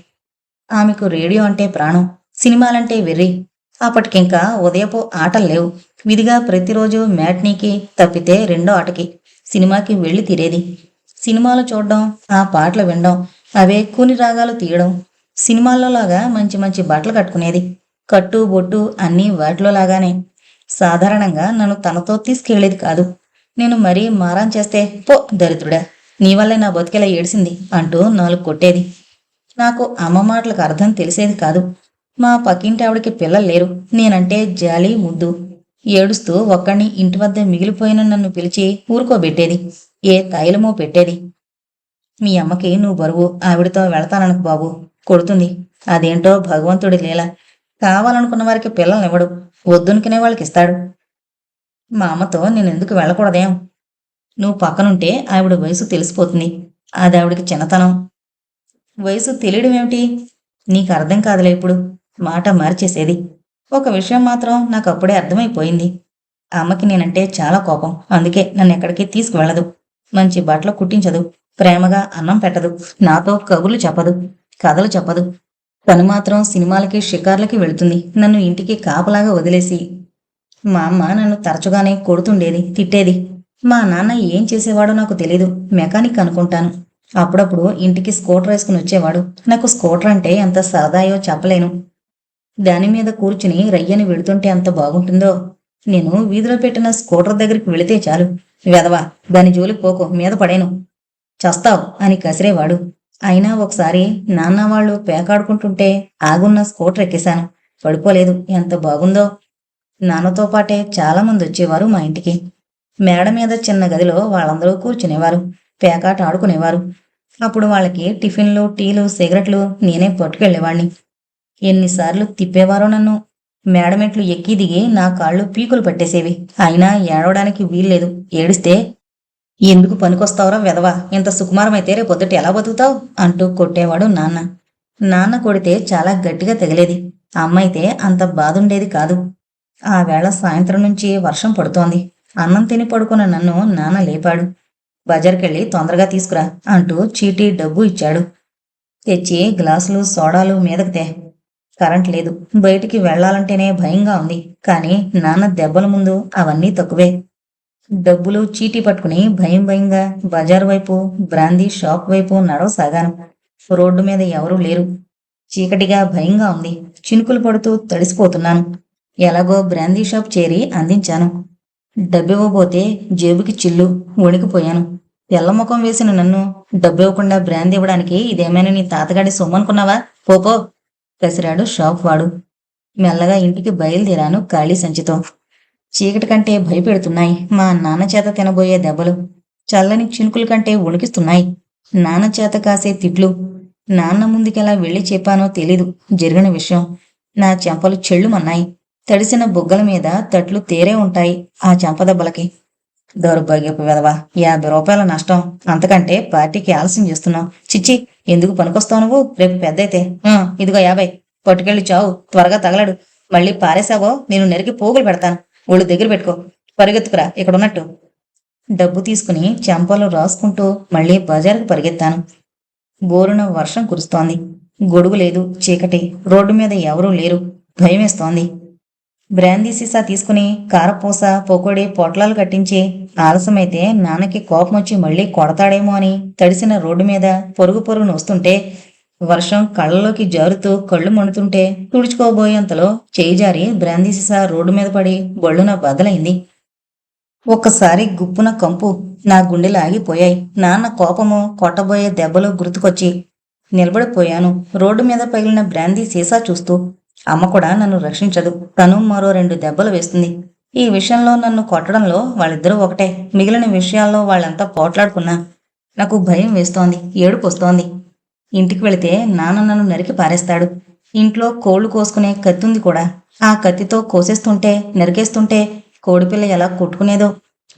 [SPEAKER 1] ఆమెకు రేడియో అంటే ప్రాణం, సినిమాలంటే వెర్రి. అప్పటికింకా ఉదయపు ఆటలు లేవు. విధిగా ప్రతిరోజు మ్యాట్నీకి తప్పితే రెండో ఆటకి సినిమాకి వెళ్లి తీరేది. సినిమాలు చూడడం, ఆ పాటలు వినడం, అవే కూని రాగాలు తీయడం. సినిమాల్లో లాగా మంచి మంచి బట్టలు కట్టుకునేది. కట్టు బొట్టు అన్నీ వాటిలో లాగానే. సాధారణంగా నన్ను తనతో తీసుకెళ్లేది కాదు. నేను మరీ మారాన్ చేస్తే, పో దరిద్రుడా, నీ వల్లే నా బతికేలా ఏడిసింది అంటూ 4 కొట్టేది. నాకు అమ్మ మాటలకు అర్థం తెలిసేది కాదు. మా పక్కింటి ఆవిడకి పిల్లలు లేరు. నేనంటే జాలి, ముద్దు. ఏడుస్తూ ఒక్కడిని ఇంటి వద్ద మిగిలిపోయిన నన్ను పిలిచి ఊరుకోబెట్టేది. ఏ తైలమో పెట్టేది. మీ అమ్మకి నువ్వు బరువు, ఆవిడతో వెళతాననుకు బాబు, కొడుతుంది. అదేంటో భగవంతుడి లీల. కావాలనుకున్న వారికి పిల్లల్నివ్వడు, వద్దనుకునే వాళ్ళకి ఇస్తాడు. మా అమ్మతో నేనెందుకు వెళ్ళకూడదేం? నువ్వు పక్కనుంటే ఆవిడ వయసు తెలిసిపోతుంది. అది ఆవిడికి చిన్నతనం. వయసు తెలియడం ఏమిటి? నీకు అర్థం కాదులే ఇప్పుడు. మాట మార్చేసేది. ఒక విషయం మాత్రం నాకు అప్పుడే అర్థమైపోయింది. అమ్మకి నేనంటే చాలా కోపం. అందుకే నన్ను ఎక్కడికి తీసుకువెళ్ళదు. మంచి బట్టలు కుట్టించదు. ప్రేమగా అన్నం పెట్టదు. నాతో కబుర్లు చెప్పదు. కథలు చెప్పదు. తను మాత్రం సినిమాలకి, షికార్లకి వెళుతుంది. నన్ను ఇంటికి కాపలాగా వదిలేసి. మా అమ్మ నన్ను తరచుగానే కొడుతుండేది, తిట్టేది. మా నాన్న ఏం చేసేవాడో నాకు తెలీదు. మెకానిక్ అనుకుంటాను. అప్పుడప్పుడు ఇంటికి స్కూటర్ వేసుకుని వచ్చేవాడు. నాకు స్కూటర్ అంటే ఎంత సరదాయో చెప్పలేను. దాని మీద కూర్చుని రయ్యని వెళుతుంటే ఎంత బాగుంటుందో. నేను వీధిలో పెట్టిన స్కూటర్ దగ్గరికి వెళితే చాలు, వెదవా దాని జోలికి పోకు, మీద పడేను, చస్తావు అని కసిరేవాడు. అయినా ఒకసారి నాన్న వాళ్ళు పేకాడుకుంటుంటే ఆగున్న స్కూటర్ ఎక్కేశాను. పడిపోలేదు. ఎంత బాగుందో. నాన్నతో పాటే చాలా మంది వచ్చేవారు మా ఇంటికి. మేడ మీద చిన్న గదిలో వాళ్ళందరూ కూర్చునేవారు. పేకాట ఆడుకునేవారు. అప్పుడు వాళ్ళకి టిఫిన్లు, టీలు, సిగరెట్లు నేనే పట్టుకెళ్లేవాణ్ణి. ఎన్నిసార్లు తిప్పేవారో నన్ను. మేడమెట్లు ఎక్కి దిగి నా కాళ్ళు పీకులు పట్టేసేవి. అయినా ఏడవడానికి వీల్లేదు. ఏడిస్తే, ఎందుకు పనికొస్తావురా వెధవా, ఇంత సుకుమారమైతే రేపొద్దుట ఎలా బతుకుతావు అంటూ కొట్టేవాడు నాన్న. నాన్న కొడితే చాలా గట్టిగా తగిలేది. అమ్మ అయితే అంత బాధుండేది కాదు. ఆ వేళ సాయంత్రం నుంచి వర్షం పడుతోంది. అన్నం తిని పడుకున్న నన్ను నాన్న లేపాడు. బజార్కెళ్ళి తొందరగా తీసుకురా అంటూ చీటీ డబ్బు ఇచ్చాడు. తెచ్చి గ్లాసులు, సోడాలు మీదకి తే. కరెంట్ లేదు. బయటికి వెళ్లాలంటేనే భయంగా ఉంది. కానీ నాన్న దెబ్బల ముందు అవన్నీ తక్కువే. డబ్బులు, చీటీ పట్టుకుని భయం భయంగా బజారు వైపు, బ్రాందీ షాప్ వైపు నడవసాగాను. రోడ్డు మీద ఎవరూ లేరు. చీకటిగా భయంగా ఉంది. చినుకులు పడుతూ తడిసిపోతున్నాను. ఎలాగో బ్రాందీ షాప్ చేరి అందించాను. డబ్బివ్వబోతే జేబుకి చిల్లు. వణికిపోయాను. తెల్లముఖం వేసిన నన్ను డబ్బివ్వకుండా బ్రాందీ ఇవ్వడానికి ఇదేమైనా నీ తాతగాడి సొమ్మనుకున్నావా? పోపో కసిరాడు షాప్ వాడు. మెల్లగా ఇంటికి బయలుదేరాను ఖాళీ సంచితో. చీకటి కంటే భయపెడుతున్నాయి మా నాన్న చేత తినబోయే దెబ్బలు. చల్లని చినుకుల కంటే వణికిస్తున్నాయి నాన్న చేత కాసే తిట్లు. నాన్న ముందుకెలా వెళ్లి చెప్పానో తెలీదు జరిగిన విషయం. నా చెంపలు చెళ్ళుమన్నాయి. తడిసిన బుగ్గల మీద తట్లు తేరే ఉంటాయి ఆ చెంపదెబ్బలకి. దౌర్భాగ్యపు వెధవా, 50 రూపాయల నష్టం. అంతకంటే పార్టీకి ఆలస్యం చేస్తున్నావు. చిచ్చి, ఎందుకు పనికొస్తావు నువ్వు? రేపు పెద్దయితే ఇదిగో 50 పట్టుకెళ్ళి చావు. త్వరగా తగలడు. మళ్ళీ పారేశావో నేను నరికి పోగులు పెడతాను. ఒళ్ళు దగ్గర పెట్టుకో. పరిగెత్తుకురా ఇక్కడున్నట్టు. డబ్బు తీసుకుని చెంపలు రాసుకుంటూ మళ్ళీ బజారుకు పరిగెత్తాను. బోరున వర్షం కురుస్తోంది. గొడుగు లేదు. చీకటి. రోడ్డు మీద ఎవరూ లేరు. భయమేస్తోంది. బ్రాందీ సీసా తీసుకుని కారపూస, పొకోడి పొట్లాలు కట్టించి ఆలస్యమైతే నాన్నకి కోపం వచ్చి మళ్ళీ కొడతాడేమో అని తడిసిన రోడ్డు మీద పొరుగు పొరుగును వస్తుంటే వర్షం కళ్ళలోకి జారుతూ కళ్ళు మండుతుంటే తుడుచుకోబోయేంతలో చేయి జారి బ్రాందీ సీసా రోడ్డు మీద పడి బళ్ళున బద్దలైంది. ఒక్కసారి గుప్పున కంపు, నా గుండెలు ఆగిపోయాయి. నాన్న కోపము, కొట్టబోయే దెబ్బలు గుర్తుకొచ్చి నిలబడిపోయాను రోడ్డు మీద పగిలిన బ్రాందీ సీసా చూస్తూ. అమ్మ కూడా నన్ను రక్షించదు. తను మరో 2 దెబ్బలు వేస్తుంది. ఈ విషయంలో నన్ను కొట్టడంలో వాళ్ళిద్దరూ ఒకటే. మిగిలిన విషయాల్లో వాళ్ళంతా పోట్లాడుకున్నా నాకు భయం వేస్తోంది, ఏడుపు వస్తోంది. ఇంటికి వెళితే నాన్న నన్ను నరికి పారేస్తాడు. ఇంట్లో కోళ్లు కోసుకునే కత్తుంది కూడా. ఆ కత్తితో కోసేస్తుంటే, నరికేస్తుంటే కోడిపిల్ల ఎలా కొట్టుకునేదో.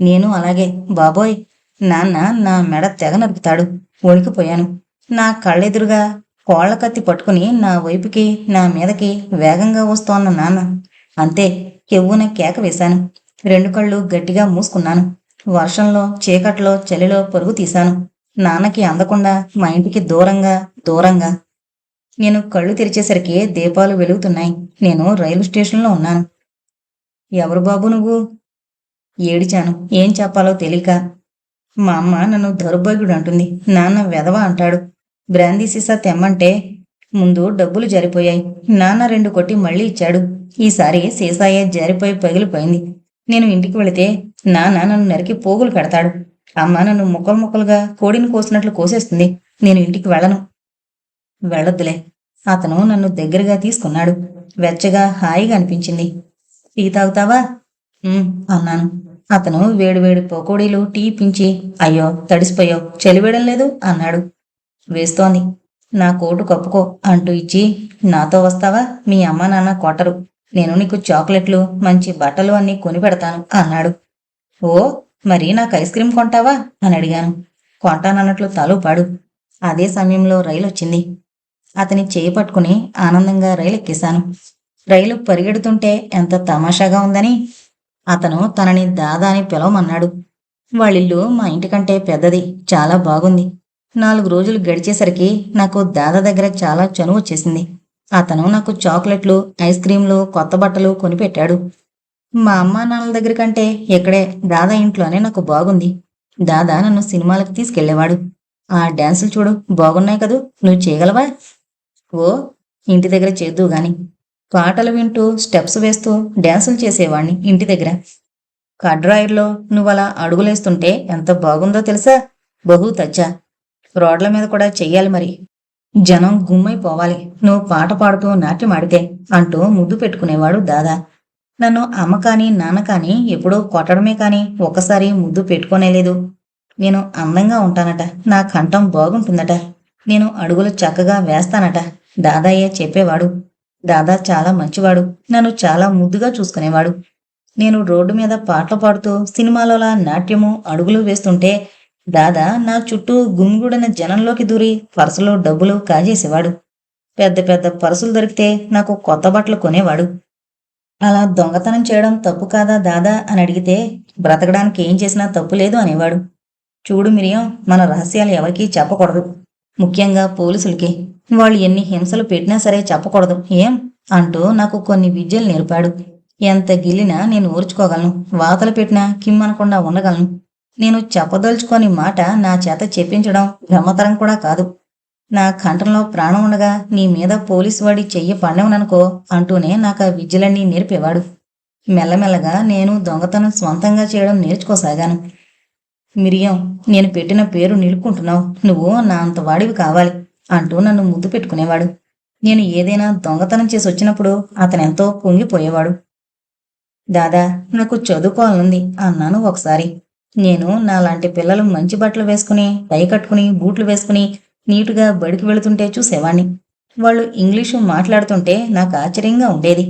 [SPEAKER 1] నేను అలాగే. బాబోయ్, నాన్న నా మెడ తెగ నరుకుతాడు. వణికిపోయాను. నా కళ్ళెదురుగా కోళ్ల కత్తి పట్టుకుని నా వైపుకి, నా మీదకి వేగంగా వస్తోన్న నాన్న. అంతే, కెవ్వున కేక వేశాను. 2 కళ్ళు గట్టిగా మూసుకున్నాను. వర్షంలో, చీకట్లో, చలిలో పరుగు తీశాను. నాన్నకి అందకుండా మా ఇంటికి దూరంగా దూరంగా. నేను కళ్ళు తెరిచేసరికి దీపాలు వెలుగుతున్నాయి. నేను రైలు స్టేషన్లో ఉన్నాను. ఎవరు బాబు నువ్వు? ఏడిచాను, ఏం చెప్పాలో తెలియక. మా అమ్మ నన్ను దౌర్భాగ్యుడు అంటుంది. నాన్న వెధవ అంటాడు. బ్రాందీ సీసా తెమ్మంటే ముందు డబ్బులు జారిపోయాయి. నాన్న 2 కొట్టి మళ్ళీ ఇచ్చాడు. ఈసారి సీసాయే జారిపోయి పగిలిపోయింది. నేను ఇంటికి వెళితే నాన్న నన్ను నరికి పోగులు పెడతాడు. అమ్మ నన్ను ముక్కలు ముక్కలుగా కోడిని కోసినట్లు కోసేస్తుంది. నేను ఇంటికి వెళ్ళను. వెళ్ళొద్దులే. అతను నన్ను దగ్గరగా తీసుకున్నాడు. వెచ్చగా, హాయిగా అనిపించింది. టీ తాగుతావా? అన్నాను. అతను వేడివేడి పకోడీలు, టీ పించి, అయ్యో తడిసిపోయావు, చలివేయడం లేదు అన్నాడు. వేస్తోంది. నా కోటు కప్పుకో అంటూ ఇచ్చి, నాతో వస్తావా? మీ అమ్మ నాన్న కొట్టరు. నేను నీకు చాక్లెట్లు, మంచి బట్టలు అన్నీ కొని పెడతాను అన్నాడు. ఓ, మరి నాకు ఐస్ క్రీం కొంటావా అని అడిగాను. కొంటానన్నట్లు తలూపాడు. అదే సమయంలో రైలు వచ్చింది. అతని చేయి పట్టుకుని ఆనందంగా రైలు ఎక్కేశాను. రైలు పరిగెడుతుంటే ఎంత తమాషాగా ఉందని అతను తనని దాదా అని పిలవమన్నాడు. వాళ్ళిల్లు మా ఇంటికంటే పెద్దది, చాలా బాగుంది. 4 రోజులు గడిచేసరికి నాకు దాదా దగ్గర చాలా చనువు వచ్చేసింది. అతను నాకు చాక్లెట్లు, ఐస్ క్రీంలు, కొత్త బట్టలు కొనిపెట్టాడు. మా అమ్మా నాన్నల దగ్గర కంటే ఇక్కడే దాదా ఇంట్లోనే నాకు బాగుంది. దాదా నన్ను సినిమాలకు తీసుకెళ్లేవాడు. ఆ డాన్సులు చూడు, బాగున్నాయి కదూ, నువ్వు చేయగలవా? ఓ, ఇంటి దగ్గర చేద్దువు గాని. పాటలు వింటూ స్టెప్స్ వేస్తూ డ్యాన్సులు చేసేవాణ్ణి ఇంటి దగ్గర. కడ్రాయిర్లో నువ్వలా అడుగులేస్తుంటే ఎంత బాగుందో తెలుసా? బహు తచ్చా. రోడ్ల మీద కూడా చెయ్యాలి మరి. జనం గుమ్మైపోవాలి నువ్వు పాట పాడుతూ నాట్యమాడితే అంటూ ముద్దు పెట్టుకునేవాడు దాదా. నన్ను అమ్మ కాని నాన్న కాని ఎప్పుడూ కొట్టడమే కాని ఒక్కసారి ముద్దు పెట్టుకోనేలేదు. నేను అందంగా ఉంటానట, నా కంఠం బాగుంటుందట, నేను అడుగులు చక్కగా వేస్తానట దాదాయే చెప్పేవాడు. దాదా చాలా మంచివాడు. నన్ను చాలా ముద్దుగా చూసుకునేవాడు. నేను రోడ్డు మీద పాటలు పాడుతూ సినిమాలోలా నాట్యము, అడుగులు వేస్తుంటే దాదా నా చుట్టూ గుమిగూడిన జనంలోకి దూరి పర్సులో డబ్బులు కాజేసేవాడు. పెద్ద పెద్ద పర్సులు దొరికితే నాకు కొత్త బట్టలు కొనేవాడు. అలా దొంగతనం చేయడం తప్పు కాదా దాదా అని అడిగితే బ్రతకడానికి ఏం చేసినా తప్పు లేదు అనేవాడు. చూడు మిరియం, మన రహస్యాలు ఎవరికీ చెప్పకూడదు, ముఖ్యంగా పోలీసులకి. వాళ్ళు ఎన్ని హింసలు పెట్టినా సరే చెప్పకూడదు, ఏం అంటూ నాకు కొన్ని విద్యలు నేర్పాడు. ఎంత గిల్లినా నేను ఊర్చుకోగలను, వాతలు పెట్టినా కిమ్మనకుండా ఉండగలను. నేను చెప్పదలుచుకోని మాట నా చేత చెప్పించడం బ్రహ్మతరం కూడా కాదు. నా కంఠంలో ప్రాణం ఉండగా నీ మీద పోలీసు వాడి చెయ్యి పడవననుకో అంటూనే నాకు ఆ విద్యలన్నీ నేర్పేవాడు. మెల్లమెల్లగా నేను దొంగతనం స్వంతంగా చేయడం నేర్చుకోసాగాను. మిరియం, నేను పెట్టిన పేరు నిలుపుకుంటున్నావు, నువ్వు నా అంత వాడివి కావాలి అంటూ నన్ను ముద్దు పెట్టుకునేవాడు. నేను ఏదైనా దొంగతనం చేసి వచ్చినప్పుడు అతనెంతో పొంగిపోయేవాడు. దాదా, నాకు చదువుకోవాలనుంది అన్నాను ఒకసారి. నేను నాలాంటి పిల్లలు మంచి బట్టలు వేసుకుని, టై కట్టుకుని, బూట్లు వేసుకుని నీటుగా బడికి వెళుతుంటే చూసేవాణ్ణి. వాళ్ళు ఇంగ్లీషు మాట్లాడుతుంటే నాకు ఆశ్చర్యంగా ఉండేది.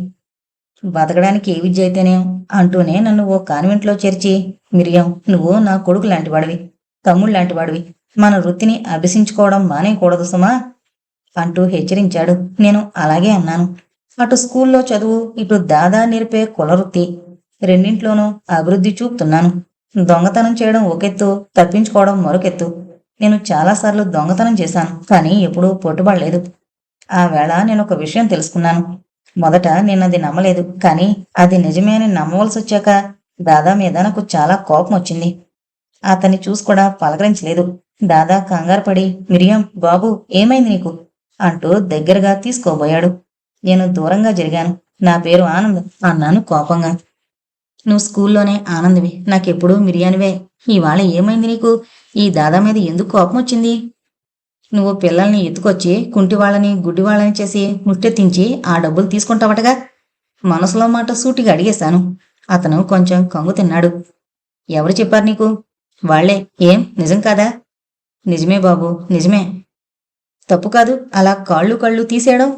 [SPEAKER 1] బతకడానికి ఏ విద్య అయితేనేం అంటూనే నన్ను ఓ కాన్వెంట్లో చేర్చి, మిరియం, నువ్వు నా కొడుకు లాంటివాడివి, తమ్ముడు లాంటివాడివి, మన వృత్తిని అభ్యసించుకోవడం మానేయకూడదు సుమా అంటూ హెచ్చరించాడు. నేను అలాగే అన్నాను. అటు స్కూల్లో చదువు, ఇటు దాదా నేర్పే కులవృత్తి, రెండింట్లోనూ అభివృద్ధి చూపుతున్నాను. దొంగతనం చేయడం ఒకెత్తు, తప్పించుకోవడం మరొకెత్తు. నేను చాలాసార్లు దొంగతనం చేశాను, కానీ ఎప్పుడూ పట్టుబడలేదు. ఆ వేళ నేను ఒక విషయం తెలుసుకున్నాను. మొదట నేనది నమ్మలేదు, కానీ అది నిజమే అని నమ్మవలసి వచ్చాక దాదా మీద నాకు చాలా కోపం వచ్చింది. అతన్ని చూసి కూడా పలకరించలేదు. దాదా కంగారు పడి, మిరియం, బాబు, ఏమైంది నీకు అంటూ దగ్గరగా తీసుకోబోయాడు. నేను దూరంగా జరిగాను. నా పేరు ఆనంద్ అన్నాను కోపంగా. నువ్వు స్కూల్లోనే ఆనందివి, నాకెప్పుడూ మిరియానివే. ఇవాళ ఏమైంది నీకు? ఈ దాదా మీద ఎందుకు కోపం వచ్చింది? నువ్వు పిల్లల్ని ఎత్తుకొచ్చి కుంటివాళ్ళని గుడ్డివాళ్ళని చేసి ముట్టెత్తించి ఆ డబ్బులు తీసుకుంటావటగా. మనసులో మాట సూటిగా అడిగేశాను. అతను కొంచెం కంగు తిన్నాడు. ఎవరు చెప్పారు నీకు? వాళ్లే. ఏం నిజం కాదా? నిజమే బాబు, నిజమే. తప్పు కాదు అలా కాళ్ళు కళ్ళు తీసేయడం.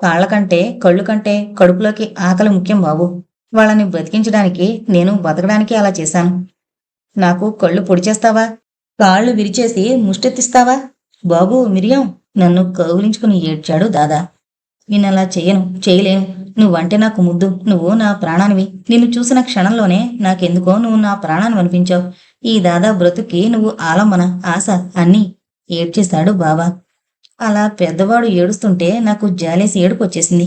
[SPEAKER 1] కాళ్ల కంటే కళ్ళు కంటే కడుపులోకి ఆకలి ముఖ్యం బాబు. వాళ్ళని బ్రతికించడానికి నేను బతకడానికి అలా చేశాను. నాకు కళ్ళు పొడి చేస్తావా? కాళ్ళు విరిచేసి ముష్టెత్తిస్తావా? బాబూ మిరియం, నన్ను కౌగిలించుకుని ఏడ్చాడు దాదా. నేనలా చెయ్యను, చేయలేను. నువ్వంటే నాకు ముద్దు, నువ్వు నా ప్రాణానివి. నిన్ను చూసిన క్షణంలోనే నాకెందుకో నువ్వు నా ప్రాణాన్ని అనిపించావు. ఈ దాదా బ్రతుక్కి నువ్వు ఆలంబన, ఆశ అన్నీ. ఏడ్చేశాడు బాబా. అలా పెద్దవాడు ఏడుస్తుంటే నాకు జాలేసి ఏడుపొచ్చేసింది.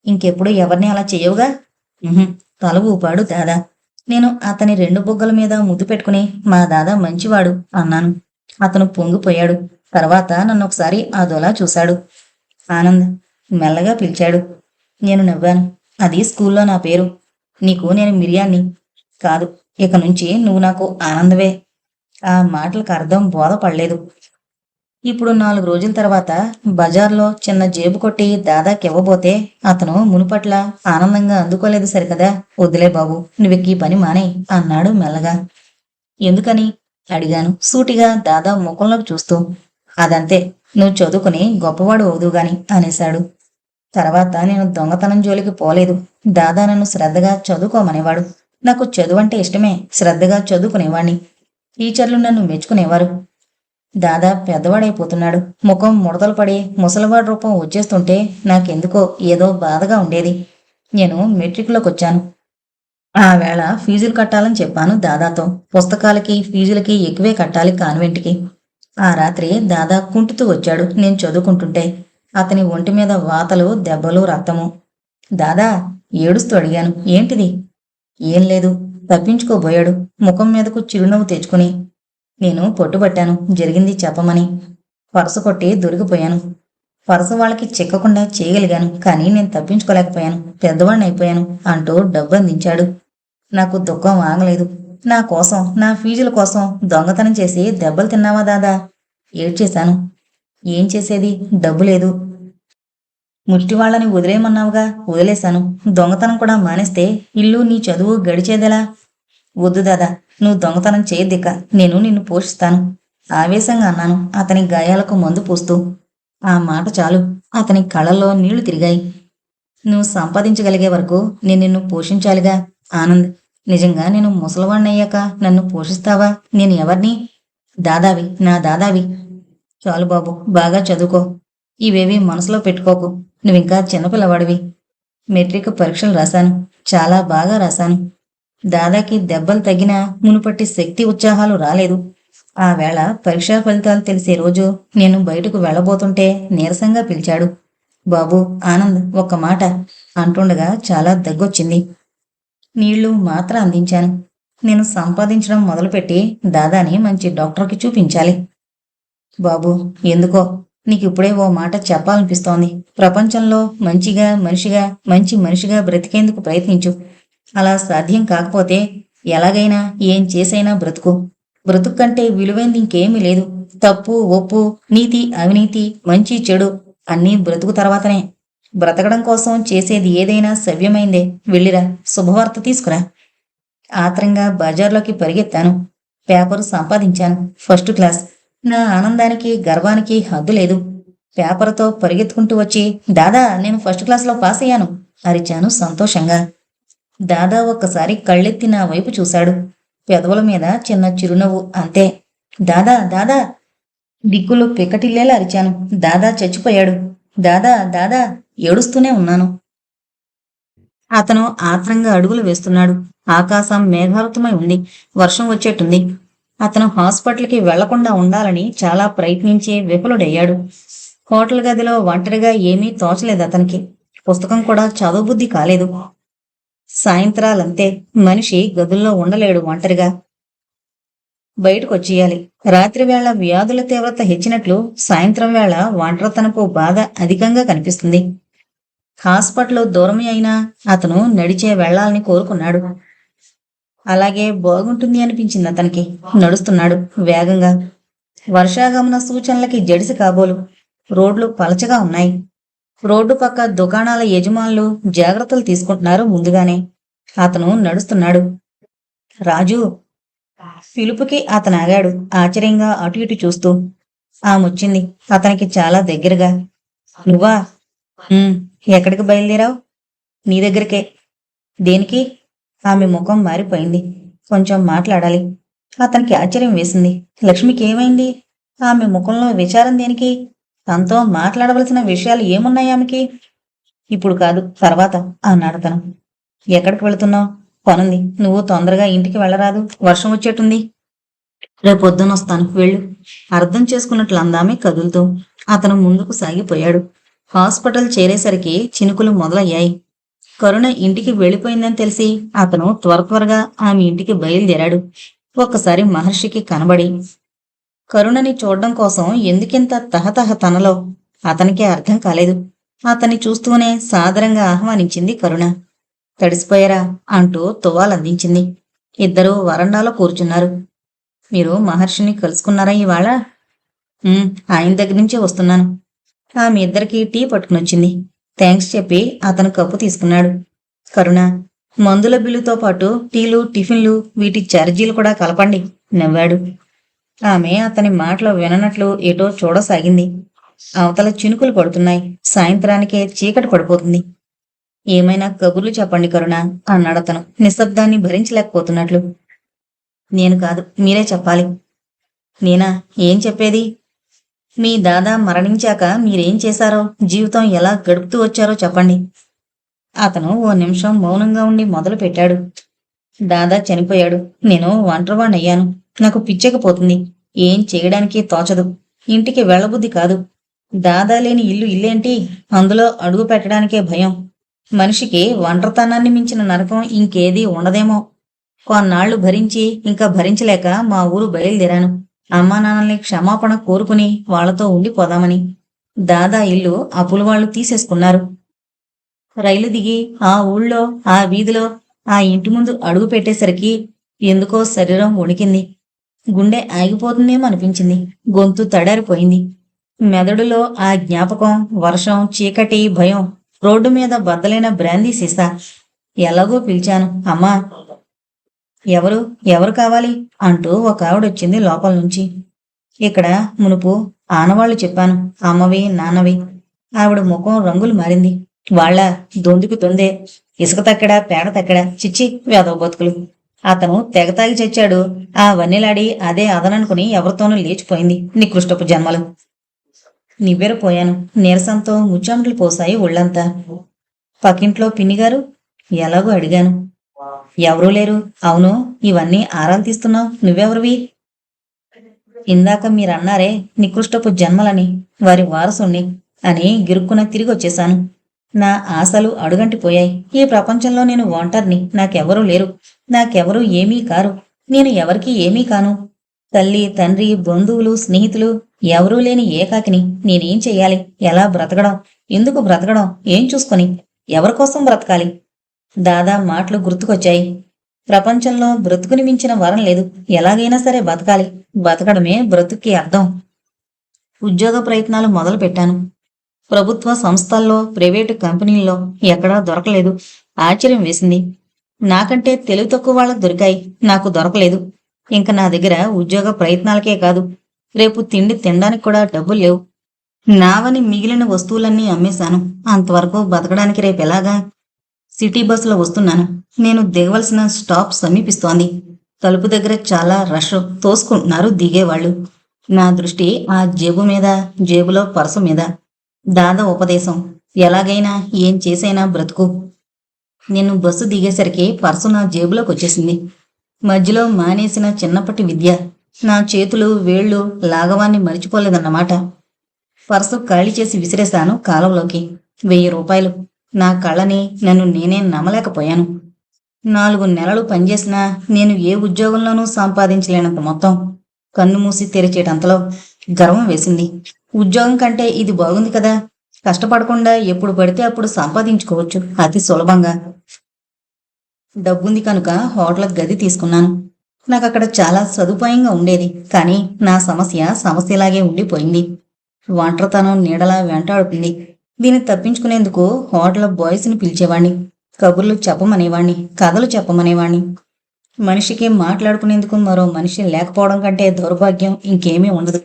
[SPEAKER 1] ఇంకెప్పుడు ఎవరిని అలా చెయ్యవుగా? తల ఊపాడు దాదా. నేను అతని 2 బుగ్గల మీద ముద్దు పెట్టుకుని మా దాదా మంచివాడు అన్నాను. అతను పొంగిపోయాడు. తర్వాత నన్నొకసారి అదోలా చూశాడు. ఆనంద్ మెల్లగా పిలిచాడు. నేను నవ్వాను. అది స్కూల్లో నా పేరు. నీకు నేను మిరియాన్ని కాదు. ఇక నుంచి నువ్వు నాకు ఆనందవే. ఆ మాటలకు అర్థం బోధపడలేదు. ఇప్పుడు 4 రోజుల తర్వాత బజార్లో చిన్న జేబు కొట్టి దాదాకివ్వబోతే అతను మునుపట్ల ఆనందంగా అందుకోలేదు సరికదా. వద్దులే బాబు, నువ్వెక్కి పని మానే అన్నాడు మెల్లగా. ఎందుకని అడిగాను సూటిగా దాదా ముఖంలోకి చూస్తూ. అదంతే, నువ్వు చదువుకుని గొప్పవాడు అవుదుగాని అనేశాడు. తర్వాత నేను దొంగతనం జోలికి పోలేదు. దాదా నన్ను శ్రద్ధగా చదువుకోమనేవాడు. నాకు చదువంటే ఇష్టమే. శ్రద్ధగా చదువుకునేవాణ్ణి. టీచర్లు నన్ను మెచ్చుకునేవారు. దాదా పెద్దవాడైపోతున్నాడు. ముఖం ముడతలు పడి ముసలివాడి రూపం వచ్చేస్తుంటే నాకెందుకో ఏదో బాధగా ఉండేది. నేను మెట్రిక్లోకి వచ్చాను. ఆ వేళ ఫీజులు కట్టాలని చెప్పాను దాదాతో. పుస్తకాలకి ఫీజులకి ఎక్కువే కట్టాలి కాన్వెంట్కి. ఆ రాత్రి దాదా కుంటుతూ వచ్చాడు నేను చదువుకుంటుంటే. అతని ఒంటి మీద వాతలు, దెబ్బలు, రక్తము. దాదా ఏడుస్తూ అడిగాను. ఏంటిది? ఏం లేదు తప్పించుకోబోయాడు ముఖం మీదకు చిరునవ్వు తెచ్చుకుని. నేను పట్టుబట్టాను జరిగింది చెప్పమని. పరస కొట్టి దొరికిపోయాను. పరస వాళ్ళకి చిక్కకుండా చేయగలిగాను, కానీ నేను తప్పించుకోలేకపోయాను. పెద్దవాడిని అయిపోయాను అంటూ డబ్బు అందించాడు. నాకు దుఃఖం ఆగలేదు. నా కోసం, నా ఫీజుల కోసం దొంగతనం చేసి దెబ్బలు తిన్నావా దాదా? ఏడ్చేశాను. ఏం చేసేది, డబ్బు లేదు. ముష్టివాళ్లని వదిలేయమన్నావుగా, వదిలేశాను. దొంగతనం కూడా మానేస్తే ఇల్లు నీ చదువు గడిచేదెలా? వద్దు దాదా, నువ్వు దొంగతనం చేయద్దిక. నేను నిన్ను పోషిస్తాను ఆవేశంగా అన్నాను అతని గాయాలకు మందు పూస్తూ. ఆ మాట చాలు. అతని కళ్ళల్లో నీళ్లు తిరిగాయి. నువ్వు సంపాదించగలిగే వరకు నేను నిన్ను పోషించాలిగా ఆనంద్. నిజంగా నేను ముసలివాణ్ణయ్యాక నన్ను పోషిస్తావా? నేను ఎవరిని? దాదావి, నా దాదావి. చాలు బాబు, బాగా చదువుకో. ఇవేవి మనసులో పెట్టుకోకు. నువ్వింకా చిన్నపిల్లవాడివి. మెట్రిక్ పరీక్షలు రాశాను. చాలా బాగా రాశాను. దాదాకి దెబ్బలు తగ్గినా మునుపటి శక్తి ఉత్సాహాలు రాలేదు. ఆ వేళ పరీక్షా ఫలితాలు తెలిసే రోజు నేను బయటకు వెళ్ళబోతుంటే నీరసంగా పిలిచాడు. బాబు ఆనంద్, ఒక్క మాట అంటుండగా చాలా దగ్గొచ్చింది. నీళ్లు మాత్ర అందించాను. నేను సంపాదించడం మొదలుపెట్టి దాదాని మంచి డాక్టర్కి చూపించాలి. బాబు ఎందుకో నీకు ఇప్పుడే ఓ మాట చెప్పాలనిపిస్తోంది. ప్రపంచంలో మంచిగా మనిషిగా, మంచి మనిషిగా బ్రతికేందుకు ప్రయత్నించు. అలా సాధ్యం కాకపోతే ఎలాగైనా ఏం చేసైనా బ్రతుకు. బ్రతుకు కంటే విలువైంది ఇంకేమీ లేదు. తప్పు ఒప్పు, నీతి అవినీతి, మంచి చెడు అన్నీ బ్రతుకు తర్వాతనే. బ్రతకడం కోసం చేసేది ఏదైనా సవ్యమైందే. వెళ్ళిరా, శుభవార్త తీసుకురా. ఆత్రంగా బజార్లోకి పరిగెత్తాను. పేపరు సంపాదించాను. First class. నా ఆనందానికి గర్వానికి హద్దు లేదు. పేపర్తో పరిగెత్తుకుంటూ వచ్చి, దాదా నేను ఫస్ట్ క్లాస్లో పాస్ అయ్యాను అరిచాను సంతోషంగా. దాదా ఒక్కసారి కళ్ళెత్తి నా వైపు చూశాడు. పెదవుల మీద చిన్న చిరునవ్వు, అంతే. దాదా దాదా దిక్కులు పిక్కటిల్లేలా అరిచాను. దాదా చచ్చిపోయాడు. దాదా దాదా ఏడుస్తూనే ఉన్నాను. అతను ఆత్రంగా అడుగులు వేస్తున్నాడు. ఆకాశం మేఘావృతమై ఉంది. వర్షం వచ్చేట్టుంది. అతను హాస్పిటల్కి వెళ్లకుండా ఉండాలని చాలా ప్రయత్నించి విఫలుడయ్యాడు. హోటల్ గదిలో ఒంటరిగా ఏమీ తోచలేదు అతనికి. పుస్తకం కూడా చదవబుద్ధి కాలేదు. సాయంత్రాలంతే. మనిషి గదుల్లో ఉండలేడు ఒంటరిగా. బయటకు వచ్చేయాలి. రాత్రి వేళ వ్యాధుల తీవ్రత హెచ్చినట్లు సాయంత్రం వేళ ఒంటరితనపు బాధ అధికంగా కనిపిస్తుంది. హాస్పిటల్ దూరమే అయినా అతను నడిచే వెళ్లాలని కోరుకున్నాడు. అలాగే బాగుంటుంది అనిపించింది అతనికి. నడుస్తున్నాడు వేగంగా. వర్షాగమన సూచనలకి జడిసి కాబోలు. రోడ్లు పలచగా ఉన్నాయి. రోడ్డు పక్క దుకాణాల యజమానులు జాగ్రత్తలు తీసుకుంటున్నారు ముందుగానే. అతను నడుస్తున్నాడు. రాజు! పిలుపుకి అతను ఆగాడు, ఆశ్చర్యంగా అటు ఇటు చూస్తూ. ఆమొచ్చింది అతనికి చాలా దగ్గరగా. నువ్వా? ఎక్కడికి బయలుదేరావు? నీ దగ్గరికే. దేనికి? ఆమె ముఖం మారిపోయింది. కొంచెం మాట్లాడాలి. అతనికి ఆశ్చర్యం వేసింది. లక్ష్మికి ఏమైంది? ఆమె ముఖంలో విచారం దేనికి? తనతో మాట్లాడవలసిన విషయాలు ఏమున్నాయి ఆమెకి? ఇప్పుడు కాదు, తర్వాత అన్నాడతను. ఎక్కడికి వెళుతున్నావు? పనుంది. నువ్వు తొందరగా ఇంటికి వెళ్ళరాదు? వర్షం వచ్చేట్టుంది. రేపొద్దునొస్తాను, వెళ్ళు. అర్థం చేసుకున్నట్లు అందామే కదులుతూ. అతను ముందుకు సాగిపోయాడు. హాస్పిటల్ చేరేసరికి చినుకులు మొదలయ్యాయి. కరుణ ఇంటికి వెళ్ళిపోయిందని తెలిసి అతను త్వరగా ఆమె ఇంటికి బయలుదేరాడు. ఒక్కసారి మహర్షికి కనబడి కరుణని చూడడం కోసం ఎందుకింత తహతహ తనలో అతనికే అర్థం కాలేదు. అతన్ని చూస్తూనే సాదరంగా ఆహ్వానించింది కరుణ. తడిసిపోయారా అంటూ తువ్వాలందించింది. ఇద్దరూ వరండాలో కూర్చున్నారు. మీరు మహర్షిని కలుసుకున్నారా ఇవాళ? ఆయన దగ్గర నుంచే వస్తున్నాను. ఆమె ఇద్దరికి టీ పట్టుకునొచ్చింది. థ్యాంక్స్ చెప్పి అతను కప్పు తీసుకున్నాడు. కరుణ, మందుల బిల్లుతో పాటు టీలు, టిఫిన్లు, వీటి ఛార్జీలు కూడా కలపండి నవ్వాడు. ఆమె అతని మాటలు విననట్లు ఏటో చూడసాగింది. అవతల చినుకులు పడుతున్నాయి. సాయంత్రానికే చీకటి పడిపోతుంది. ఏమైనా కబుర్లు చెప్పండి కరుణ అన్నాడతను, నిశ్శబ్దాన్ని భరించలేకపోతున్నట్లు. నేను కాదు, మీరే చెప్పాలి. నేనా? ఏం చెప్పేది? మీ దాదా మరణించాక మీరేం చేశారో, జీవితం ఎలా గడుపుతూ వచ్చారో చెప్పండి. అతను ఓ నిమిషం మౌనంగా ఉండి మొదలు పెట్టాడు. దాదా చనిపోయాడు. నేను ఒంటరివాణ్ణయ్యాను. నాకు పిచ్చకపోతుంది. ఏం చేయడానికి తోచదు. ఇంటికి వెళ్ళబుద్ధి కాదు. దాదా లేని ఇల్లు ఇల్లేంటి? అందులో అడుగు పెట్టడానికే భయం. మనిషికి ఒంటరితనాన్ని మించిన నరకం ఇంకేదీ ఉండదేమో. కొన్నాళ్లు భరించి ఇంకా భరించలేక మా ఊరు బయలుదేరాను. అమ్మా నాన్నల్ని క్షమాపణ కోరుకుని వాళ్లతో ఉండిపోదామని. దాదా ఇల్లు అప్పుల వాళ్ళు తీసేసుకున్నారు. రైలు దిగి ఆ ఊళ్ళో, ఆ వీధిలో, ఆ ఇంటి ముందు అడుగు పెట్టేసరికి ఎందుకో శరీరం వణికింది. గుండె ఆగిపోతుందేమో అనిపించింది. గొంతు తడారిపోయింది. మెదడులో ఆ జ్ఞాపకం, వర్షం, చీకటి, భయం, రోడ్డు మీద బద్దలైన బ్రాందీ సీసా. ఎలాగో పిలిచాను, అమ్మా. ఎవరు ఎవరు కావాలి అంటూ ఒక ఆవిడొచ్చింది లోపల నుంచి. ఇక్కడ మునుపు ఆనవాళ్లు చెప్పాను, అమ్మవి నాన్నవి. ఆవిడ ముఖం రంగులు మారింది. వాళ్ళ దొందుకు తొందే, ఇసుక తక్కడా పేడ తక్కడా, చిచ్చి వేదవ బతుకులు. అతను తెగతాగి చచ్చాడు. ఆ వన్నెలాడి అదే అదననుకుని ఎవరితోనూ లేచిపోయింది. నికృష్టపు జన్మలు. నివ్వెరపోయాను. నీరసంతో ముచ్చాముట్లు పోసాయి ఒళ్ళంతా. పక్కింట్లో పిన్నిగారు? ఎలాగో అడిగాను. ఎవరూ లేరు. అవును, ఇవన్నీ ఆరాలు తీస్తున్నావు, నువ్వెవరివి? ఇందాక మీరన్నారే నికృష్టపు జన్మలని, వారి వారసుణ్ణి అని గిరుక్కున తిరిగొచ్చేశాను. నా ఆశలు అడుగంటిపోయాయి. ఈ ప్రపంచంలో నేను ఒంటరిని. నాకెవరూ లేరు. నాకెవరూ ఏమీ కారు. నేను ఎవరికీ ఏమీ కాను. తల్లి, తండ్రి, బంధువులు, స్నేహితులు ఎవరూ లేని ఏకాకిని. నేనేం చెయ్యాలి? ఎలా బ్రతకడం? ఎందుకు బ్రతకడం? ఏం చూసుకొని? ఎవరికోసం బ్రతకాలి? దాదా మాటలు గుర్తుకొచ్చాయి. ప్రపంచంలో బ్రతుకుని మించిన వరం లేదు. ఎలాగైనా సరే బతకాలి. బతకడమే బ్రతుక్కి అర్థం. ఉద్యోగ ప్రయత్నాలు మొదలు పెట్టాను. ప్రభుత్వ సంస్థల్లో, ప్రైవేటు కంపెనీల్లో ఎక్కడా దొరకలేదు. ఆశ్చర్యం వేసింది. నాకంటే తెలివి తక్కువ వాళ్ళకు దొరికాయి, నాకు దొరకలేదు. ఇంక నా దగ్గర ఉద్యోగ ప్రయత్నాలకే కాదు, రేపు తిండి తినడానికి కూడా డబ్బులు లేవు. నావని మిగిలిన వస్తువులన్నీ అమ్మేశాను. అంతవరకు బతకడానికి రేపెలాగా? సిటీ బస్సులో వస్తున్నాను. నేను దిగవలసిన స్టాప్ సమీపిస్తోంది. తలుపు దగ్గర చాలా రష్. తోసుకుంటున్నారు దిగేవాళ్ళు. నా దృష్టి ఆ జేబు మీద, జేబులో పర్సు మీద. దాదా ఉపదేశం, ఎలాగైనా ఏం చేసైనా బ్రతుకు. నేను బస్సు దిగేసరికి పర్సు నా జేబులోకి వచ్చేసింది. మధ్యలో మానేసిన చిన్నప్పటి విద్య. నా చేతులు, వేళ్లు లాఘవాన్ని మరిచిపోలేదన్నమాట. పర్సు ఖాళీ చేసి విసిరేశాను కాలంలోకి. 1000 రూపాయలు. నా కళ్ళని నన్ను నేనే నమ్మలేకపోయాను. 4 నెలలు పనిచేసినా నేను ఏ ఉద్యోగంలోనూ సంపాదించలేనంత మొత్తం. కన్ను మూసి తెరిచేటంతలో గర్వం వేసింది. ఉద్యోగం కంటే ఇది బాగుంది కదా. కష్టపడకుండా ఎప్పుడు పడితే అప్పుడు సంపాదించుకోవచ్చు అతి సులభంగా. డబ్బుంది కనుక హోటల్ గది తీసుకున్నాను. నాకు అక్కడ చాలా సదుపాయంగా ఉండేది. కానీ నా సమస్య సమస్యలాగే ఉండిపోయింది. ఒంటరితనం నీడలా వెంటాడుతుంది. దీన్ని తప్పించుకునేందుకు హోటల్ బాయ్స్ని పిలిచేవాణ్ణి. కబుర్లు చెప్పమనేవాణ్ణి, కథలు చెప్పమనేవాణ్ణి. మనిషికి మాట్లాడుకునేందుకు మరో మనిషి లేకపోవడం కంటే దౌర్భాగ్యం ఇంకేమీ ఉండదు.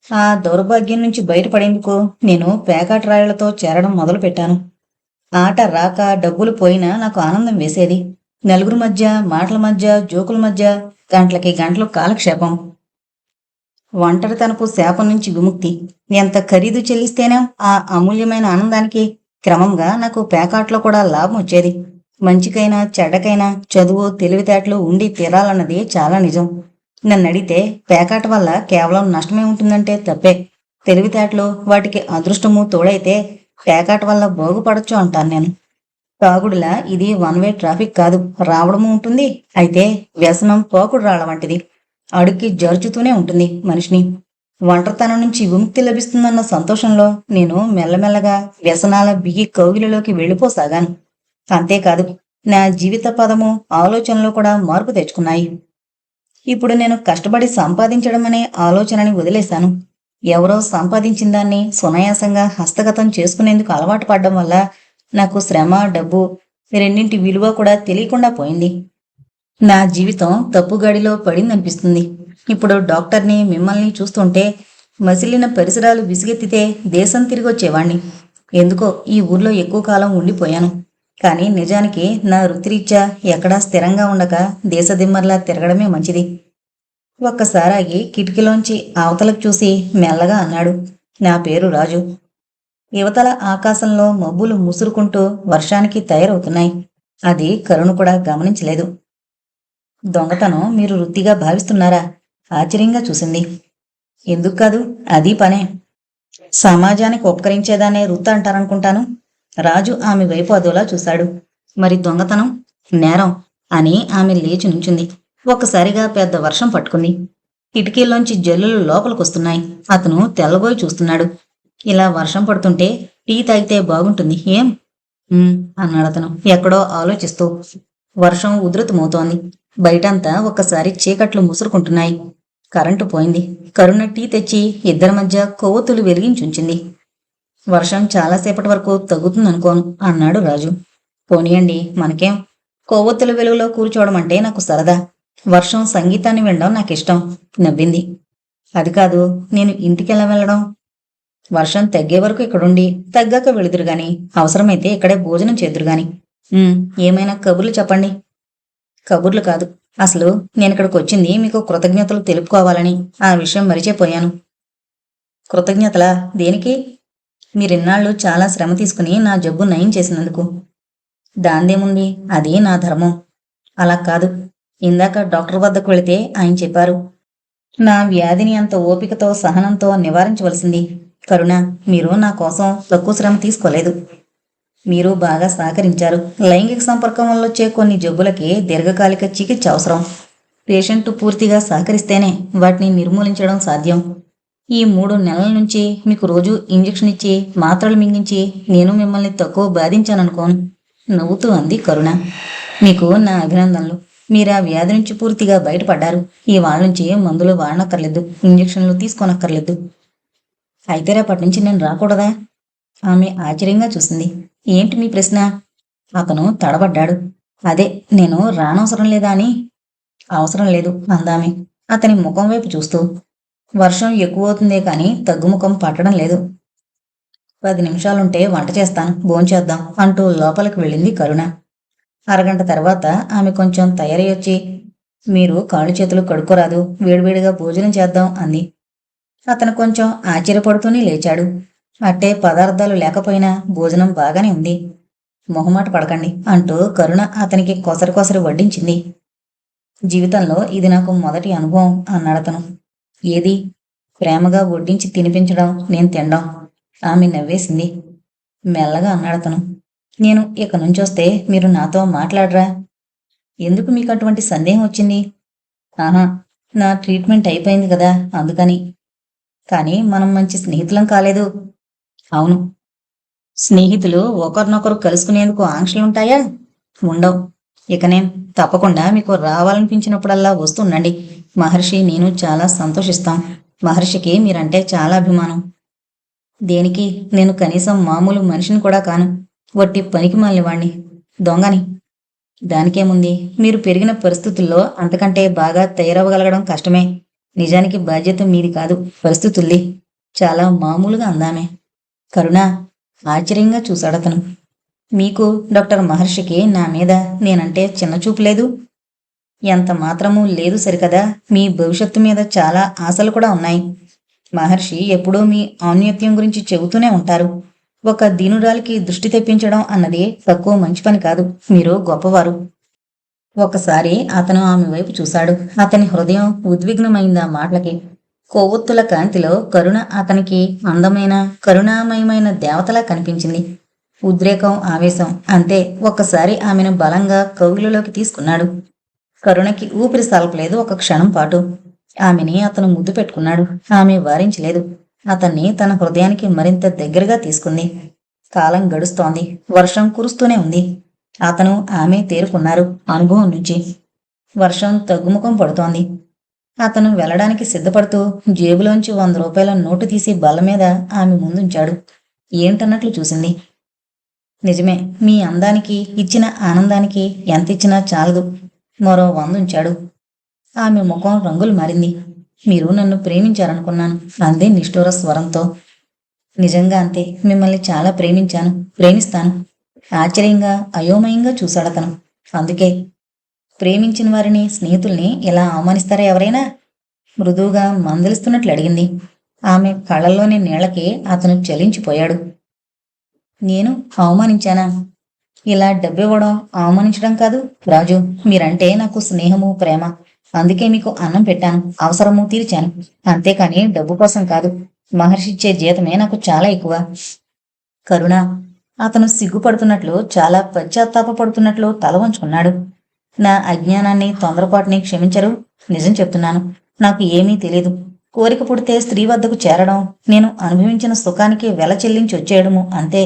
[SPEAKER 1] ఆ దౌర్భాగ్యం నుంచి బయటపడేందుకు నేను పేకాట రాయలతో చేరడం మొదలుపెట్టాను. ఆట రాక డబ్బులు పోయినా నాకు ఆనందం వేసేది. నలుగురి మధ్య, మాటల మధ్య, జోకుల మధ్య గంటలకి గంటలు కాలక్షేపం. ఒంటరితనపు శాపం నుంచి విముక్తి. ఎంత ఖరీదు చెల్లిస్తేనే ఆ అమూల్యమైన ఆనందానికి క్రమంగా నాకు పేకాట్లో కూడా లాభం వచ్చేది. మంచికైనా చెడ్డకైనా చదువు తెలివితేటలు ఉండి తీరాలన్నది చాలా నిజం. నన్ను అడిగితే పేకాట వల్ల కేవలం నష్టమే ఉంటుందంటే తప్పే. తెలివితేటలు వాటికి అదృష్టము తోడైతే పేకాట వల్ల బాగుపడచ్చు అంటాను నేను. తాగుడులా ఇది వన్ వే ట్రాఫిక్ కాదు. రావడము ఉంటుంది, అయితే వ్యసనం పోకుడు రాళ్ళ వంటిది. అడుక్కి జరుచుతూనే ఉంటుంది మనిషిని. ఒంటరితనం నుంచి విముక్తి లభిస్తుందన్న సంతోషంలో నేను మెల్లమెల్లగా వ్యసనాల బిగి కౌగిలిలోకి వెళ్ళిపోసాగాను. అంతేకాదు, నా జీవిత పదము ఆలోచనలో కూడా మార్పు తెచ్చుకున్నాయి. ఇప్పుడు నేను కష్టపడి సంపాదించడం అనే ఆలోచనని వదిలేశాను. ఎవరో సంపాదించిన దాన్ని సునాయాసంగా హస్తగతం చేసుకునేందుకు అలవాటు పడ్డం వల్ల నాకు శ్రమ, డబ్బు రెండింటి విలువ కూడా తెలియకుండా పోయింది. నా జీవితం తప్పుగాడిలో పడిందనిపిస్తుంది. ఇప్పుడు డాక్టర్ని, మిమ్మల్ని చూస్తుంటే మసిలిన పరిసరాలు విసిగెత్తితే దేశం తిరిగొచ్చేవాణ్ణి. ఎందుకో ఈ ఊర్లో ఎక్కువ కాలం ఉండిపోయాను. కానీ నిజానికి నా వృత్తిరీత్యా ఎక్కడా స్థిరంగా ఉండక దేశదిమ్మర్లా తిరగడమే మంచిది. ఒక్కసారాగి కిటికీలోంచి అవతలకు చూసి మెల్లగా అన్నాడు, నా పేరు రాజు. యువతల ఆకాశంలో మబ్బులు ముసురుకుంటూ వర్షానికి తయారవుతున్నాయి. అది కరుణ కూడా గమనించలేదు. దొంగతనం మీరు వృత్తిగా భావిస్తున్నారా? ఆశ్చర్యంగా చూసింది. ఎందుకు కాదు, అది పనే. సమాజానికి ఉపకరించేదానే వృత్తి అంటారనుకుంటాను. రాజు ఆమె వైపు అదోలా చూశాడు. మరి దొంగతనం నేరం అని ఆమె లేచి నుంచుంది. ఒక్కసారిగా పెద్ద వర్షం పట్టుకుంది. కిటికీల్లోంచి జల్లులు లోపలికొస్తున్నాయి. అతను తెల్లబోయి చూస్తున్నాడు. ఇలా వర్షం పడుతుంటే టీ తాగితే బాగుంటుంది ఏం? అన్నాడతను ఎక్కడో ఆలోచిస్తూ. వర్షం ఉధృతమవుతోంది. బయటంతా ఒక్కసారి చీకట్లు ముసురుకుంటున్నాయి. కరెంటు పోయింది. కరుణ టీ తెచ్చి ఇద్దరి మధ్య కొవ్వొత్తులు వెలిగించుంచింది. వర్షం చాలాసేపటి వరకు తగ్గుతుందనుకోను అన్నాడు రాజు. పోనీయండి, మనకేం. కొవ్వొత్తుల వెలుగులో కూర్చోవడం అంటే నాకు సరదా. వర్షం సంగీతాన్ని వినడం నాకిష్టం నవ్వింది. అది కాదు, నేను ఇంటికెలా వెళ్ళడం? వర్షం తగ్గే వరకు ఇక్కడుండి తగ్గాక వెళుదురుగాని, అవసరమైతే ఇక్కడే భోజనం చేదురుగాని. ఏమైనా కబుర్లు చెప్పండి. కబుర్లు కాదు, అసలు నేను ఇక్కడికి వచ్చింది మీకు కృతజ్ఞతలు తెలుపుకోవాలని. ఆ విషయం మరిచిపోయాను. కృతజ్ఞతలా? దేనికి? మీరిన్నాళ్ళు చాలా శ్రమ తీసుకుని నా జబ్బు నయం చేసినందుకు. దాందేముంది, అది నా ధర్మం. అలా కాదు, ఇందాక డాక్టర్ వద్దకు వెళితే ఆయన చెప్పారు, నా వ్యాధిని అంత ఓపికతో సహనంతో నివారించవలసింది. కరుణ, మీరు నా కోసం తక్కువ శ్రమ తీసుకోలేదు. మీరు బాగా సహకరించారు. లైంగిక సంపర్కం వల్ల వచ్చే కొన్ని జబ్బులకి దీర్ఘకాలిక చికిత్స అవసరం. పేషెంట్ పూర్తిగా సహకరిస్తేనే వాటిని నిర్మూలించడం సాధ్యం. ఈ 3 నెలల నుంచి మీకు రోజు ఇంజెక్షన్ ఇచ్చి మాత్రలు మింగించి నేను మిమ్మల్ని తక్కువ బాధించాననుకోను నవ్వుతూ అంది కరుణ. మీకు నా అభినందనలు. మీరు ఆ వ్యాధి నుంచి పూర్తిగా బయటపడ్డారు. ఈ వాళ్ళ నుంచి మందులు వాడనక్కర్లేదు, ఇంజెక్షన్లు తీసుకోనక్కర్లేదు. అయితే రేపటి నుంచి నేను రాకూడదా? ఆమె ఆశ్చర్యంగా చూసింది. ఏంటి మీ ప్రశ్న? అతను తడబడ్డాడు. అదే, నేను రానవసరం లేదా అని. అవసరం లేదు అందామె అతని ముఖం వైపు చూస్తూ. వర్షం ఎక్కువవుతుందే కానీ తగ్గుముఖం పట్టడం లేదు. 10 నిమిషాలుంటే వంట చేస్తాను, భోంచేద్దాం అంటూ లోపలికి వెళ్ళింది కరుణ. అరగంట తర్వాత ఆమె కొంచెం తయారయ్యొచ్చి, మీరు కాళ్ళు చేతులు కడుక్కోరాదు, వేడివేడిగా భోజనం చేద్దాం అంది. అతను కొంచెం ఆశ్చర్యపడుతూనే లేచాడు. అట్టే పదార్థాలు లేకపోయినా భోజనం బాగానే ఉంది. మొహమాట పడకండి అంటూ కరుణ అతనికి కొసరి వడ్డించింది. జీవితంలో ఇది నాకు మొదటి అనుభవం అన్నాడతను. ఏది? ప్రేమగా వడ్డించి తినిపించడం, నేను తినడం. ఆమె నవ్వేసింది. మెల్లగా అన్నాడతను. నేను ఇక నుంచొస్తే మీరు నాతో మాట్లాడరా? ఎందుకు మీకు అటువంటి సందేహం వచ్చింది? ఆహా, నా ట్రీట్మెంట్ అయిపోయింది కదా, అందుకని. కానీ మనం మంచి స్నేహితులం కాలేదు. అవును. స్నేహితులు ఒకరినొకరు కలుసుకునేందుకు ఆంక్షలుంటాయా? ఉండవు. ఇక నేను తప్పకుండా మీకు రావాలనిపించినప్పుడల్లా వస్తుండండి. మహర్షి నేను చాలా సంతోషిస్తాం. మహర్షికి మీరంటే చాలా అభిమానం. దేనికి? నేను కనీసం మామూలు మనిషిని కూడా కాను. వట్టి పనికి మాలినవాణ్ణి, దొంగని. దానికేముంది? మీరు పెరిగిన పరిస్థితుల్లో అంతకంటే బాగా తయారవ్వగలగడం కష్టమే. నిజానికి బాధ్యత మీది కాదు, పరిస్థితుల్ది. చాలా మామూలుగా అందామె. కరుణ ఆశ్చర్యంగా చూశాడతను. మీకు డాక్టర్ మహర్షికి నా మీద నేనంటే చిన్నచూపు లేదు? ఎంత మాత్రమూ లేదు సరికదా, మీ భవిష్యత్తు మీద చాలా ఆశలు కూడా ఉన్నాయి. మహర్షి ఎప్పుడూ మీ ఔన్నత్యం గురించి చెబుతూనే ఉంటారు. ఒక దీనురాలికి దృష్టి తెప్పించడం అన్నది తక్కువ మంచి పని కాదు. మీరు గొప్పవారు. ఒకసారి అతను ఆమె వైపు చూశాడు. అతని హృదయం ఉద్విగ్నమైంది ఆ మాటలకి. కొవ్వొత్తుల కాంతిలో కరుణ అతనికి అందమైన కరుణామయమైన దేవతలా కనిపించింది. ఉద్రేకం, ఆవేశం అంతే. ఒక్కసారి ఆమెను బలంగా కౌగిలిలోకి తీసుకున్నాడు. కరుణకి ఊపిరి సాలపలేదు ఒక క్షణం పాటు. ఆమెని అతను ముద్దు పెట్టుకున్నాడు. ఆమె వారించలేదు. అతన్ని తన హృదయానికి మరింత దగ్గరగా తీసుకుంది. కాలం గడుస్తోంది. వర్షం కురుస్తూనే ఉంది. అతను ఆమె తేరుకున్నారు అనుభవం నుంచి. వర్షం తగ్గుముఖం పడుతోంది. అతను వెళ్ళడానికి సిద్ధపడుతూ జేబులోంచి 100 రూపాయల నోటు తీసి బల్ల మీద ఆమె ముందుంచాడు. ఏంటన్నట్లు చూసింది. నిజమే, మీ అందానికి ఇచ్చిన ఆనందానికి ఎంతిచ్చినా చాలదు. మరో 100 ఉంచాడు. ఆమె ముఖం రంగులు మారింది. మీరు నన్ను ప్రేమించారనుకున్నాను అంది నిష్ఠూర స్వరంతో. నిజంగా అంతే. మిమ్మల్ని చాలా ప్రేమించాను, ప్రేమిస్తాను. ఆశ్చర్యంగా అయోమయంగా చూశాడతను. అందుకే ప్రేమించిన వారిని, స్నేహితుల్ని ఇలా అవమానిస్తారా ఎవరైనా? మృదువుగా మందలిస్తున్నట్లు అడిగింది. ఆమె కళ్ళల్లోని నీళ్లకి అతను చలించిపోయాడు. నేను అవమానించానా? ఇలా డబ్బివ్వడం అవమానించడం కాదు రాజు. మీరంటే నాకు స్నేహము, ప్రేమ. అందుకే మీకు అన్నం పెట్టాను, అవసరము తీర్చాను. అంతేకాని డబ్బు కోసం కాదు. మహర్షిచ్చే జీతమే నాకు చాలా ఎక్కువ. కరుణ అతను సిగ్గుపడుతున్నట్లు, చాలా పశ్చాత్తాపడుతున్నట్లు తల వంచుకున్నాడు. నా అజ్ఞానాన్ని, తొందరపాటుని క్షమించరు. నిజం చెప్తున్నాను. నాకు ఏమీ తెలీదు. కోరిక పుడితే స్త్రీ వద్దకు చేరడం, నేను అనుభవించిన సుఖానికి వెల చెల్లించి వచ్చేయడము అంతే.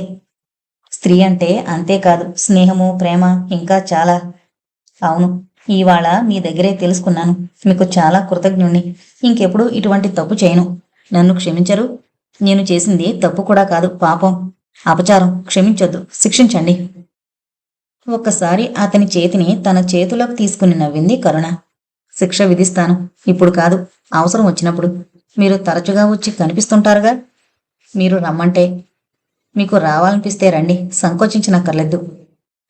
[SPEAKER 1] స్త్రీ అంటే అంతేకాదు, స్నేహము, ప్రేమ, ఇంకా చాలా. అవును, ఇవాళ మీ దగ్గరే తెలుసుకున్నాను. మీకు చాలా కృతజ్ఞుణ్ణి. ఇంకెప్పుడు ఇటువంటి తప్పు చేయను. నన్ను క్షమించరు? నేను చేసింది తప్పు కూడా కాదు, పాపం, అపచారం. క్షమించొద్దు, శిక్షించండి. ఒక్కసారి అతని చేతిని తన చేతిలోకి తీసుకుని నవ్వింది కరుణ. శిక్ష విధిస్తాను. ఇప్పుడు కాదు, అవసరం వచ్చినప్పుడు. మీరు తరచుగా వచ్చి కనిపిస్తుంటారుగా. మీరు రమ్మంటే. మీకు రావాలనిపిస్తే రండి, సంకోచించనక్కర్లేదు.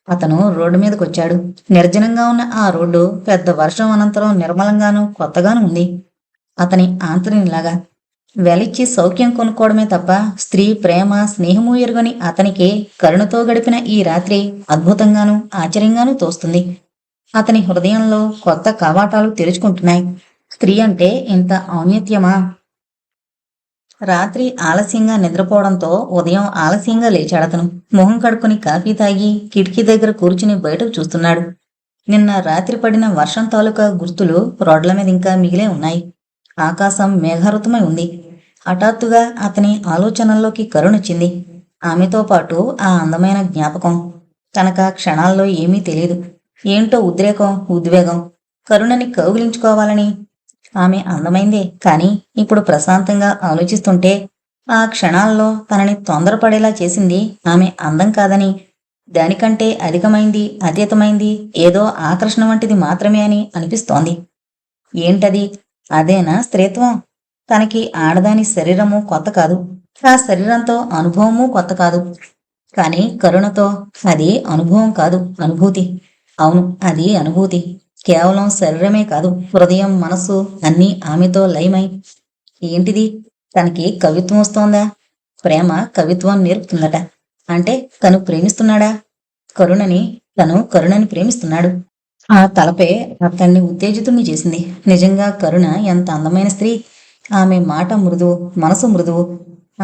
[SPEAKER 1] అతను రోడ్డు మీదకొచ్చాడు. నిర్జనంగా ఉన్న ఆ రోడ్డు పెద్ద వర్షం అనంతరం నిర్మలంగానూ కొత్తగానూ ఉంది. అతని ఆంతర్యంలాగా. వెలిచ్చి సౌఖ్యం కొనుక్కోవడమే తప్ప స్త్రీ ప్రేమ, స్నేహము ఎరుగని అతనికి కరుణతో గడిపిన ఈ రాత్రి అద్భుతంగానూ ఆశ్చర్యంగానూ తోస్తుంది. అతని హృదయంలో కొత్త కవాటాలు తెరుచుకుంటున్నాయి. స్త్రీ అంటే ఇంత ఔన్నత్యమా? రాత్రి ఆలస్యంగా నిద్రపోవడంతో ఉదయం ఆలస్యంగా లేచాడతను. మొహం కడుక్కుని కాఫీ తాగి కిటికీ దగ్గర కూర్చుని బయటకు చూస్తున్నాడు. నిన్న రాత్రి పడిన వర్షం తాలూకా గుర్తులు రోడ్ల మీద ఇంకా మిగిలే ఉన్నాయి. ఆకాశం మేఘావృతమై ఉంది. హఠాత్తుగా అతని ఆలోచనల్లోకి కరుణొచ్చింది. ఆమెతో పాటు ఆ అందమైన జ్ఞాపకం. తనకా క్షణాల్లో ఏమీ తెలియదు. ఏంటో ఉద్రేకం, ఉద్వేగం. కరుణని కౌగిలించుకోవాలని. ఆమె అందమైందే, కానీ ఇప్పుడు ప్రశాంతంగా ఆలోచిస్తుంటే ఆ క్షణాల్లో తనని తొందరపడేలా చేసింది ఆమె అందం కాదని, దానికంటే అధికమైంది, అతీతమైంది, ఏదో ఆకర్షణ వంటిది మాత్రమే అని అనిపిస్తోంది. ఏంటది? అదేనా స్త్రీత్వం? తనకి ఆడదాని శరీరము కొత్త కాదు, ఆ శరీరంతో అనుభవము కొత్త కాదు. కానీ కరుణతో అది అనుభవం కాదు, అనుభూతి. అవును, అది అనుభూతి. కేవలం శరీరమే కాదు, హృదయం, మనస్సు అన్నీ ఆమెతో లయమై. ఏంటిది? తనకి కవిత్వం వస్తోందా? ప్రేమ కవిత్వం నేర్పుతుందట. అంటే తను ప్రేమిస్తున్నాడా? తను కరుణని ప్రేమిస్తున్నాడు. ఆ తలపే అతన్ని ఉత్తేజితుణ్ణి చేసింది. నిజంగా కరుణ ఎంత అందమైన స్త్రీ! ఆమె మాట మృదువు, మనసు మృదువు.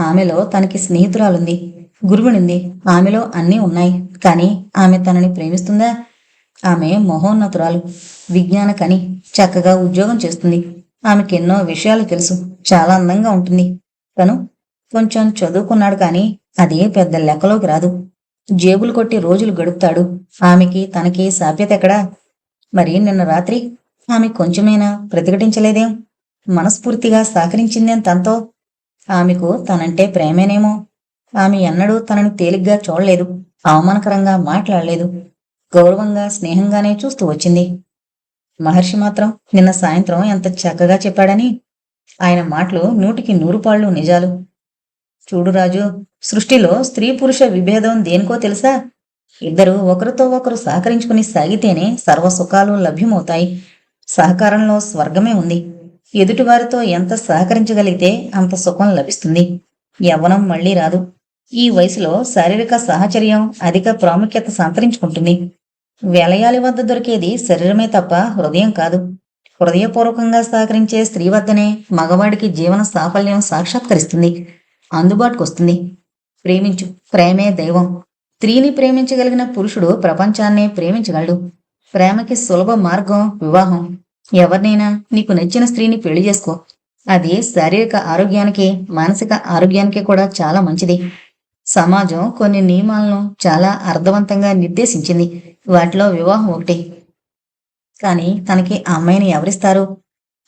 [SPEAKER 1] ఆమెలో తనకి స్నేహితురాలుంది, గురువునింది. ఆమెలో అన్నీ ఉన్నాయి. కానీ ఆమె తనని ప్రేమిస్తుందా? ఆమె మహోన్నతురాలు, విజ్ఞాన కని, చక్కగా ఉద్యోగం చేస్తుంది. ఆమెకెన్నో విషయాలు తెలుసు, చాలా అందంగా ఉంటుంది. తను కొంచెం చదువుకున్నాడు కానీ అదే పెద్ద లెక్కలోకి రాదు. జేబులు కొట్టి రోజులు గడుపుతాడు. ఆమెకి తనకి సాప్యత ఎక్కడా? మరి నిన్న రాత్రి ఆమె కొంచెమైనా ప్రతిఘటించలేదేం? మనస్ఫూర్తిగా సహకరించిందేం తనతో? ఆమెకు తనంటే ప్రేమేనేమో. ఆమె ఎన్నడూ తనని తేలిగ్గా చూడలేదు, అవమానకరంగా మాట్లాడలేదు. గౌరవంగా స్నేహంగానే చూస్తూ వచ్చింది. మహర్షి మాత్రం నిన్న సాయంత్రం ఎంత చక్కగా చెప్పాడని. ఆయన మాటలు 100కి 100 నిజాలు. చూడు రాజు, సృష్టిలో స్త్రీ పురుష విభేదం దేనికో తెలుసా? ఇద్దరు ఒకరితో ఒకరు సహకరించుకుని సాగితేనే సర్వసుఖాలు లభ్యమవుతాయి. సహకారంలో స్వర్గమే ఉంది. ఎదుటివారితో ఎంత సహకరించగలిగితే అంత సుఖం లభిస్తుంది. యవ్వనం మళ్లీ రాదు. ఈ వయసులో శారీరక సాహచర్యం అధిక ప్రాముఖ్యత సంతరించుకుంటుంది. వెలయాలి వద్ద దొరికేది శరీరమే తప్ప హృదయం కాదు. హృదయపూర్వకంగా సహకరించే స్త్రీ వద్దనే మగవాడికి జీవన సాఫల్యం సాక్షాత్కరిస్తుంది, అందుబాటుకొస్తుంది. ప్రేమించు, ప్రేమే దైవం. స్త్రీని ప్రేమించగలిగిన పురుషుడు ప్రపంచాన్నే ప్రేమించగలడు. ప్రేమకి సులభ మార్గం వివాహం. ఎవరినైనా నీకు నచ్చిన స్త్రీని పెళ్లి చేసుకో. అది శారీరక ఆరోగ్యానికి, మానసిక ఆరోగ్యానికి కూడా చాలా మంచిది. సమాజం కొన్ని నియమాలను చాలా అర్థవంతంగా నిర్దేశించింది. వాటిలో వివాహం ఒకటి. కానీ తనకి ఆ అమ్మాయిని ఎవరిస్తారు?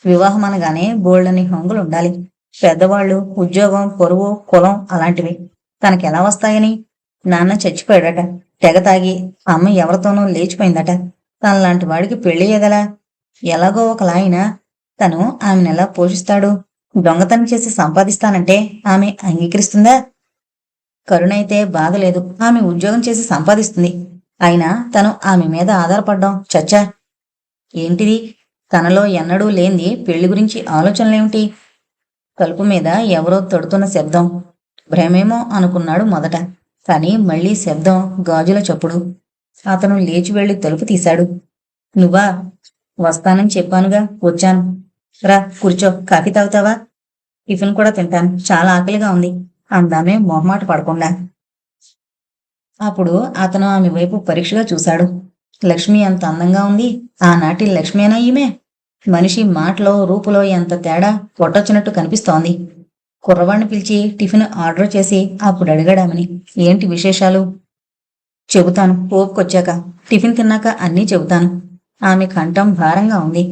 [SPEAKER 1] వివాహం అనగానే బోల్డని హంగులు ఉండాలి. పెద్దవాళ్ళు, ఉద్యోగం, పొరుగు, కులం అలాంటివి. తనకెలా వస్తాయని? నాన్న చచ్చిపోయాడట, తెగ తాగి. అమ్మ ఎవరితోనూ లేచిపోయిందట. తనలాంటి వాడికి పెళ్లి ఎదలా? ఎలాగో ఒకలాయన తను ఆమెనెలా పోషిస్తాడు? దొంగతనం చేసి సంపాదిస్తానంటే ఆమె అంగీకరిస్తుందా? కరుణైతే బాధలేదు, ఆమె ఉద్యోగం చేసి సంపాదిస్తుంది. అయినా తను ఆమె మీద ఆధారపడ్డం చచ్చా. ఏంటిది? తనలో ఎన్నడూ లేంది పెళ్లి గురించి ఆలోచనలేమిటి? తలుపు మీద ఎవరో తడుతున్న శబ్దం. భ్రమేమో అనుకున్నాడు మొదట. కాని మళ్లీ శబ్దం, గాజుల చప్పుడు. అతను లేచి వెళ్లి తలుపు తీశాడు. నువ్వా? వస్తానని చెప్పానుగా, వచ్చాను. రా కూర్చో, కాఫీ తాగుతావా? టిఫిన్ కూడా తింటాను, చాలా ఆకలిగా ఉంది అందామే మొహమాట పడకుండా. అప్పుడు అతను ఆమె వైపు పరీక్షగా చూశాడు. లక్ష్మి ఎంత అందంగా ఉంది. ఆనాటి లక్ష్మేనా ఈమె? మనిషి మాటలో, రూపులో ఎంత తేడా కొట్టొచ్చినట్టు కనిపిస్తోంది. కుర్రవాణ్ణి పిలిచి టిఫిన్ ఆర్డర్ చేసి అప్పుడు అడిగాడామని, ఏంటి విశేషాలు? చెబుతాను ఓపుకొచ్చాక. టిఫిన్ తిన్నాక అన్నీ చెబుతాను. ఆమె కంఠం భారంగా ఉంది.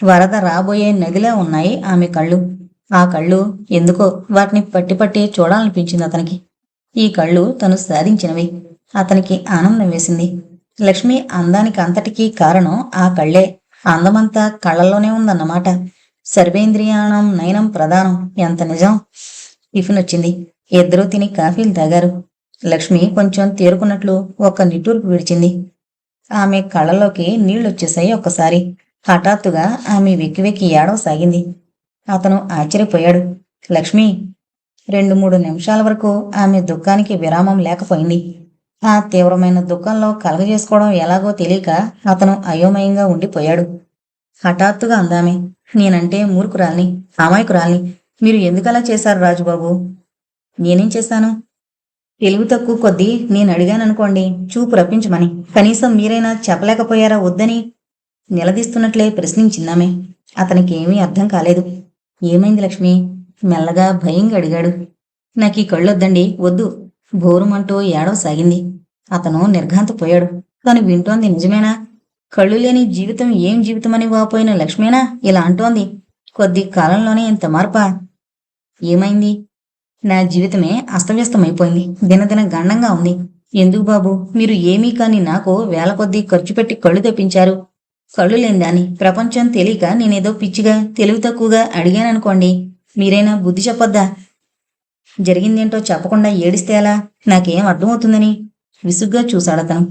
[SPEAKER 1] వరద రాబోయే నదిలా ఉన్నాయి ఆమె కళ్ళు. ఆ కళ్ళు ఎందుకో వాటిని పట్టి పట్టి చూడాలనిపించింది అతనికి. ఈ కళ్ళు తను సాధించినవి. అతనికి ఆనందం వేసింది. లక్ష్మి అందానికి అంతటికీ కారణం ఆ కళ్ళే. అందమంతా కళ్ళల్లోనే ఉందన్నమాట. సర్వేంద్రియాణం నయనం ప్రధానం. ఎంత నిజం! టిఫిన్ వచ్చింది. ఇద్దరూ తిని కాఫీలు తాగారు. లక్ష్మి కొంచెం తేరుకున్నట్లు ఒక నిట్టూర్పు విడిచింది. ఆమె కళ్ళలోకి నీళ్లొచ్చేశాయి ఒక్కసారి. హఠాత్తుగా ఆమె వెక్కి వెక్కి ఏడవసాగింది. అతను ఆశ్చర్యపోయాడు. లక్ష్మి! 2-3 నిమిషాల వరకు ఆమె దుఃఖానికి విరామం లేకపోయింది. ఆ తీవ్రమైన దుఃఖంలో కలగజేసుకోవడం ఎలాగో తెలియక అతను అయోమయంగా ఉండిపోయాడు. హఠాత్తుగా అందామె, నేనంటే మూర్ఖురాల్ని, అమాయకురాల్ని. మీరు ఎందుకలా చేశారు రాజుబాబు? నేనేం చేశాను? తెలివి తక్కువ కొద్దీ నేను అడిగాననుకోండి చూపు రప్పించమని. కనీసం మీరైనా చెప్పలేకపోయారా వద్దని? నిలదీస్తున్నట్లే ప్రశ్నించిందామె. అతనికి ఏమీ అర్థం కాలేదు. ఏమైంది లక్ష్మి? మెల్లగా భయంగా అడిగాడు. నాకీ కళ్ళొద్దండి, వద్దు. భోరుమంటూ ఏడవసాగింది. అతను నిర్ఘాంతపోయాడు. తను వింటోంది నిజమేనా? కళ్ళు లేని జీవితం ఏం జీవితమని వాపోయిన లక్ష్మేనా ఇలా అంటోంది? కొద్ది కాలంలోనే ఇంత మార్పా? ఏమైంది? నా జీవితమే అస్తవ్యస్తమైపోయింది. దినదిన గండంగా ఉంది. ఎందుకు బాబు, మీరు ఏమీ కాని నాకు వేల కొద్దీ ఖర్చు పెట్టి కళ్ళు తెప్పించారు. కళ్ళు లేందాని ప్రపంచం తెలియక నేనేదో పిచ్చిగా, తెలివి తక్కువగా అడిగాననుకోండి, మీరైనా బుద్ధి చెప్పొద్దా? జరిగిందేంటో చెప్పకుండా ఏడిస్తే ఎలా? నాకేం అర్థమవుతుందని విసుగ్గా చూశాడతను.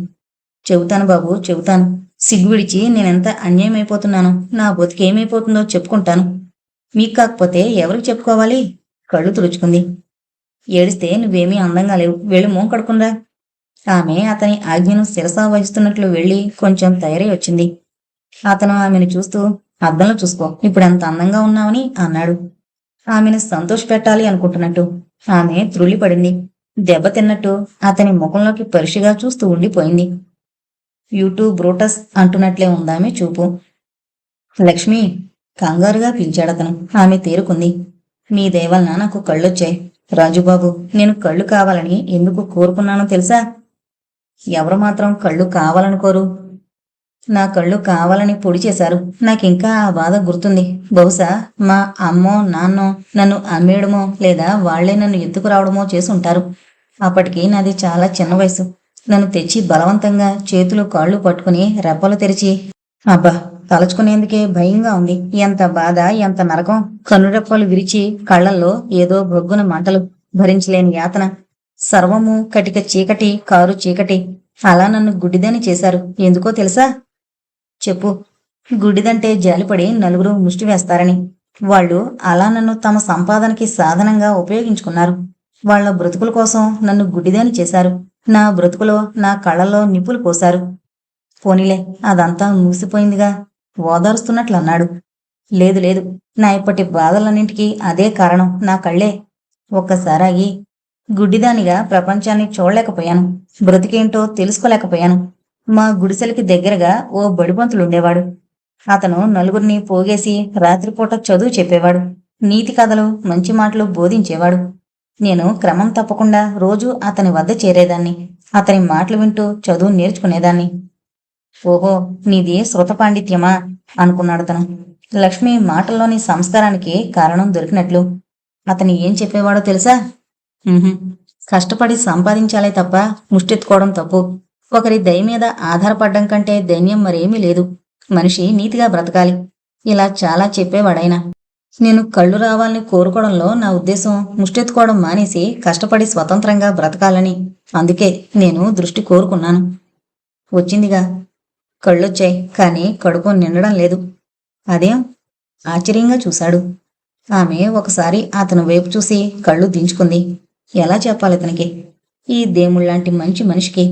[SPEAKER 1] చెబుతాను బాబు, చెబుతాను. సిగ్గు విడిచి నేనెంత అన్యాయమైపోతున్నాను, నా బతుకేమైపోతుందో చెప్పుకుంటాను. మీకు కాకపోతే ఎవరికి చెప్పుకోవాలి? కళ్ళు తుడుచుకుంది. ఏడిస్తే నువ్వేమీ అందంగా లేవు, వెళ్ళి మోం కడుకుందా. ఆమె అతని ఆజ్ఞను శిరసా వహిస్తున్నట్లు వెళ్ళి కొంచెం తయారై వచ్చింది. అతను ఆమెను చూస్తూ, అద్దంలో చూసుకో, ఇప్పుడెంత అందంగా ఉన్నావని అన్నాడు. ఆమెను సంతోషపెట్టాలి అనుకుంటున్నట్టు. ఆమె త్రుళ్ళిపడింది. దెబ్బతిన్నట్టు అతని ముఖంలోకి పరీక్షగా చూస్తూ ఉండిపోయింది. యూట్యూబ్ బ్రూటస్ అంటున్నట్లే ఉందామె చూపు. లక్ష్మి కంగారుగా పిలిచాడతను. ఆమె తేరుకుంది. మీ దేవలన నాకు కళ్ళొచ్చాయి రాజుబాబు. నేను కళ్ళు కావాలని ఎందుకు కోరుకున్నానో తెలుసా? ఎవరు మాత్రం కళ్ళు కావాలనుకోరు? నా కళ్ళు కావాలని పొడి చేశారు. నాకింకా ఆ బాధ గుర్తుంది. బహుశా మా అమ్మో నాన్నో నన్ను అమ్మేయడమో లేదా వాళ్లే నన్ను ఎత్తుకురావడమో చేసి ఉంటారు. అప్పటికి నాది చాలా చిన్న వయసు. నన్ను తెచ్చి బలవంతంగా చేతులు కాళ్ళు పట్టుకుని రెప్పలు తెరిచి, అబ్బా తలుచుకునేందుకే భయంగా ఉంది. ఎంత బాధ, ఎంత నరకం. కనురెప్పలు విరిచి కళ్ళల్లో ఏదో బొగ్గున మంటలు, భరించలేని యాతన. సర్వము కటిక చీకటి, కారు చీకటి. అలా నన్ను గుడ్డిదని చేశారు. ఎందుకో తెలుసా? చెప్పు. గుడ్డిదంటే జాలిపడి నలుగురు ముష్టి వేస్తారని. వాళ్ళు అలా నన్ను తమ సంపాదనకి సాధనంగా ఉపయోగించుకున్నారు. వాళ్ల బ్రతుకుల కోసం నన్ను గుడ్డిదని చేశారు. నా బ్రతుకులో, నా కళ్ళలో నిప్పులు పోశారు. పోనీలే, అదంతా మూసిపోయిందిగా ఓదారుస్తున్నట్లు అన్నాడు. లేదు లేదు, నా ఇప్పటి బాధలన్నింటికీ అదే కారణం, నా కళ్ళే. ఒక్కసారాగి, గుడ్డిదానిగా ప్రపంచాన్ని చూడలేకపోయాను. బ్రతికేంటో తెలుసుకోలేకపోయాను. మా గుడిసెలకి దగ్గరగా ఓ బడిపంతులుండేవాడు. అతను నలుగురిని పోగేసి రాత్రిపూట చదువు చెప్పేవాడు. నీతి కథలు, మంచి మాటలు బోధించేవాడు. నేను క్రమం తప్పకుండా రోజూ అతని వద్ద చేరేదాన్ని. అతని మాటలు వింటూ చదువు నేర్చుకునేదాన్ని. ఓహో, నీది శృత పాండిత్యమా అనుకున్నాడతను. లక్ష్మి మాటల్లోని సంస్కారానికి కారణం దొరికినట్లు. అతను ఏం చెప్పేవాడో తెలుసా? కష్టపడి సంపాదించాలే తప్ప ముష్టెత్తుకోవడం తప్పు. ఒకరి దయ మీద ఆధారపడ్డం కంటే దైన్యం మరేమీ లేదు. మనిషి నీతిగా బ్రతకాలి. ఇలా చాలా చెప్పేవాడైనా. నేను కళ్ళు రావాలని కోరుకోవడంలో నా ఉద్దేశం ముష్టెత్తుకోవడం మానేసి కష్టపడి స్వతంత్రంగా బ్రతకాలని. అందుకే నేను దృష్టి కోరుకున్నాను. వచ్చిందిగా. కళ్ళొచ్చాయి, కానీ కడుపు నిండడం లేదు. అదేం? ఆశ్చర్యంగా చూశాడు. ఆమె ఒకసారి అతని వైపు చూసి కళ్ళు దించుకుంది. ఎలా చెప్పాలి ఇతనికి, ఈ దేవుళ్లాంటి మంచి మనిషికి?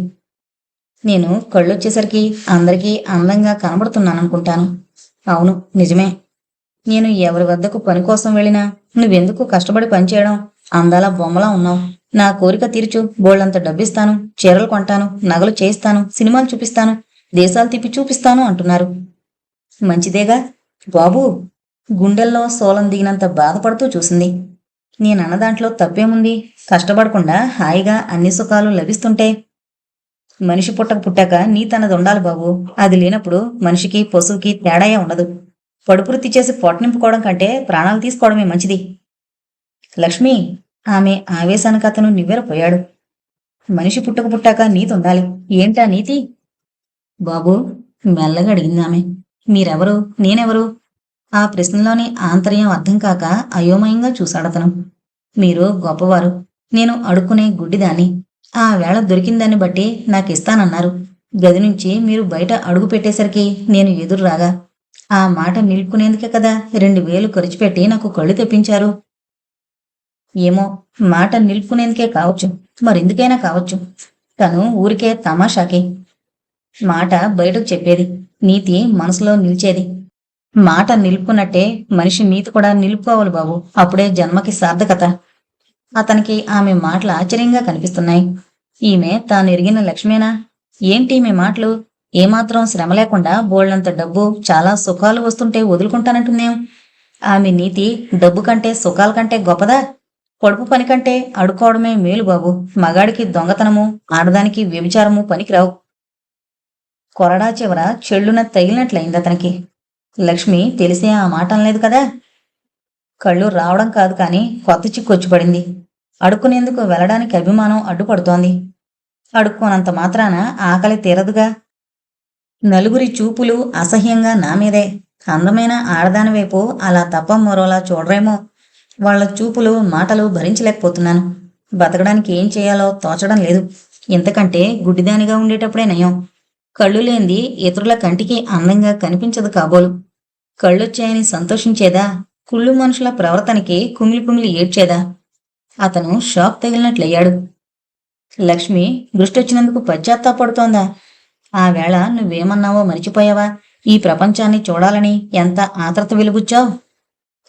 [SPEAKER 1] నేను కళ్ళొచ్చేసరికి అందరికీ అందంగా కనబడుతున్నాననుకుంటాను. అవును, నిజమే. నేను ఎవరి వద్దకు పని కోసం వెళ్ళినా నువ్వెందుకు కష్టపడి పనిచేయడం? అందాల బొమ్మలా ఉన్నావు. నా కోరిక తీర్చు, బోళ్లంత డబ్బిస్తాను, చీరలు కొంటాను, నగలు చేయిస్తాను, సినిమాలు చూపిస్తాను, దేశాలు తిప్పి చూపిస్తాను అంటున్నారు. మంచిదేగా బాబూ. గుండెల్లో సోలం దిగినంత బాధపడుతూ చూసింది. నేనన్న దాంట్లో తప్పేముంది? కష్టపడకుండా హాయిగా అన్ని సుఖాలు లభిస్తుంటే. మనిషి పుట్టాక నీతన్నది ఉండాలి బాబు. అది లేనప్పుడు మనిషికి పశువుకి తేడాయే ఉండదు. పడుపురుత్తి చేసి పొట్టనింపుకోవడం కంటే ప్రాణాలు తీసుకోవడమే మంచిది. లక్ష్మి, ఆమె ఆవేశానికి అతను నివ్వెరపోయాడు. మనిషి పుట్టాక నీతి ఉండాలి. ఏంటా నీతి? బాబూ, మెల్లగా అడిగింది ఆమె. మీరెవరు, నేనెవరు? ఆ ప్రశ్నలోని ఆంతర్యం అర్థం కాక అయోమయంగా చూశాడతను. మీరు గొప్పవారు, నేను అడుక్కునే గుడ్డిదాన్ని. ఆ వేళ దొరికిందాన్ని బట్టి నాకిస్తానన్నారు. గది నుంచి మీరు బయట అడుగు పెట్టేసరికి నేను ఎదురు రాగా, ఆ మాట నిలుపుకునేందుకే కదా 2000 ఖర్చు పెట్టి నాకు కళ్ళు తెప్పించారు. ఏమో, మాట నిలుపుకునేందుకే కావచ్చు, మరెందుకైనా కావచ్చు. తను ఊరికే తమాషాకి మాట బయటకు చెప్పేది, నీతి మనసులో నిలిచేది. మాట నిలుపుకున్నట్టే మనిషి నీతి కూడా నిలుపుకోవాలి బాబు. అప్పుడే జన్మకి సార్థకత. అతనికి ఆమె మాటలు ఆశ్చర్యంగా కనిపిస్తున్నాయి. ఈమె తాను ఎరిగిన లక్ష్మేనా? ఏంటి ఈమె మాటలు? ఏమాత్రం శ్రమ లేకుండా బోళ్లంత డబ్బు, చాలా సుఖాలు వస్తుంటే వదులుకుంటానంటుందేం? ఆమె నీతి డబ్బు కంటే సుఖాల కంటే గొప్పదా? పొడుపు పని కంటే అడుకోవడమే మేలు బాబు. మగాడికి దొంగతనము, ఆడదానికి వ్యభిచారము పనికిరావు. కొరడా చివర చెళ్ళున తగిలినట్లయింది అతనికి. లక్ష్మి తెలిసే ఆ మాట అనలేదు కదా. కళ్ళు రావడం కాదు కాని కొత్త చిక్కొచ్చి పడింది. అడుక్కునేందుకు వెళ్ళడానికి అభిమానం అడ్డుపడుతోంది. అడుక్కోనంత మాత్రాన ఆకలి తీరదుగా. నలుగురి చూపులు అసహ్యంగా నా మీదే. అందమైన ఆడదాని వైపు అలా తప్ప మరోలా చూడరేమో. వాళ్ల చూపులు, మాటలు భరించలేకపోతున్నాను. బతకడానికి ఏం చేయాలో తోచడం లేదు. ఇంతకంటే గుడ్డిదానిగా ఉండేటప్పుడే నయం. కళ్ళు లేంది ఇతరుల కంటికి అందంగా కనిపించదు కాబోలు. కళ్ళొచ్చాయని సంతోషించేదా? కుళ్ళు మనుషుల ప్రవర్తనకి కుమిలి కుమిలి ఏడ్చేదా? అతను షాక్ తగిలినట్లయ్యాడు. లక్ష్మి దృష్టొచ్చినందుకు పశ్చాత్తాపడుతోందా? ఆ వేళ నువ్వేమన్నావో మరిచిపోయావా? ఈ ప్రపంచాన్ని చూడాలని ఎంత ఆత్రత వెలుగుచ్చావు.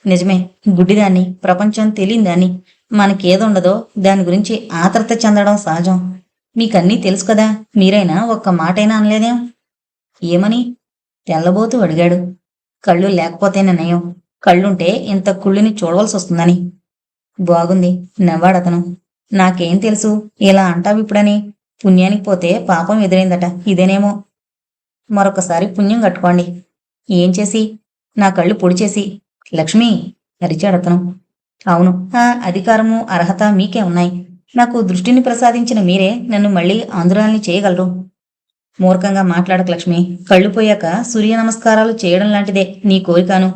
[SPEAKER 1] నిజమే, గుడ్డిదాన్ని, ప్రపంచం తెలియదాన్ని. మనకేదుండదో దాని గురించి ఆత్రత చెందడం సహజం. మీకన్నీ తెలుసు కదా. మీరైనా ఒక్క మాటైనా అనలేదేం? ఏమని? తెల్లబోతూ అడిగాడు. కళ్ళు లేకపోతేనే నయం, కళ్ళుంటే ఇంత కుళ్ళుని చూడవలసి వస్తుందని. బాగుంది, నవ్వాడతను. నాకేం తెలుసు ఇలా అంటావిప్పుడని. పుణ్యానికి పోతే పాపం ఎదురైందట, ఇదేనేమో. మరొకసారి పుణ్యం కట్టుకోండి. ఏం చేసి? నా కళ్ళు పొడిచేసి. లక్ష్మి, అరిచాడతను. అవును, ఆ అధికారము అర్హత మీకే ఉన్నాయి. నాకు దృష్టిని ప్రసాదించిన మీరే నన్ను మళ్ళీ ఆంధ్రాల్ని చేయగలరు. మూర్ఖంగా మాట్లాడక లక్ష్మి. కళ్ళు పోయాక సూర్య నమస్కారాలు చేయడం లాంటిదే నీ కోరికాను.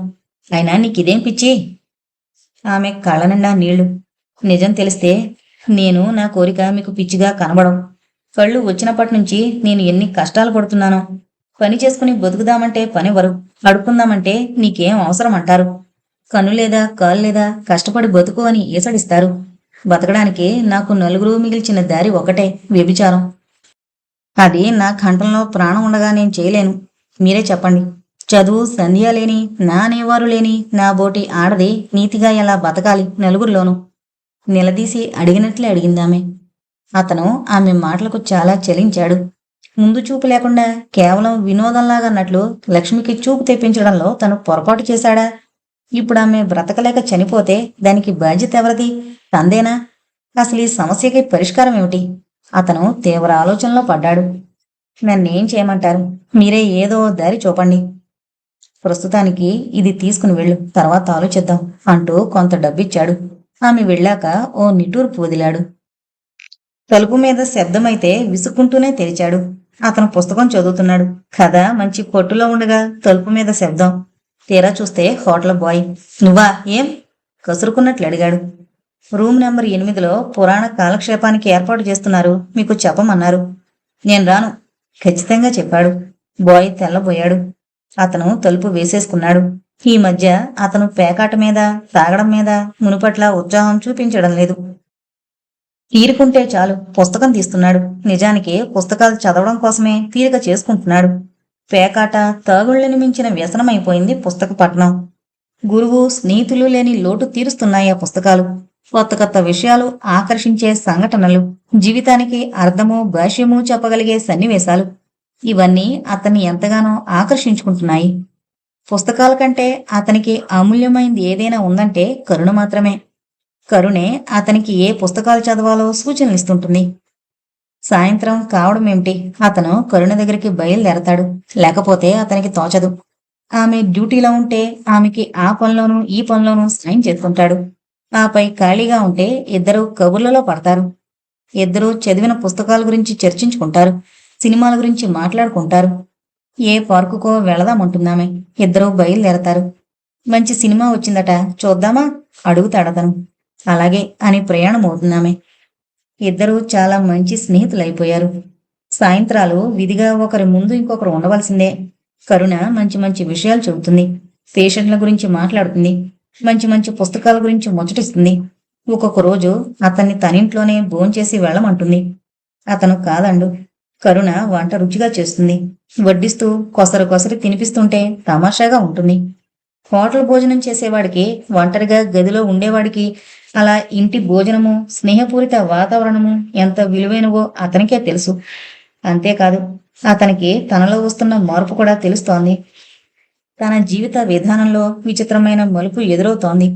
[SPEAKER 1] అయినా నీకిదేం పిచ్చి? ఆమె కళ్ళ నిండా నీళ్లు. నిజం తెలిస్తే నేను నా కోరిక మీకు పిచ్చిగా కనబడం. కళ్ళు వచ్చినప్పటి నుంచి నేను ఎన్ని కష్టాలు పడుతున్నానో. పని చేసుకుని బతుకుదామంటే పనివ్వరు, అడుక్కుందామంటే నీకేం అవసరం అంటారు. కన్ను లేదా కాలు లేదా, కష్టపడి బతుకు అని ఈసడిస్తారు. బతకడానికి నాకు నలుగురు మిగిల్చిన దారి ఒకటే, వ్యభిచారం. అది నా కంఠంలో ప్రాణం ఉండగా నేను చేయలేను. మీరే చెప్పండి. చదువు సంధ్య లేని, నా అనేవారు లేని నా బోటి ఆడది నీతిగా ఎలా బతకాలి నలుగురిలోనూ? నిలదీసి అడిగినట్లే అడిగిందామె. అతను ఆమె మాటలకు చాలా చలించాడు. ముందు చూపు లేకుండా కేవలం వినోదంలాగన్నట్లు లక్ష్మికి చూపు తెప్పించడంలో తను పొరపాటు చేశాడా? ఇప్పుడు ఆమె బ్రతకలేక చనిపోతే దానికి బాధ్యత ఎవరిది? తందేనా? అసలు ఈ సమస్యకి పరిష్కారం ఏమిటి? అతను తీవ్ర ఆలోచనలో పడ్డాడు. నన్నేం చేయమంటారు? మీరే ఏదో దారి చూపండి. ప్రస్తుతానికి ఇది తీసుకుని వెళ్ళు, తర్వాత ఆలోచిద్దాం అంటూ కొంత డబ్బిచ్చాడు. ఆమె వెళ్ళాక ఓ నిట్టూర్పు వదిలాడు. తలుపు మీద శబ్దమైతే విసుక్కుంటూనే తెరిచాడు. అతను పుస్తకం చదువుతున్నాడు. కథ మంచి పట్టులో ఉండగా తలుపు మీద శబ్దం. తీరా చూస్తే హోటల్ బాయ్. నువ్వా? ఏం? కసురుకున్నట్లు అడిగాడు. రూమ్ నెంబర్ 8లో పురాణ కాలక్షేపానికి ఏర్పాటు చేస్తున్నారు, మీకు చెప్పమన్నారు. నేను రాను, ఖచ్చితంగా చెప్పాడు. బాయ్ తెల్లబోయాడు. అతను తలుపు వేసేసుకున్నాడు. ఈ మధ్య అతను పేకాట మీద, తాగడం మీద మునుపట్లా ఉత్సాహం చూపించడం లేదు. తీరుకుంటే చాలు పుస్తకం తీస్తున్నాడు. నిజానికి పుస్తకాలు చదవడం కోసమే తీరిక చేసుకుంటున్నాడు. పేకాట, తాగుళ్లను మించిన వ్యసనమైపోయింది పుస్తక పఠనం. గురువు, స్నేహితులు లేని లోటు తీరుస్తున్నాయి ఆ పుస్తకాలు. కొత్త కొత్త విషయాలు, ఆకర్షించే సంఘటనలు, జీవితానికి అర్థము, భాష్యము చెప్పగలిగే సన్నివేశాలు, ఇవన్నీ అతన్ని ఎంతగానో ఆకర్షించుకుంటున్నాయి. పుస్తకాల కంటే అతనికి అమూల్యమైంది ఏదైనా ఉందంటే కరుణ మాత్రమే. కరుణే అతనికి ఏ పుస్తకాలు చదవాలో సూచనలిస్తుంటుంది. సాయంత్రం కావడమేమిటి, అతను కరుణ దగ్గరికి బయలుదేరతాడు. లేకపోతే అతనికి తోచదు. ఆమె డ్యూటీలో ఉంటే ఆమెకి ఆ పనిలోనూ ఈ పనిలోనూ సాయం చేస్తుంటాడు. ఆపై ఖాళీగా ఉంటే ఇద్దరు కబుర్లలో పడతారు. ఇద్దరూ చదివిన పుస్తకాల గురించి చర్చించుకుంటారు. సినిమాల గురించి మాట్లాడుకుంటారు. ఏ పార్కుకో వెళదామంటుందామె. ఇద్దరూ బయలుదేరతారు. మంచి సినిమా వచ్చిందట, చూద్దామా? అడుగుతాడతను. అలాగే అని ప్రయాణం అవుతున్నామే. ఇద్దరూ చాలా మంచి స్నేహితులైపోయారు. సాయంత్రాలు విధిగా ఒకరి ముందు ఇంకొకరు ఉండవలసిందే. కరుణ మంచి మంచి విషయాలు చెబుతుంది. పేషెంట్ల గురించి మాట్లాడుతుంది. మంచి మంచి పుస్తకాల గురించి ముచ్చటిస్తుంది. ఒక్కొక్క రోజు అతన్ని తనింట్లోనే భోంచేసి వెళ్ళమంటుంది. అతను కాదండు. కరుణ వంట రుచిగా చేస్తుంది. వడ్డిస్తూ కొసరు కొసరి తినిపిస్తుంటే తమాషాగా ఉంటుంది. హోటల్ భోజనం చేసేవాడికి, ఒంటరిగా గదిలో ఉండేవాడికి అలా ఇంటి భోజనము, స్నేహపూరిత వాతావరణము ఎంత విలువైనవో అతనికే తెలుసు. అంతేకాదు, అతనికి తనలో వస్తున్న మార్పు కూడా తెలుస్తోంది. తన జీవిత విధానంలో విచిత్రమైన మలుపు ఎదురవుతోంది.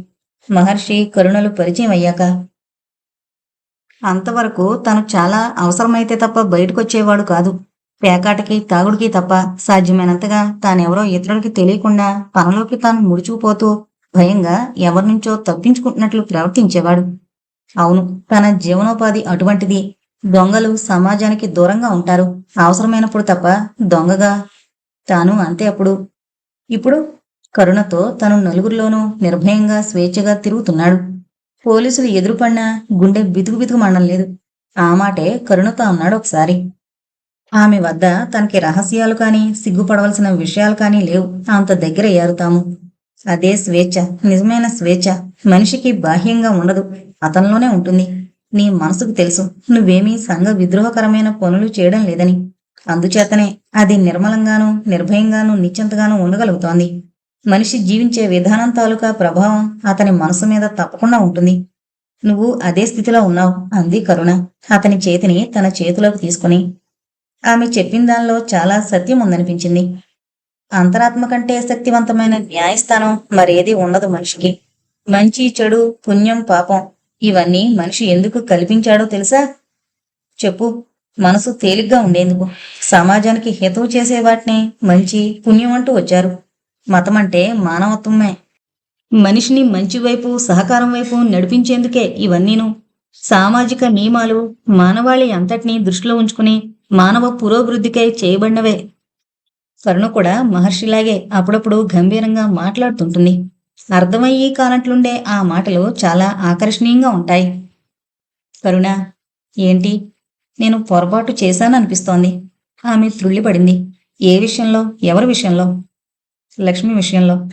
[SPEAKER 1] మహర్షి కరుణలు పరిచయం అయ్యాక. అంతవరకు తను చాలా అవసరమైతే తప్ప బయటకొచ్చేవాడు కాదు. పేకాటకి, తాగుడికి తప్ప సాధ్యమైనంతగా తానెవరో ఇతరుడికి తెలియకుండా తనలోకి తాను ముడుచుకుపోతూ భయంగా ఎవరినుంచో తప్పించుకుంటున్నట్లు ప్రవర్తించేవాడు. అవును, తన జీవనోపాధి అటువంటిది. దొంగలు సమాజానికి దూరంగా ఉంటారు, అవసరమైనప్పుడు తప్ప. దొంగగా తాను అంతే. ఇప్పుడు కరుణతో తను నలుగురిలోనూ నిర్భయంగా స్వేచ్ఛగా తిరుగుతున్నాడు. పోలీసులు ఎదురుపడినా గుండె బితుకు బితుకు మండం లేదు. ఆ మాటే కరుణతో అన్నాడు ఒకసారి. ఆమె వద్ద తనకి రహస్యాలు కాని, సిగ్గుపడవలసిన విషయాలు కాని లేవు. అంత దగ్గరయ్యారు తాము. అదే స్వేచ్ఛ, నిజమైన స్వేచ్ఛ. మనిషికి బాహ్యంగా ఉండదు, అతనిలోనే ఉంటుంది. నీ మనసుకు తెలుసు నువ్వేమీ సంఘ విద్రోహకరమైన పనులు చేయడం లేదని. అందుచేతనే అది నిర్మలంగానూ, నిర్భయంగానూ, నిశ్చింతగానూ ఉండగలుగుతోంది. మనిషి జీవించే విధానం తాలూకా ప్రభావం అతని మనసు మీద తప్పకుండా ఉంటుంది. నువ్వు అదే స్థితిలో ఉన్నావు, అంది కరుణ అతని చేతిని తన చేతిలోకి తీసుకుని. ఆమె చెప్పిన దానిలో చాలా సత్యం ఉందనిపించింది. అంతరాత్మ కంటే శక్తివంతమైన న్యాయస్థానం మరేది ఉండదు మనిషికి. మంచి చెడు పుణ్యం పాపం ఇవన్నీ మనిషి ఎందుకు కల్పించాడో తెలుసా? చెప్పు. మనసు తేలిగ్గా ఉండేందుకు. సమాజానికి హితవు చేసే వాటిని మంచి పుణ్యం అంటూ వచ్చారు. మతం అంటే మానవత్వమే. మనిషిని మంచి వైపు సహకారం వైపు నడిపించేందుకే ఇవన్నీను. సామాజిక నియమాలు మానవాళి అంతటినీ దృష్టిలో ఉంచుకుని మానవ పురోభివృద్ధికై చేయబడినవే. కరుణ కూడా మహర్షిలాగే అప్పుడప్పుడు గంభీరంగా మాట్లాడుతుంటుంది. అర్థమయ్యి కానట్లుండే ఆ మాటలు చాలా ఆకర్షణీయంగా ఉంటాయి. కరుణ, ఏంటి? నేను పొరపాటు చేశాననిపిస్తోంది. ఆమె త్రుళ్ళిపడింది. ఏ విషయంలో? ఎవరి విషయంలో? లక్ష్మి విషయంలో.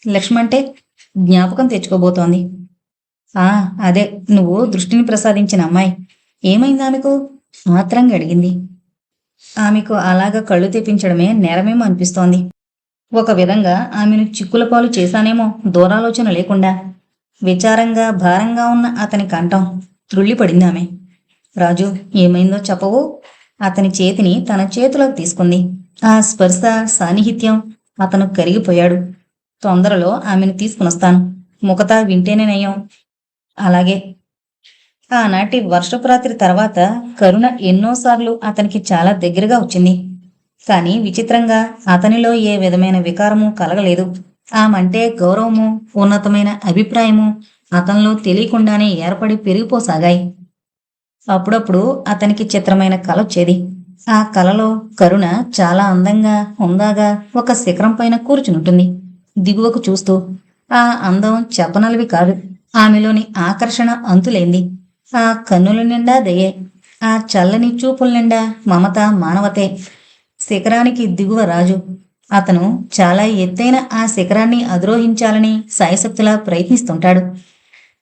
[SPEAKER 1] లక్ష్మి అంటే జ్ఞాపకం తెచ్చుకోబోతోంది. ఆ, అదే, నువ్వు దృష్టిని ప్రసాదించిన అమ్మాయి. ఏమైంది ఆమెకు? ఆత్రంగా అడిగింది. ఆమెకు అలాగా కళ్ళు తెప్పించడమే నేరమేమో అనిపిస్తోంది. ఒక విధంగా ఆమెను చిక్కుల పాలు చేశానేమో దూరాలోచన లేకుండా. విచారంగా భారంగా ఉన్న అతని కంఠం త్రుళ్ళిపడింది ఆమె. రాజు, ఏమైందో చెప్పవు? అతని చేతిని తన చేతిలోకి తీసుకుంది. ఆ స్పర్శ సాన్నిహిత్యం. అతను కరిగిపోయాడు. తొందరలో ఆమెను తీసుకునొస్తాను. ముఖతా వింటేనే నయం. అలాగే. ఆనాటి వర్షపు రాత్రి తర్వాత కరుణ ఎన్నోసార్లు అతనికి చాలా దగ్గరగా వచ్చింది. కాని విచిత్రంగా అతనిలో ఏ విధమైన వికారము కలగలేదు. ఆమంటే గౌరవము, ఉన్నతమైన అభిప్రాయము అతనిలో తెలియకుండానే ఏర్పడి పెరిగిపోసాగాయి. అప్పుడప్పుడు అతనికి చిత్రమైన కల వచ్చేది. ఆ కలలో కరుణ చాలా అందంగా హుందాగా ఒక శిఖరం పైన కూర్చునుంటుంది, దిగువకు చూస్తూ. ఆ అందం చెప్పనలవి కాదు. ఆమెలోని ఆకర్షణ అంతులేంది. ఆ కన్నుల నిండా దయే, ఆ చల్లని చూపుల నిండా మమత మానవతే. శిఖరానికి దిగువ రాజు. అతను చాలా ఎత్తైన ఆ శిఖరాన్ని అధిరోహించాలని సాయశక్తులా ప్రయత్నిస్తుంటాడు.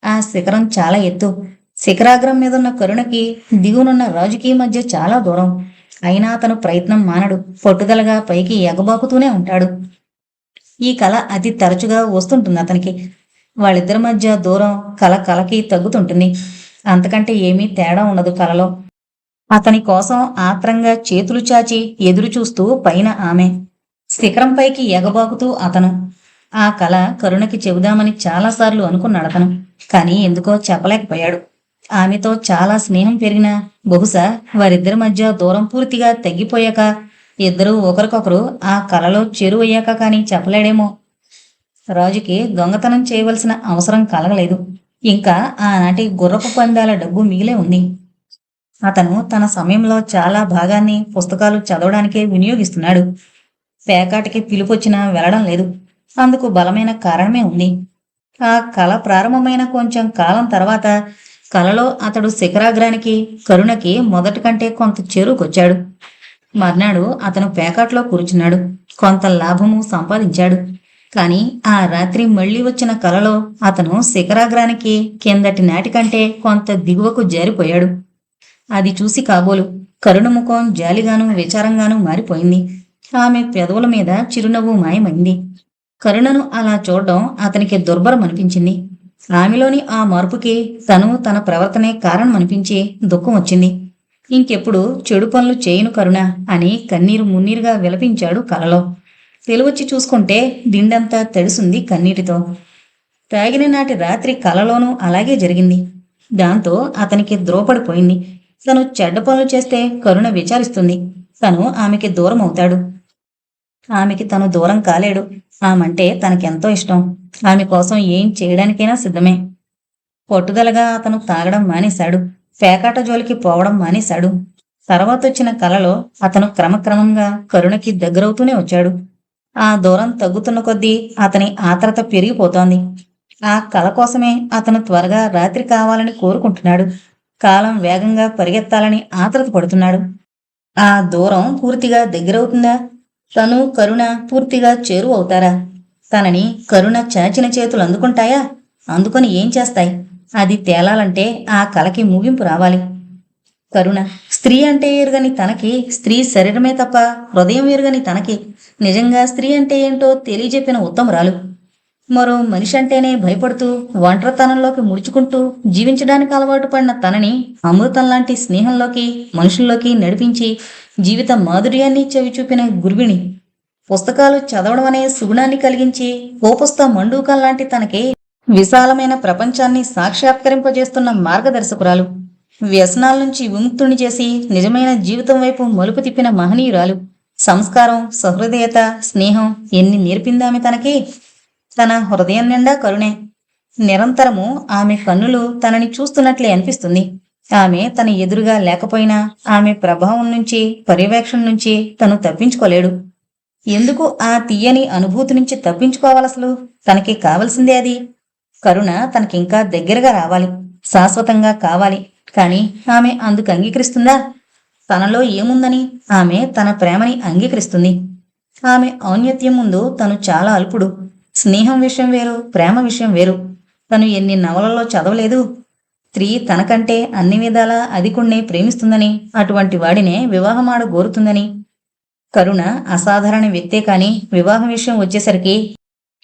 [SPEAKER 1] ఆ శిఖరం చాలా ఎత్తు. శిఖరాగ్రం మీదున్న కరుణకి దిగునున్న రాజుకి మధ్య చాలా దూరం. అయినా అతను ప్రయత్నం మానడు. పట్టుదలగా పైకి ఎగబాకుతూనే ఉంటాడు. ఈ కళ అతి తరచుగా వస్తుంటుంది అతనికి. వాళ్ళిద్దరి మధ్య దూరం కల కలకి తగ్గుతుంటుంది. అంతకంటే ఏమీ తేడా ఉండదు కలలో. అతని కోసం ఆత్రంగా చేతులు చాచి ఎదురు చూస్తూ పైన ఆమె, శిఖరంపైకి ఎగబాకుతూ అతను. ఆ కళ కరుణకి చెబుదామని చాలాసార్లు అనుకున్నాడతను. కానీ ఎందుకో చెప్పలేకపోయాడు. ఆమెతో చాలా స్నేహం పెరిగినా, బహుశా వారిద్దరి మధ్య దూరం పూర్తిగా తగ్గిపోయాక, ఇద్దరూ ఒకరికొకరు ఆ కలలో చెరువయ్యాక కానీ చెప్పలేడేమో. రాజుకి దొంగతనం చేయవలసిన అవసరం కలగలేదు. ఇంకా ఆనాటి గుర్రపు పందాల డబ్బు మిగిలే ఉంది. అతను తన సమయంలో చాలా భాగాన్ని పుస్తకాలు చదవడానికే వినియోగిస్తున్నాడు. పేకాటికి పిలుపొచ్చినా వెళ్ళడం లేదు. అందుకు బలమైన కారణమే ఉంది. ఆ కళ ప్రారంభమైన కొంచెం కాలం తర్వాత కలలో అతడు శిఖరాగ్రానికి, కరుణకి మొదటి కంటే కొంత చేరుకొచ్చాడు. మర్నాడు అతను పేకాట్లో కూర్చున్నాడు. కొంత లాభము సంపాదించాడు. కాని ఆ రాత్రి మళ్లీ వచ్చిన కలలో అతను శిఖరాగ్రానికి కిందటి నాటికంటే కొంత దిగువకు జారిపోయాడు. అది చూసి కాబోలు కరుణ ముఖం జాలిగాను విచారంగానూ మారిపోయింది. ఆమె పెదవుల మీద చిరునవ్వు మాయమైంది. కరుణను అలా చూడడం అతనికి దుర్భరం అనిపించింది. ఆమెలోని ఆ మార్పుకి తను తన ప్రవర్తనే కారణమనిపించి దుఃఖం వచ్చింది. ఇంకెప్పుడు చెడు పనులు చేయను కరుణ అని కన్నీరు మున్నీరుగా విలపించాడు కలలో. తెలివచ్చి చూసుకుంటే దిండంతా తడిసింది కన్నీటితో. తాగిన నాటి రాత్రి కలలోనూ అలాగే జరిగింది. దాంతో అతనికి ద్రోపడిపోయింది. తను చెడ్డ పనులు చేస్తే కరుణ విచారిస్తుంది. తను ఆమెకి దూరం అవుతాడు. ఆమెకి తను దూరం కాలేడు. ఆమంటే తనకెంతో ఇష్టం. ఆమె కోసం ఏం చేయడానికైనా సిద్ధమే. పట్టుదలగా అతను తాగడం మానేశాడు. పేకాట జోలికి పోవడం మానేశాడు. తర్వాత వచ్చిన కలలో అతను క్రమక్రమంగా కరుణకి దగ్గరవుతూనే వచ్చాడు. ఆ దూరం తగ్గుతున్న కొద్దీ అతని ఆత్రత పెరిగిపోతోంది. ఆ కల కోసమే అతను త్వరగా రాత్రి కావాలని కోరుకుంటున్నాడు. కాలం వేగంగా పరిగెత్తాలని ఆత్రత పడుతున్నాడు. ఆ దూరం పూర్తిగా దగ్గరవుతుందా? తను కరుణ పూర్తిగా చేరువవుతారా? తనని కరుణ చాచిన చేతులు అందుకుంటాయా? అందుకొని ఏం చేస్తాయి? అది తేలాలంటే ఆ కలకి ముగింపు రావాలి. కరుణ స్త్రీ అంటే ఎరుగని తనకి, స్త్రీ శరీరమే తప్ప హృదయం ఎరుగని తనకి నిజంగా స్త్రీ అంటే ఏంటో తెలియజెప్పిన ఉత్తమురాలు. మరో మనిషి అంటేనే భయపడుతూ ఒంటరితనంలోకి ముడుచుకుంటూ జీవించడానికి అలవాటు పడిన తనని అమృతం లాంటి స్నేహంలోకి, మనుషుల్లోకి నడిపించి జీవిత మాధుర్యాన్ని చవిచూపిన గురువిణి. పుస్తకాలు చదవడం అనే సుగుణాన్ని కలిగించి ఓపుస్తా మండూకం లాంటి తనకి విశాలమైన ప్రపంచాన్ని సాక్షాత్కరింపజేస్తున్న మార్గదర్శకురాలు. వ్యసనాల నుంచి విముక్తుని చేసి నిజమైన జీవితం వైపు మలుపు తిప్పిన మహనీయురాలు. సంస్కారం, సహృదయత, స్నేహం ఎన్ని నేర్పిందామె తనకి. తన హృదయం నిండా కరుణే. నిరంతరము ఆమె కన్నులు తనని చూస్తున్నట్లే అనిపిస్తుంది. ఆమె తన ఎదురుగా లేకపోయినా ఆమె ప్రభావం నుంచి, పర్యవేక్షణ నుంచి తను తప్పించుకోలేడు. ఎందుకు ఆ తీయని అనుభూతి నుంచి తప్పించుకోవాలసలు? తనకి కావలసిందే అది. కరుణ తనకింకా దగ్గరగా రావాలి, శాశ్వతంగా కావాలి. కాని ఆమె అందుకు అంగీకరిస్తుందా? తనలో ఏముందని ఆమె తన ప్రేమని అంగీకరిస్తుంది. ఆమె ఔన్నత్యం ముందు తను చాలా అల్పుడు. స్నేహం విషయం వేరు, ప్రేమ విషయం వేరు. తను ఎన్ని నవలలో చదవలేదు? స్త్రీ తనకంటే అన్ని విధాలా అధికుణ్ణి ప్రేమిస్తుందని, అటువంటి వాడినే వివాహమాడ గోరుతుందని. కరుణ అసాధారణ వ్యక్తే కాని వివాహం విషయం వచ్చేసరికి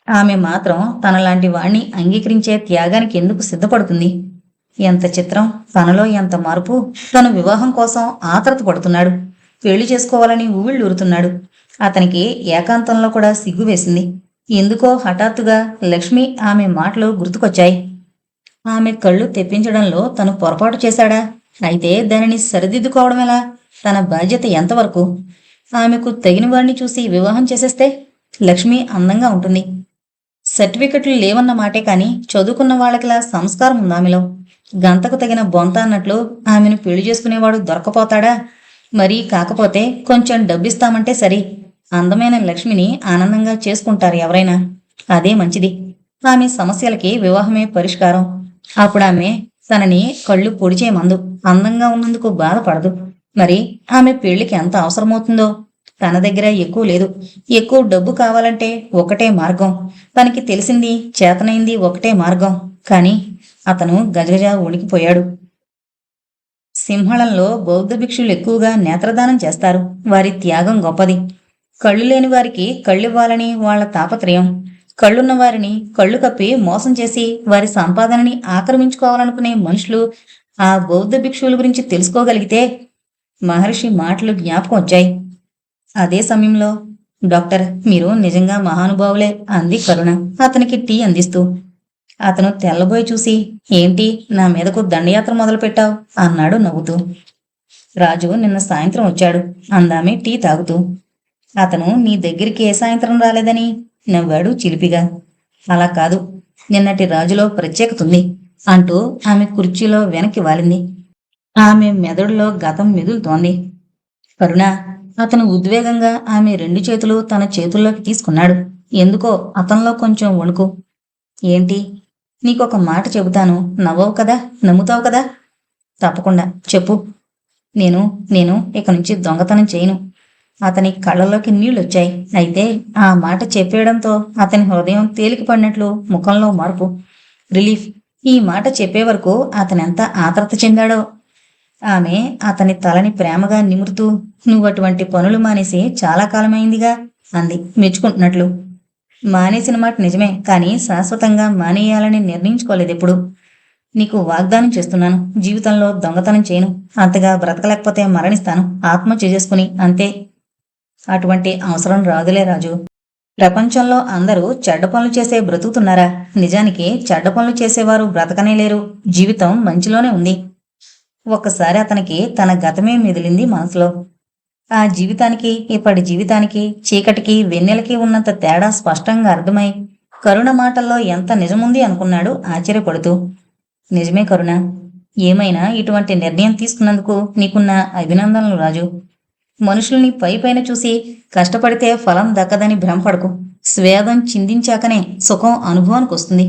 [SPEAKER 1] ఆమె మాత్రం తనలాంటి వాణ్ణి అంగీకరించే త్యాగానికి ఎందుకు సిద్ధపడుతుంది? ఎంత చిత్రం! తనలో ఎంత మార్పు! తను వివాహం కోసం ఆతరత పడుతున్నాడు. పెళ్లి చేసుకోవాలని ఊవిళ్ళూరుతున్నాడు. అతనికి ఏకాంతంలో కూడా సిగ్గు వేసింది. ఎందుకో హఠాత్తుగా లక్ష్మి ఆమె మాటలు గుర్తుకొచ్చాయి. ఆమె కళ్ళు తెప్పించడంలో తను పొరపాటు చేశాడా? అయితే దానిని సరిదిద్దుకోవడం ఎలా? తన బాధ్యత ఎంతవరకు? ఆమెకు తగిన వాడిని చూసి వివాహం చేసేస్తే లక్ష్మి అందంగా ఉంటుంది. సర్టిఫికెట్లు లేవన్న మాటే కాని చదువుకున్న వాళ్ళకిలా సంస్కారం ఉందామెలో. గంతకు తగిన బొంత అన్నట్లు ఆమెను పెళ్లి చేసుకునేవాడు దొరకపోతాడా? మరీ కాకపోతే కొంచెం డబ్బిస్తామంటే సరి. అందమైన లక్ష్మిని ఆనందంగా చేసుకుంటారు ఎవరైనా. అదే మంచిది. ఆమె సమస్యలకి వివాహమే పరిష్కారం. అప్పుడామె తనని కళ్ళు పొడిచేయమందు, అందంగా ఉన్నందుకు బాధపడదు. మరి ఆమె పెళ్లికి ఎంత అవసరమవుతుందో. తన దగ్గర ఎక్కువ లేదు. ఎక్కువ డబ్బు కావాలంటే ఒకటే మార్గం. తనకి తెలిసింది, చేతనైంది ఒకటే మార్గం. కాని అతను గజగజ వణికిపోయాడు. సింహళంలో బౌద్ధ భిక్షులు ఎక్కువగా నేత్రదానం చేస్తారు. వారి త్యాగం గొప్పది. కళ్ళు లేని వారికి కళ్ళివ్వాలని వాళ్ల తాపత్రయం. కళ్ళున్న వారిని కళ్ళు కప్పి మోసం చేసి వారి సంపాదనని ఆక్రమించుకోవాలనుకునే మనుషులు ఆ బౌద్ధ భిక్షువుల గురించి తెలుసుకోగలిగితే. మహర్షి మాటలు జ్ఞాపకం వచ్చాయి. అదే సమయంలో, డాక్టర్, మీరు నిజంగా మహానుభావులే అంది కరుణ అతనికి టీ అందిస్తూ. అతను తెల్లబోయి చూసి, ఏంటి నా మీదకు దండయాత్ర మొదలుపెట్టావు అన్నాడు నవ్వుతూ. రాజు నిన్న సాయంత్రం వచ్చాడు అందామె టీ తాగుతూ. అతను నీ దగ్గరికి ఏ సాయంత్రం రాలేదని నవ్వాడు చిలిపిగా. అలా కాదు, నిన్నటి రాజులో ప్రత్యేకత ఉంది అంటూ ఆమె కుర్చీలో వెనక్కి వాలింది. ఆమె మెదడులో గతం మెదులుతోంది. కరుణ, అతను ఉద్వేగంగా ఆమె 2 చేతులు తన చేతుల్లోకి తీసుకున్నాడు. ఎందుకో అతనిలో కొంచెం వణుకు. ఏంటి? నీకొక మాట చెబుతాను, నవ్వవు కదా, నమ్ముతావు కదా? తప్పకుండా చెప్పు. నేను ఇక నుంచి దొంగతనం చేయను. అతని కళ్ళలోకి నీళ్లొచ్చాయి. అయితే ఆ మాట చెప్పేయడంతో అతని హృదయం తేలికపడినట్లు ముఖంలో మార్పు, రిలీఫ్. ఈ మాట చెప్పే వరకు అతనెంత ఆత్రత చెందాడో. ఆమె అతని తలని ప్రేమగా నిమురుతూ, నువ్వటువంటి పనులు మానేసి చాలా కాలమైందిగా అంది మెచ్చుకుంటున్నట్లు. మానేసిన మాట నిజమే, కానీ శాశ్వతంగా మానేయాలని నిర్ణయించుకోలేదెప్పుడు. నీకు వాగ్దానం చేస్తున్నాను, జీవితంలో దొంగతనం చేయను. అంతగా బ్రతకలేకపోతే మరణిస్తాను, ఆత్మహత్య చేసుకుని, అంతే. అటువంటి అవసరం రాదులే రాజు. ప్రపంచంలో అందరూ చెడ్డ పనులు చేసే బ్రతుకుతున్నారా? నిజానికి చెడ్డ పనులు చేసేవారు బ్రతకనే లేరు. జీవితం మంచిలోనే ఉంది. ఒక్కసారి అతనికి తన గతమే మెదిలింది మనసులో. ఆ జీవితానికి ఇప్పటి జీవితానికి, చీకటికి వెన్నెలకి ఉన్నంత తేడా స్పష్టంగా అర్థమై కరుణ మాటల్లో ఎంత నిజముంది అనుకున్నాడు ఆశ్చర్యపడుతూ. నిజమే కరుణ. ఏమైనా ఇటువంటి నిర్ణయం తీసుకున్నందుకు నీకున్న అభినందనలు రాజు. మనుషుల్ని పైపైన చూసి కష్టపడితే ఫలం దక్కదని భ్రమపడకు. స్వేదం చిందించాకనే సుఖం అనుభవానికి వస్తుంది.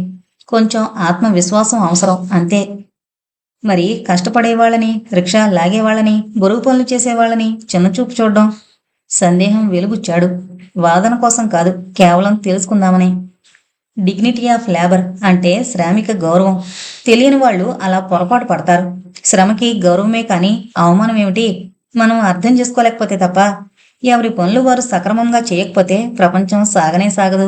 [SPEAKER 1] కొంచెం ఆత్మవిశ్వాసం అవసరం, అంతే. మరి కష్టపడేవాళ్ళని, రిక్షా లాగేవాళ్ళని, బరువు పనులు చేసేవాళ్ళని చిన్నచూపు చూడడం? సందేహం వెలుగుచ్చాడు. వాదన కోసం కాదు, కేవలం తెలుసుకుందామని. డిగ్నిటీ ఆఫ్ లేబర్ అంటే శ్రామిక గౌరవం. తెలియని వాళ్ళు అలా పొరపాటు పడతారు. శ్రమకి గౌరవమే కాని అవమానం ఏమిటి? మనం అర్థం చేసుకోలేకపోతే తప్ప. ఎవరి పనులు వారు సక్రమంగా చేయకపోతే ప్రపంచం సాగనే సాగదు.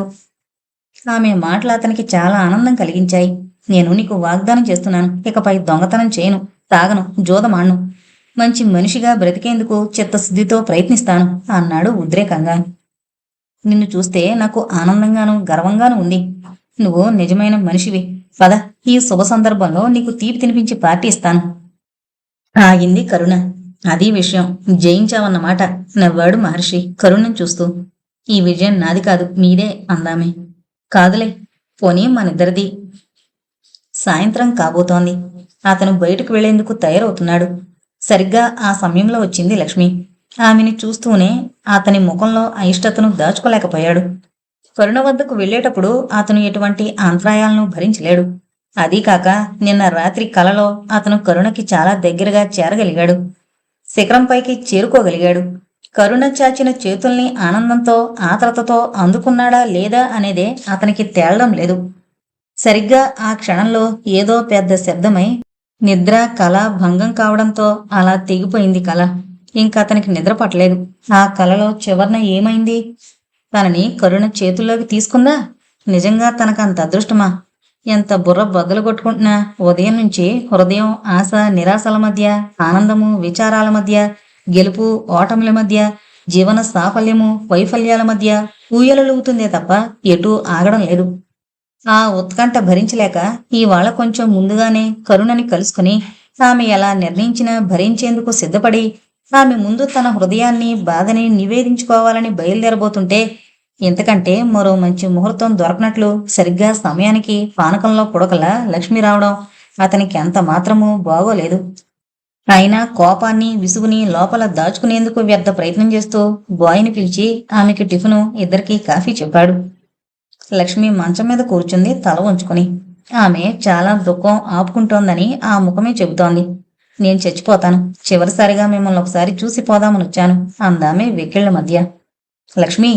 [SPEAKER 1] ఆమె మాటలు అతనికి చాలా ఆనందం కలిగించాయి. నేను నీకు వాగ్దానం చేస్తున్నాను, ఇకపై దొంగతనం చేయను, తాగను, జోదమాడను. మంచి మనిషిగా బ్రతికేందుకు చిత్తశుద్ధితో ప్రయత్నిస్తాను అన్నాడు ఉద్రేకంగా. నిన్ను చూస్తే నాకు ఆనందంగాను గర్వంగాను ఉంది. నువ్వు నిజమైన మనిషివి. పద, ఈ శుభ సందర్భంలో నీకు తీపి తినిపించి పార్టీ ఇస్తాను. ఆగింది కరుణ. అది విషయం, జయించావన్నమాట నవ్వాడు మహర్షి కరుణను చూస్తూ. ఈ విజయం నాది కాదు, మీదే అందామే. కాదులే, పోనీ మనిద్దరిది. సాయంత్రం కాబోతోంది. అతను బయటకు వెళ్లేందుకు తయారవుతున్నాడు. సరిగ్గా ఆ సమయంలో వచ్చింది లక్ష్మి. ఆమెని చూస్తూనే అతని ముఖంలో అయిష్టతను దాచుకోలేకపోయాడు. కరుణ వద్దకు వెళ్లేటప్పుడు అతను ఎటువంటి అంతరాయాలను భరించలేడు. అదీ కాక నిన్న రాత్రి కలలో అతను కరుణకి చాలా దగ్గరగా చేరగలిగాడు. శిఖరంపైకి చేరుకోగలిగాడు. కరుణ చాచిన చేతుల్ని ఆనందంతో ఆత్రతతో అందుకున్నాడా లేదా అనేదే అతనికి తేలడం లేదు. సరిగ్గా ఆ క్షణంలో ఏదో పెద్ద శబ్దమై నిద్ర కళ భంగం కావడంతో అలా తెగిపోయింది కళ. ఇంకతనికి నిద్ర పట్టలేదు. ఆ కలలో చివర్న ఏమైంది? తనని కరుణ చేతుల్లోకి తీసుకుందా? నిజంగా తనకంత అదృష్టమా? ఎంత బుర్ర బద్దలు కొట్టుకుంటున్నా ఉదయం నుంచి హృదయం ఆశ నిరాశల మధ్య, ఆనందము విచారాల మధ్య, గెలుపు ఓటముల మధ్య, జీవన సాఫల్యము వైఫల్యాల మధ్య ఊయలలుగుతుందే తప్ప ఎటూ ఆగడం లేదు. ఆ ఉత్కంఠ భరించలేక ఇవాళ కొంచెం ముందుగానే కరుణని కలుసుకుని ఆమె ఎలా నిర్ణయించినా భరించేందుకు సిద్ధపడి ఆమె ముందు తన హృదయాన్ని బాధని నివేదించుకోవాలని బయలుదేరబోతుంటే ఇంతకంటే మరో మంచి ముహూర్తం దొరకనట్లు సరిగ్గా సమయానికి పానకంలో పుడకలా లక్ష్మి రావడం అతనికి ఎంత మాత్రమూ బాగోలేదు. అయినా కోపాన్ని విసుగుని లోపల దాచుకునేందుకు వ్యర్థ ప్రయత్నం చేస్తూ బాయ్ని పిలిచి ఆమెకి టిఫిను ఇద్దరికీ కాఫీ చెప్పాడు. లక్ష్మి మంచం మీద కూర్చుంది తల ఉంచుకుని. ఆమె చాలా దుఃఖం ఆపుకుంటోందని ఆ ముఖమే చెబుతోంది. నేను చచ్చిపోతాను, చివరిసారిగా మిమ్మల్ని ఒకసారి చూసి పోదామని వచ్చాను అందామే వెక్కిళ్ల మధ్య. లక్ష్మి,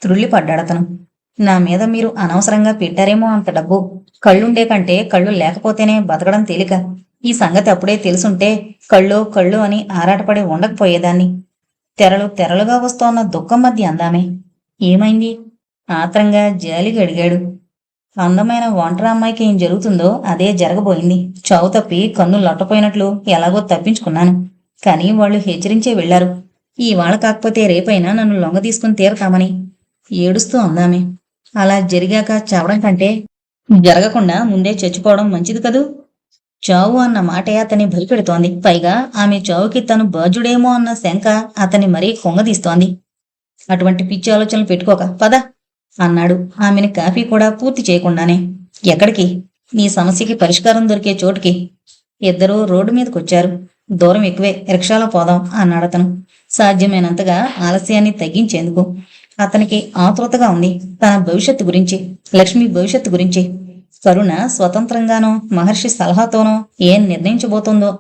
[SPEAKER 1] త్రుళ్ళిపడ్డాడతను. నా మీద మీరు అనవసరంగా పెట్టారేమో అంత డబ్బు. కళ్ళుండే కంటే కళ్ళు లేకపోతేనే బతకడం తేలిక. ఈ సంగతి అప్పుడే తెలుసుంటే కళ్ళు కళ్ళు అని ఆరాటపడి ఉండకపోయేదాన్ని. తెరలు తెరలుగా వస్తోన్న దుఃఖం మధ్య అందామే. ఏమైంది? ఆత్రంగా జాలిగా అడిగాడు. అందమైన ఒంటరి అమ్మాయికి ఏం జరుగుతుందో అదే జరగబోయింది. చావు తప్పి కన్ను లొట్టపోయినట్లు ఎలాగో తప్పించుకున్నాను. కానీ వాళ్ళు హెచ్చరించే వెళ్లారు. ఇవాళ కాకపోతే రేపైనా నన్ను లొంగ తీసుకుని తీరతామని ఏడుస్తూ అందామే. అలా జరిగాక చావడం కంటే జరగకుండా ముందే చచ్చిపోవడం మంచిది కదూ. చావు అన్న మాటే అతన్ని భయపెడుతోంది. పైగా ఆమె చావుకి తను బాధ్యుడేమో అన్న శంక అతన్ని మరీ కొంగదీస్తోంది. అటువంటి పిచ్చి ఆలోచనలు పెట్టుకోక పద అన్నాడు ఆమెని కాఫీ కూడా పూర్తి చేయకుండానే. ఎక్కడికి? నీ సమస్యకి పరిష్కారం దొరికే చోటుకి. ఇద్దరూ రోడ్డు మీదకొచ్చారు. దూరం ఎక్కువే, రిక్షాలో పోదాం అన్నాడతను సాధ్యమైనంతగా ఆలస్యాన్ని తగ్గించేందుకు. అతనికి ఆతృతగా ఉంది తన భవిష్యత్తు గురించి, లక్ష్మి భవిష్యత్తు గురించి. కరుణ స్వతంత్రంగానో మహర్షి సలహాతోనో ఏం నిర్ణయించబోతోందో.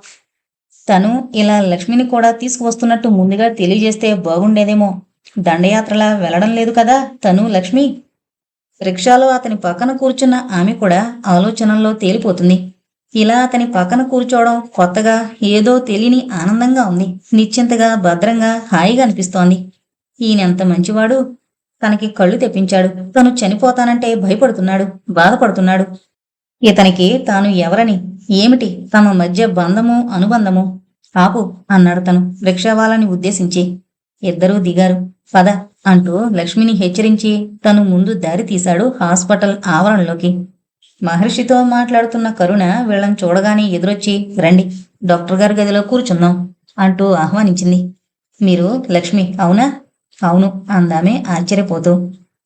[SPEAKER 1] తను ఇలా లక్ష్మిని కూడా తీసుకువస్తున్నట్టు ముందుగా తెలియజేస్తే బాగుండేదేమో. దండయాత్రలా వెళ్లడం లేదు కదా తను లక్ష్మి. రిక్షాలో అతని పక్కన కూర్చున్న ఆమె కూడా ఆలోచనల్లో తేలిపోతుంది. ఇలా అతని పక్కన కూర్చోవడం కొత్తగా ఏదో తెలియని ఆనందంగా ఉంది. నిశ్చింతగా భద్రంగా హాయిగా అనిపిస్తోంది. ఈయనెంత మంచివాడు. తనకి కళ్ళు తెప్పించాడు. తను చనిపోతానంటే భయపడుతున్నాడు, బాధపడుతున్నాడు. ఇతనికి తాను ఎవరని, ఏమిటి తమ మధ్య బంధము అనుబంధము? ఆపు అన్నాడు తను రిక్షావాలని ఉద్దేశించి. ఇద్దరూ దిగారు. పద అంటూ లక్ష్మిని హెచ్చరించి తను ముందు దారి తీశాడు హాస్పిటల్ ఆవరణలోకి. మహర్షితో మాట్లాడుతున్న కరుణ వీళ్ళని చూడగానే ఎదురొచ్చి, రండి డాక్టర్ గారి గదిలో కూర్చుందాం అంటూ ఆహ్వానించింది. మీరు లక్ష్మి అవునా? అవును అందామే ఆశ్చర్యపోతూ.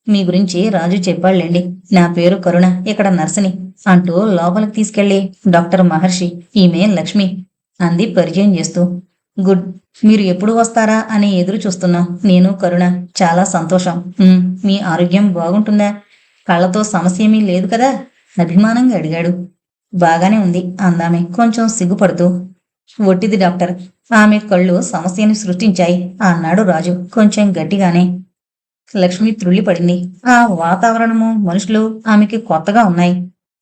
[SPEAKER 1] మీ గురించి రాజు చెప్పాళ్ళండి. నా పేరు కరుణ, ఇక్కడ నర్సుని అంటూ లోపలికి తీసుకెళ్లి డాక్టర్ మహర్షి, ఈమె లక్ష్మి అంది పరిచయం చేస్తూ. గుడ్, మీరు ఎప్పుడు వస్తారా అని ఎదురు చూస్తున్నాం. నేను కరుణ, చాలా సంతోషం. మీ ఆరోగ్యం బాగుంటుందా? కళ్ళతో సమస్యేమీ లేదు కదా? అభిమానంగా అడిగాడు. బాగానే ఉంది అందామె కొంచెం సిగ్గుపడుతూ. ఒట్టిది డాక్టర్, ఆమె కళ్ళు సమస్యని సృష్టించాయి అన్నాడు రాజు కొంచెం గట్టిగానే. లక్ష్మి త్రుళ్ళిపడింది. ఆ వాతావరణము మనుషులు ఆమెకి కొత్తగా ఉన్నాయి.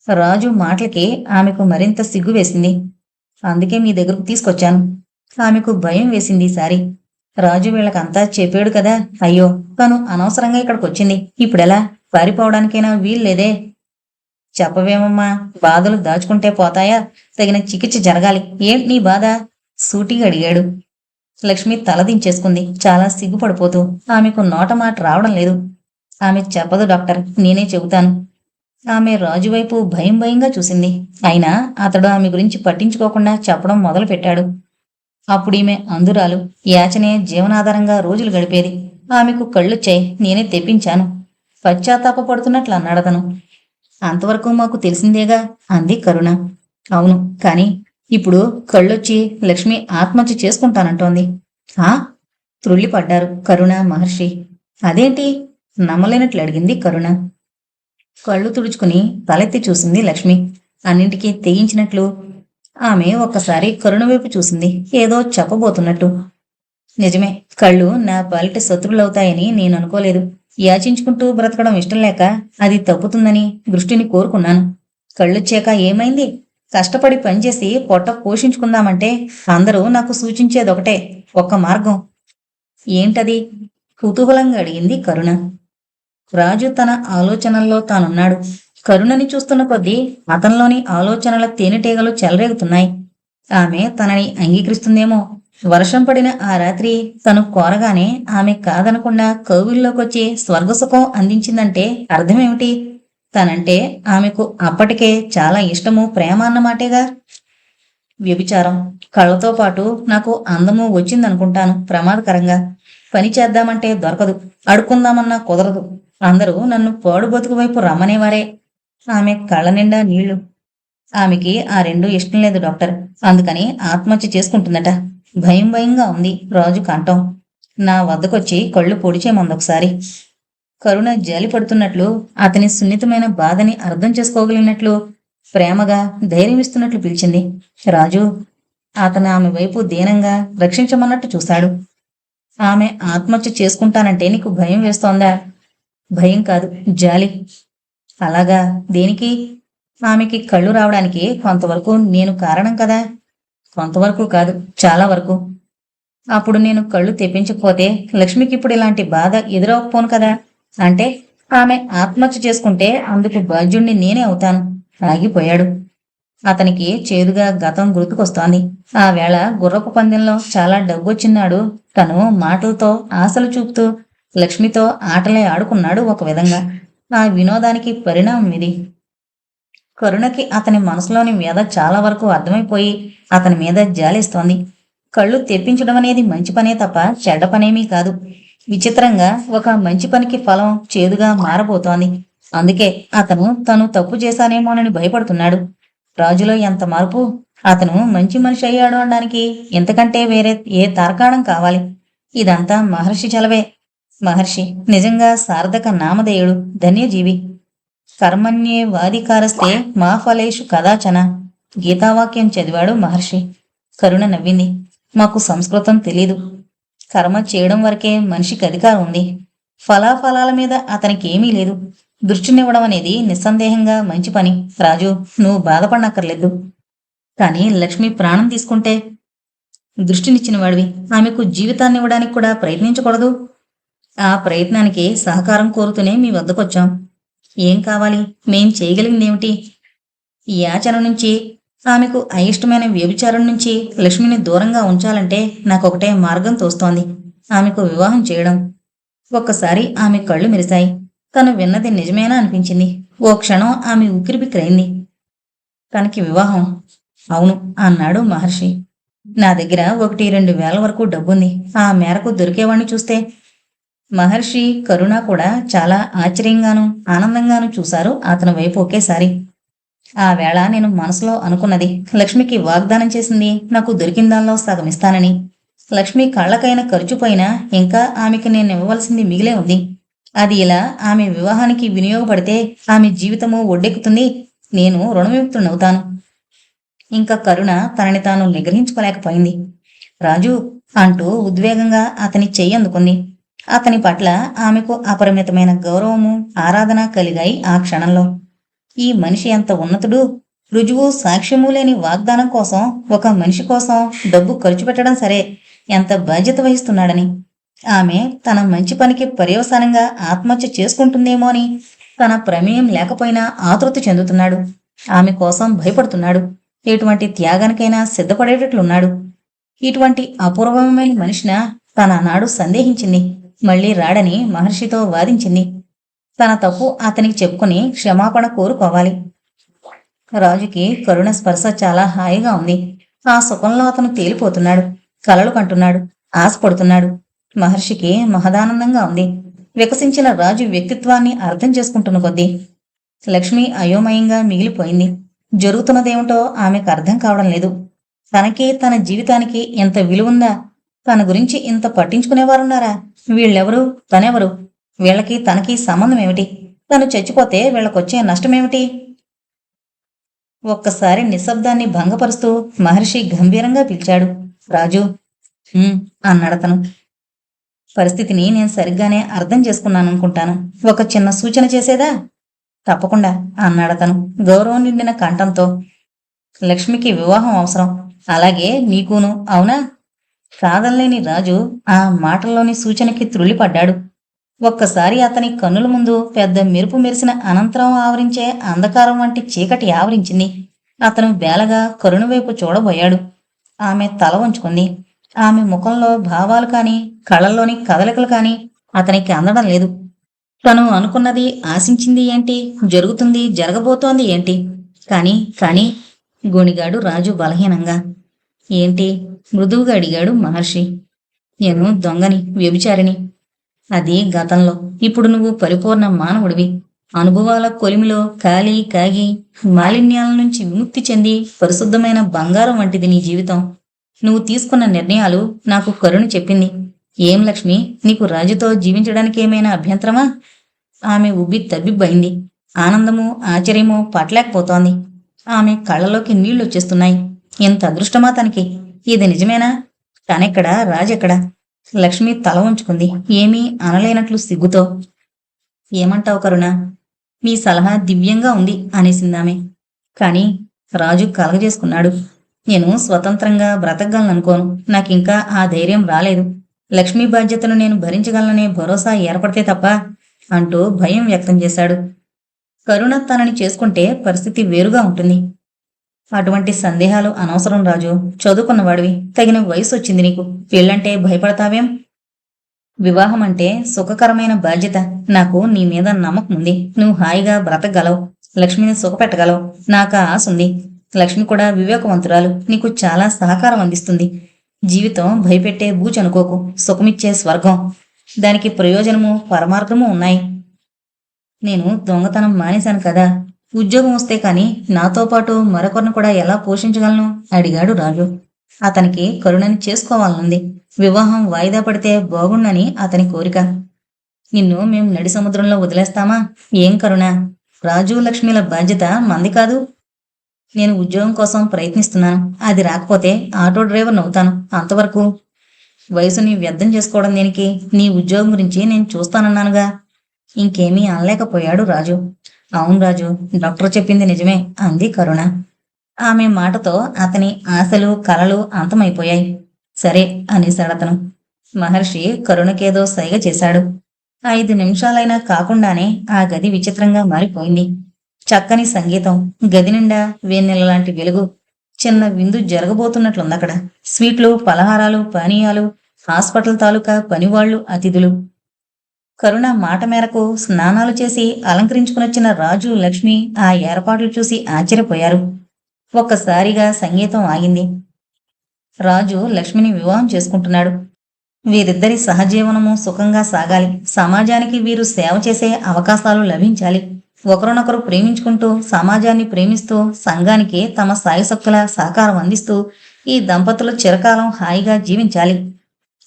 [SPEAKER 1] రాజు మాటలకి ఆమెకు మరింత సిగ్గు వేసింది. అందుకే మీ దగ్గరకు తీసుకొచ్చాను. ఆమెకు భయం వేసింది ఈసారి. రాజు వీళ్ళకంతా చెప్పాడు కదా. అయ్యో, తను అనవసరంగా ఇక్కడికొచ్చింది. ఇప్పుడెలా? పారిపోవడానికైనా వీల్లేదే. చెప్పవేమమ్మా, బాధలు దాచుకుంటే పోతాయా? తగిన చికిత్స జరగాలి. ఏంటి నీ బాధ? సూటిగా అడిగాడు. లక్ష్మి తలదించేసుకుంది, చాలా సిగ్గుపడిపోతూ. ఆమెకు నోట మాట రావడం లేదు. ఆమె చెప్పదు డాక్టర్, నేనే చెబుతాను. ఆమె రాజు వైపు భయం భయంగా చూసింది. అయినా అతడు ఆమె గురించి పట్టించుకోకుండా చెప్పడం మొదలుపెట్టాడు. అప్పుడీమె అందురాలు, యాచనే జీవనాధారంగా రోజులు గడిపేది. ఆమెకు కళ్ళొచ్చాయి, నేనే తెప్పించాను. పశ్చాత్తాపపడుతున్నట్లు అన్నాడతను. అంతవరకు మాకు తెలిసిందేగా, అంది కరుణ. అవును, కాని ఇప్పుడు కళ్ళొచ్చి లక్ష్మి ఆత్మహత్య చేసుకుంటానంటోంది. ఆ? త్రుళ్ళిపడ్డారు కరుణ, మహర్షి. అదేంటి? నమ్మలేనట్లు అడిగింది కరుణ. కళ్ళు తుడుచుకుని తలెత్తి చూసింది లక్ష్మి, అన్నింటికీ తెగించినట్లు. ఆమె ఒక్కసారి కరుణ వైపు చూసింది, ఏదో చెప్పబోతున్నట్టు. నిజమే, కళ్ళు నా పాలిట శత్రువులవుతాయని నేను అనుకోలేదు. యాచించుకుంటూ బ్రతకడం ఇష్టం లేక అది తప్పుతుందని దృష్టిని కోరుకున్నాను. కళ్ళొచ్చాక ఏమైంది? కష్టపడి పనిచేసి పొట్ట పోషించుకుందామంటే అందరూ నాకు సూచించేదొకటే, ఒక్క మార్గం. ఏంటది? కుతూహలంగా అడిగింది కరుణ. రాజు తన ఆలోచనల్లో తానున్నాడు. కరుణని చూస్తున్న కొద్దీ అతనిలోని ఆలోచనల తేనెటీగలు చెలరేగుతున్నాయి. ఆమె తనని అంగీకరిస్తుందేమో. వర్షం పడిన ఆ రాత్రి తను కోరగానే ఆమె కాదనకుండా కౌగిల్లోకొచ్చి స్వర్గసుఖం అందించిందంటే అర్థమేమిటి? తనంటే ఆమెకు అప్పటికే చాలా ఇష్టము, ప్రేమ అన్నమాటేగా. వ్యభిచారం. కళ్ళతో పాటు నాకు అందము వచ్చిందనుకుంటాను. ప్రమాదకరంగా. పని చేద్దామంటే దొరకదు, అడుక్కుందామన్నా కుదరదు. అందరూ నన్ను పాడు బతుకు వైపు రమ్మనేవారే. ఆమె కళ్ళ నిండా నీళ్లు. ఆమెకి ఆ రెండూ ఇష్టం లేదు డాక్టర్, అందుకని ఆత్మహత్య చేసుకుంటుందట. భయం భయంగా ఉంది రాజు కంఠం. నా వద్దకొచ్చి కళ్ళు పొడిచేమందొకసారి. కరుణ జాలి పడుతున్నట్లు, అతని సున్నితమైన బాధని అర్థం చేసుకోగలిగినట్లు, ప్రేమగా ధైర్యమిస్తున్నట్లు పిలిచింది. రాజు. అతను ఆమె వైపు దీనంగా రక్షించమన్నట్టు చూశాడు. ఆమె ఆత్మహత్య చేసుకుంటానంటే నీకు భయం వేస్తోందా? భయం కాదు, జాలి. అలాగా, దేనికి? ఆమెకి కళ్ళు రావడానికి కొంతవరకు నేను కారణం కదా. కొంతవరకు కాదు, చాలా వరకు. అప్పుడు నేను కళ్ళు తెప్పించకపోతే లక్ష్మికి ఇప్పుడు ఇలాంటి బాధ ఎదురవకపోను కదా. అంటే ఆమె ఆత్మహత్య చేసుకుంటే అందుకు బాధ్యుణ్ణి నేనే అవుతాను. ఆగిపోయాడు. అతనికి చేదుగా గతం గుర్తుకొస్తోంది. ఆ వేళ గుర్రపు పందెంలో చాలా డబ్బొచ్చిన్నాడు. తను మాటలతో ఆశలు చూపుతూ లక్ష్మితో ఆటలే ఆడుకున్నాడు ఒక విధంగా. ఆ వినోదానికి పరిణామం ఇది. కరుణకి అతని మనసులోని వ్యధ చాలా వరకు అర్థమైపోయి అతని మీద జాలిస్తోంది. కళ్ళు తెప్పించడం అనేది మంచి పనే తప్ప చెడ్డ పనేమీ కాదు. విచిత్రంగా ఒక మంచి పనికి ఫలం చేదుగా మారబోతోంది. అందుకే అతను తను తప్పు చేశానేమోనని భయపడుతున్నాడు. రాజులో ఎంత మార్పు! అతను మంచి మనిషి అయ్యాడు అనడానికి ఎంతకంటే వేరే ఏ తార్కాణం కావాలి? ఇదంతా మహర్షి చలవే. మహర్షి నిజంగా సార్థక నామధేయుడు, ధన్యజీవి. కర్మణ్యే వాధికారస్తే మా ఫలేషు కదాచన. గీతావాక్యం చదివాడు మహర్షి. కరుణ నవ్వింది. మాకు సంస్కృతం తెలీదు. కర్మ చేయడం వరకే మనిషికి అధికారం ఉంది. ఫలాఫలాల మీద అతనికి ఏమీ లేదు. దృష్టినివ్వడం అనేది నిస్సందేహంగా మంచి పని. రాజు, నువ్వు బాధపడనక్కర్లేదు. కానీ లక్ష్మి ప్రాణం తీసుకుంటే? దృష్టినిచ్చిన వాడివి, ఆమెకు జీవితాన్ని ఇవ్వడానికి కూడా ప్రయత్నించకూడదు? ఆ ప్రయత్నానికి సహకారం కోరుతూనే మీ వద్దకొచ్చాం. ఏం కావాలి? మేం చేయగలిగిందేమిటి? ఈ యాచన నుంచి, ఆమెకు అయిష్టమైన వ్యభిచారం నుంచి లక్ష్మిని దూరంగా ఉంచాలంటే నాకొకటే మార్గం తోస్తోంది. ఆమెకు వివాహం చేయడం. ఒక్కసారి ఆమె కళ్ళు మెరిశాయి. తను విన్నది నిజమేనా అనిపించింది. ఓ క్షణం ఆమె ఉక్కిరిబిక్కిరైంది. తనకి వివాహం? అవును, అన్నాడు మహర్షి. నా దగ్గర 1-2 వేల వరకు డబ్బుంది. ఆ మేరకు దొరికేవాణ్ణి చూస్తే. మహర్షి, కరుణ కూడా చాలా ఆశ్చర్యంగానూ ఆనందంగానూ చూశారు అతని వైపు ఒకేసారి. ఆ వేళ నేను మనసులో అనుకున్నది, లక్ష్మికి వాగ్దానం చేసింది నాకు దొరికిన దానిలో సగం ఇస్తానని. లక్ష్మి కళ్ళకైన ఖర్చుపోయినా ఇంకా ఆమెకి నేను ఇవ్వవలసింది మిగిలే ఉంది. అది ఇలా ఆమె వివాహానికి వినియోగపడితే ఆమె జీవితము ఒడ్డెక్కుతుంది. నేను రుణవిముక్తుడవుతాను. ఇంకా కరుణ తనని తాను నిగ్రహించుకోలేకపోయింది. రాజు అంటూ ఉద్వేగంగా అతని చెయ్యి అందుకుంది. అతని పట్ల ఆమెకు అపరిమితమైన గౌరవము, ఆరాధన కలిగాయి ఆ క్షణంలో. ఈ మనిషి ఎంత ఉన్నతుడు! రుజువు సాక్ష్యము లేని వాగ్దానం కోసం, ఒక మనిషి కోసం డబ్బు ఖర్చు పెట్టడం సరే, ఎంత బాధ్యత వహిస్తున్నాడని. ఆమె తన మంచి పనికి పర్యవసానంగా ఆత్మహత్య చేసుకుంటుందేమో అని తన ప్రమేయం లేకపోయినా ఆతృత చెందుతున్నాడు. ఆమె కోసం భయపడుతున్నాడు. ఎటువంటి త్యాగానికైనా సిద్ధపడేటట్లున్నాడు. ఇటువంటి అపూర్వమైన మనిషిన తననాడు సందేహించింది. మళ్లీ రాడని మహర్షితో వాదించింది. తన తప్పు అతనికి చెప్పుకుని క్షమాపణ కోరుకోవాలి. రాజుకి కరుణ స్పర్శ చాలా హాయిగా ఉంది. ఆ సుఖంలో అతను తేలిపోతున్నాడు. కలలు కంటున్నాడు. ఆశపడుతున్నాడు. మహర్షికి మహదానందంగా ఉంది. వికసించిన రాజు వ్యక్తిత్వాన్ని అర్థం చేసుకుంటున్న కొద్దీ లక్ష్మి అయోమయంగా మిగిలిపోయింది. జరుగుతున్నదేమిటో ఆమెకు అర్థం కావడం లేదు. తనకి తన జీవితానికి ఎంత విలువుందా? తన గురించి ఇంత పట్టించుకునేవారున్నారా? వీళ్ళెవరు? తనెవరు? వీళ్ళకి తనకి సంబంధం ఏమిటి? తను చచ్చిపోతే వీళ్ళకొచ్చే నష్టమేమిటి? ఒక్కసారి నిశ్శబ్దాన్ని భంగపరుస్తూ మహర్షి గంభీరంగా పిలిచాడు. రాజు అన్నాడతను. పరిస్థితిని నేను సరిగ్గానే అర్థం చేసుకున్నాననుకుంటాను. ఒక చిన్న సూచన చేసేదా? తప్పకుండా అన్నాడతను గౌరవం నిండిన కంఠంతో. లక్ష్మికి వివాహం అవసరం. అలాగే నీకును, అవునా? కాదల్లేని రాజు ఆ మాటల్లోని సూచనకి త్రుళ్ళిపడ్డాడు. ఒక్కసారి అతని కన్నుల ముందు పెద్ద మెరుపు మెరిసిన అనంతరం ఆవరించే అంధకారం వంటి చీకటి ఆవరించింది. అతను బేలగా కరుణ వైపు చూడబోయాడు. ఆమె తల వంచుకుంది. ఆమె ముఖంలో భావాలు కాని, కళ్ళల్లోని కదలికలు కాని అతనికి అందడం లేదు. తను అనుకున్నది, ఆశించింది ఏంటి? జరుగుతుంది, జరగబోతోంది ఏంటి? కాని గోణిగాడు రాజు బలహీనంగా. ఏంటి? మృదువుగా అడిగాడు మహర్షి. నేను దొంగని, వ్యభిచారిని. అది గతంలో. ఇప్పుడు నువ్వు పరిపూర్ణ మానవుడివి. అనుభవాల కొలిమిలో కాలి కాగి మాలిన్యాల నుంచి విముక్తి చెంది పరిశుద్ధమైన బంగారం వంటిది నీ జీవితం. నువ్వు తీసుకున్న నిర్ణయాలు నాకు కరుణ చెప్పింది. ఏం లక్ష్మి, నీకు రాజుతో జీవించడానికి ఏమైనా అభ్యంతరమా? ఆమె ఉబ్బి తబ్బిబ్బయింది. ఆనందము, ఆశ్చర్యము పట్టలేకపోతోంది. ఆమె కళ్ళలోకి నీళ్లొచ్చేస్తున్నాయి. ఎంత అదృష్టమా తనకి! ఇది నిజమేనా? తనెక్కడా, రాజెక్కడా? లక్ష్మి తల ఉంచుకుంది, ఏమీ అనలేనట్లు సిగ్గుతో. ఏమంటావు కరుణ? మీ సలహా దివ్యంగా ఉంది అనేసిందామె. కాని రాజు కలగజేసుకున్నాడు. నేను స్వతంత్రంగా బ్రతకగలననుకోను. నాకింకా ఆ ధైర్యం రాలేదు. లక్ష్మీ బాధ్యతను నేను భరించగలననే భరోసా ఏర్పడితే తప్ప అంటూ భయం వ్యక్తం చేశాడు. కరుణ తనని చేసుకుంటే పరిస్థితి వేరుగా ఉంటుంది. అటువంటి సందేహాలు అనవసరం రాజు. చదువుకున్నవాడివి, తగిన వయసు వచ్చింది నీకు. పెళ్ళంటే భయపడతావేం? వివాహం అంటే సుఖకరమైన బాధ్యత. నాకు నీ మీద నమ్మకం ఉంది. నువ్వు హాయిగా బ్రతకగలవు. లక్ష్మిని సుఖపెట్టగలవు. నాకు ఆశ ఉంది. లక్ష్మి కూడా వివేకవంతురాలు. నీకు చాలా సహకారం అందిస్తుంది. జీవితం భయపెట్టే బూచనుకోకు. సుఖమిచ్చే స్వర్గం. దానికి ప్రయోజనము, పరమార్థము ఉన్నాయి. నేను దొంగతనం మానేశాను కదా. ఉద్యోగం వస్తే కాని నాతో పాటు మరొకరిని కూడా ఎలా పోషించగలను? అడిగాడు రాజు. అతనికి కరుణని చేసుకోవాలనుంది. వివాహం వాయిదా పడితే బాగుండని అతని కోరిక. నిన్ను మేం నడి సముద్రంలో వదిలేస్తామా? ఏం కరుణ? రాజు లక్ష్మిల బాధ్యత మంది కాదు. నేను ఉద్యోగం కోసం ప్రయత్నిస్తున్నాను. అది రాకపోతే ఆటో డ్రైవర్ని అవుతాను. అంతవరకు వయసుని వ్యర్థం చేసుకోవడం దేనికి? నీ ఉద్యోగం గురించి నేను చూస్తానన్నానుగా. ఇంకేమీ అనలేకపోయాడు రాజు. అవును రాజు, డాక్టర్ చెప్పింది నిజమే అంది కరుణ. ఆమె మాటతో అతని ఆశలు, కలలు అంతమైపోయాయి. సరే అనేశాడతను. మహర్షి కరుణకేదో సైగ చేశాడు. 5 నిమిషాలైనా కాకుండానే ఆ గది విచిత్రంగా మారిపోయింది. చక్కని సంగీతం, గది నిండా వేన్నెలలాంటి వెలుగు. చిన్న విందు జరగబోతున్నట్లుందక్కడ. స్వీట్లు, పలహారాలు, పానీయాలు, హాస్పిటల్ తాలూకా పనివాళ్లు, అతిథులు. కరుణ మాట మేరకు స్నానాలు చేసి అలంకరించుకునొచ్చిన రాజు, లక్ష్మి ఆ ఏర్పాట్లు చూసి ఆశ్చర్యపోయారు. ఒక్కసారిగా సంగీతం ఆగింది. రాజు లక్ష్మిని వివాహం చేసుకుంటున్నాడు. వీరిద్దరి సహజీవనము సుఖంగా సాగాలి. సమాజానికి వీరు సేవ చేసే అవకాశాలు లభించాలి. ఒకరినొకరు ప్రేమించుకుంటూ, సమాజాన్ని ప్రేమిస్తూ, సంఘానికి తమ సాయశక్తుల సహకారం అందిస్తూ ఈ దంపతులు చిరకాలం హాయిగా జీవించాలి.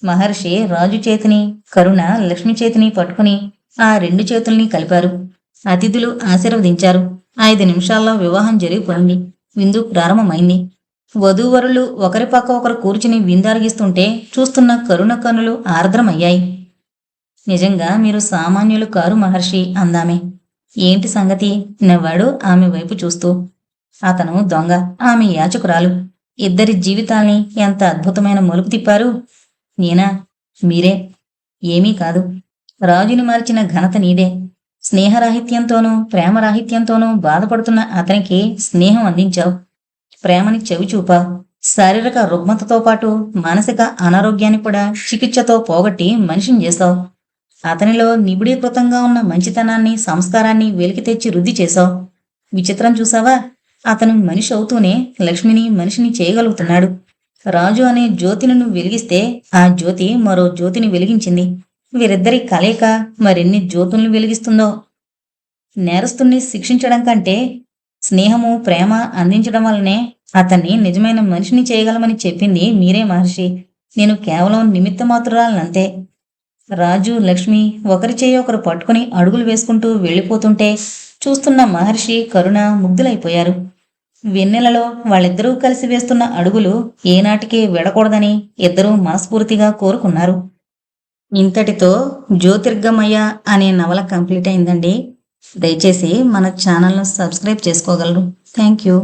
[SPEAKER 1] మహర్షి రాజు చేతిని, కరుణ లక్ష్మి చేతిని పట్టుకుని ఆ 2 చేతుల్ని కలిపారు. అతిథులు ఆశీర్వదించారు. 5 నిమిషాల్లో వివాహం జరిగిపోయింది. విందు ప్రారంభమైంది. వధూవరులు ఒకరి పక్క ఒకరు కూర్చుని విందారగిస్తుంటే చూస్తున్న కరుణ కన్నులు ఆర్ద్రమయ్యాయి. నిజంగా మీరు సామాన్యులు కారు మహర్షి అందామె. ఏంటి సంగతి? నవ్వాడు ఆమె వైపు చూస్తూ. అతను దొంగ, ఆమె యాచకురాలు. ఇద్దరి జీవితాల్ని ఎంత అద్భుతమైన మలుపు తిప్పారు. నేనా? మీరే. ఏమీ కాదు. రాజుని మార్చిన ఘనత నీదే. స్నేహరాహిత్యంతోనూ ప్రేమరాహిత్యంతోనూ బాధపడుతున్న అతనికి స్నేహం అందించావు. ప్రేమని చెవి చూపావు. శారీరక రుగ్మతతో పాటు మానసిక అనారోగ్యాన్ని కూడా చికిత్సతో పోగొట్టి మనిషిని చేశావు. అతనిలో నిబిడీకృతంగా ఉన్న మంచితనాన్ని, సంస్కారాన్ని వెలికి తెచ్చి వృద్ధి చేశావు. విచిత్రం చూసావా? అతను మనిషి అవుతూనే లక్ష్మిని మనిషిని చేయగలుగుతున్నాడు. రాజు అనే జ్యోతిని నువ్వు వెలిగిస్తే ఆ జ్యోతి మరో జ్యోతిని వెలిగించింది. వీరిద్దరి కలయిక మరెన్ని జ్యోతుల్ని వెలిగిస్తుందో. నేరస్తుణ్ణి శిక్షించడం కంటే స్నేహము, ప్రేమ అందించడం వల్లనే అతన్ని నిజమైన మనిషిని చేయగలమని చెప్పింది మీరే మహర్షి. నేను కేవలం నిమిత్త మాత్రురాలనంతే. రాజు, లక్ష్మి ఒకరి చేయి ఒకరు పట్టుకుని అడుగులు వేసుకుంటూ వెళ్ళిపోతుంటే చూస్తున్న మహర్షి, కరుణ ముగ్ధులైపోయారు. వెన్నెలలో వాళ్ళిద్దరూ కలిసి వేస్తున్న అడుగులు ఏనాటికి విడకూడదని ఇద్దరూ మనస్ఫూర్తిగా కోరుకున్నారు. ఇంతటితో జ్యోతిర్గమయ అనే నవల కంప్లీట్ అయిందండి. దయచేసి మన ఛానల్ను సబ్స్క్రైబ్ చేసుకోగలరు. Thank you.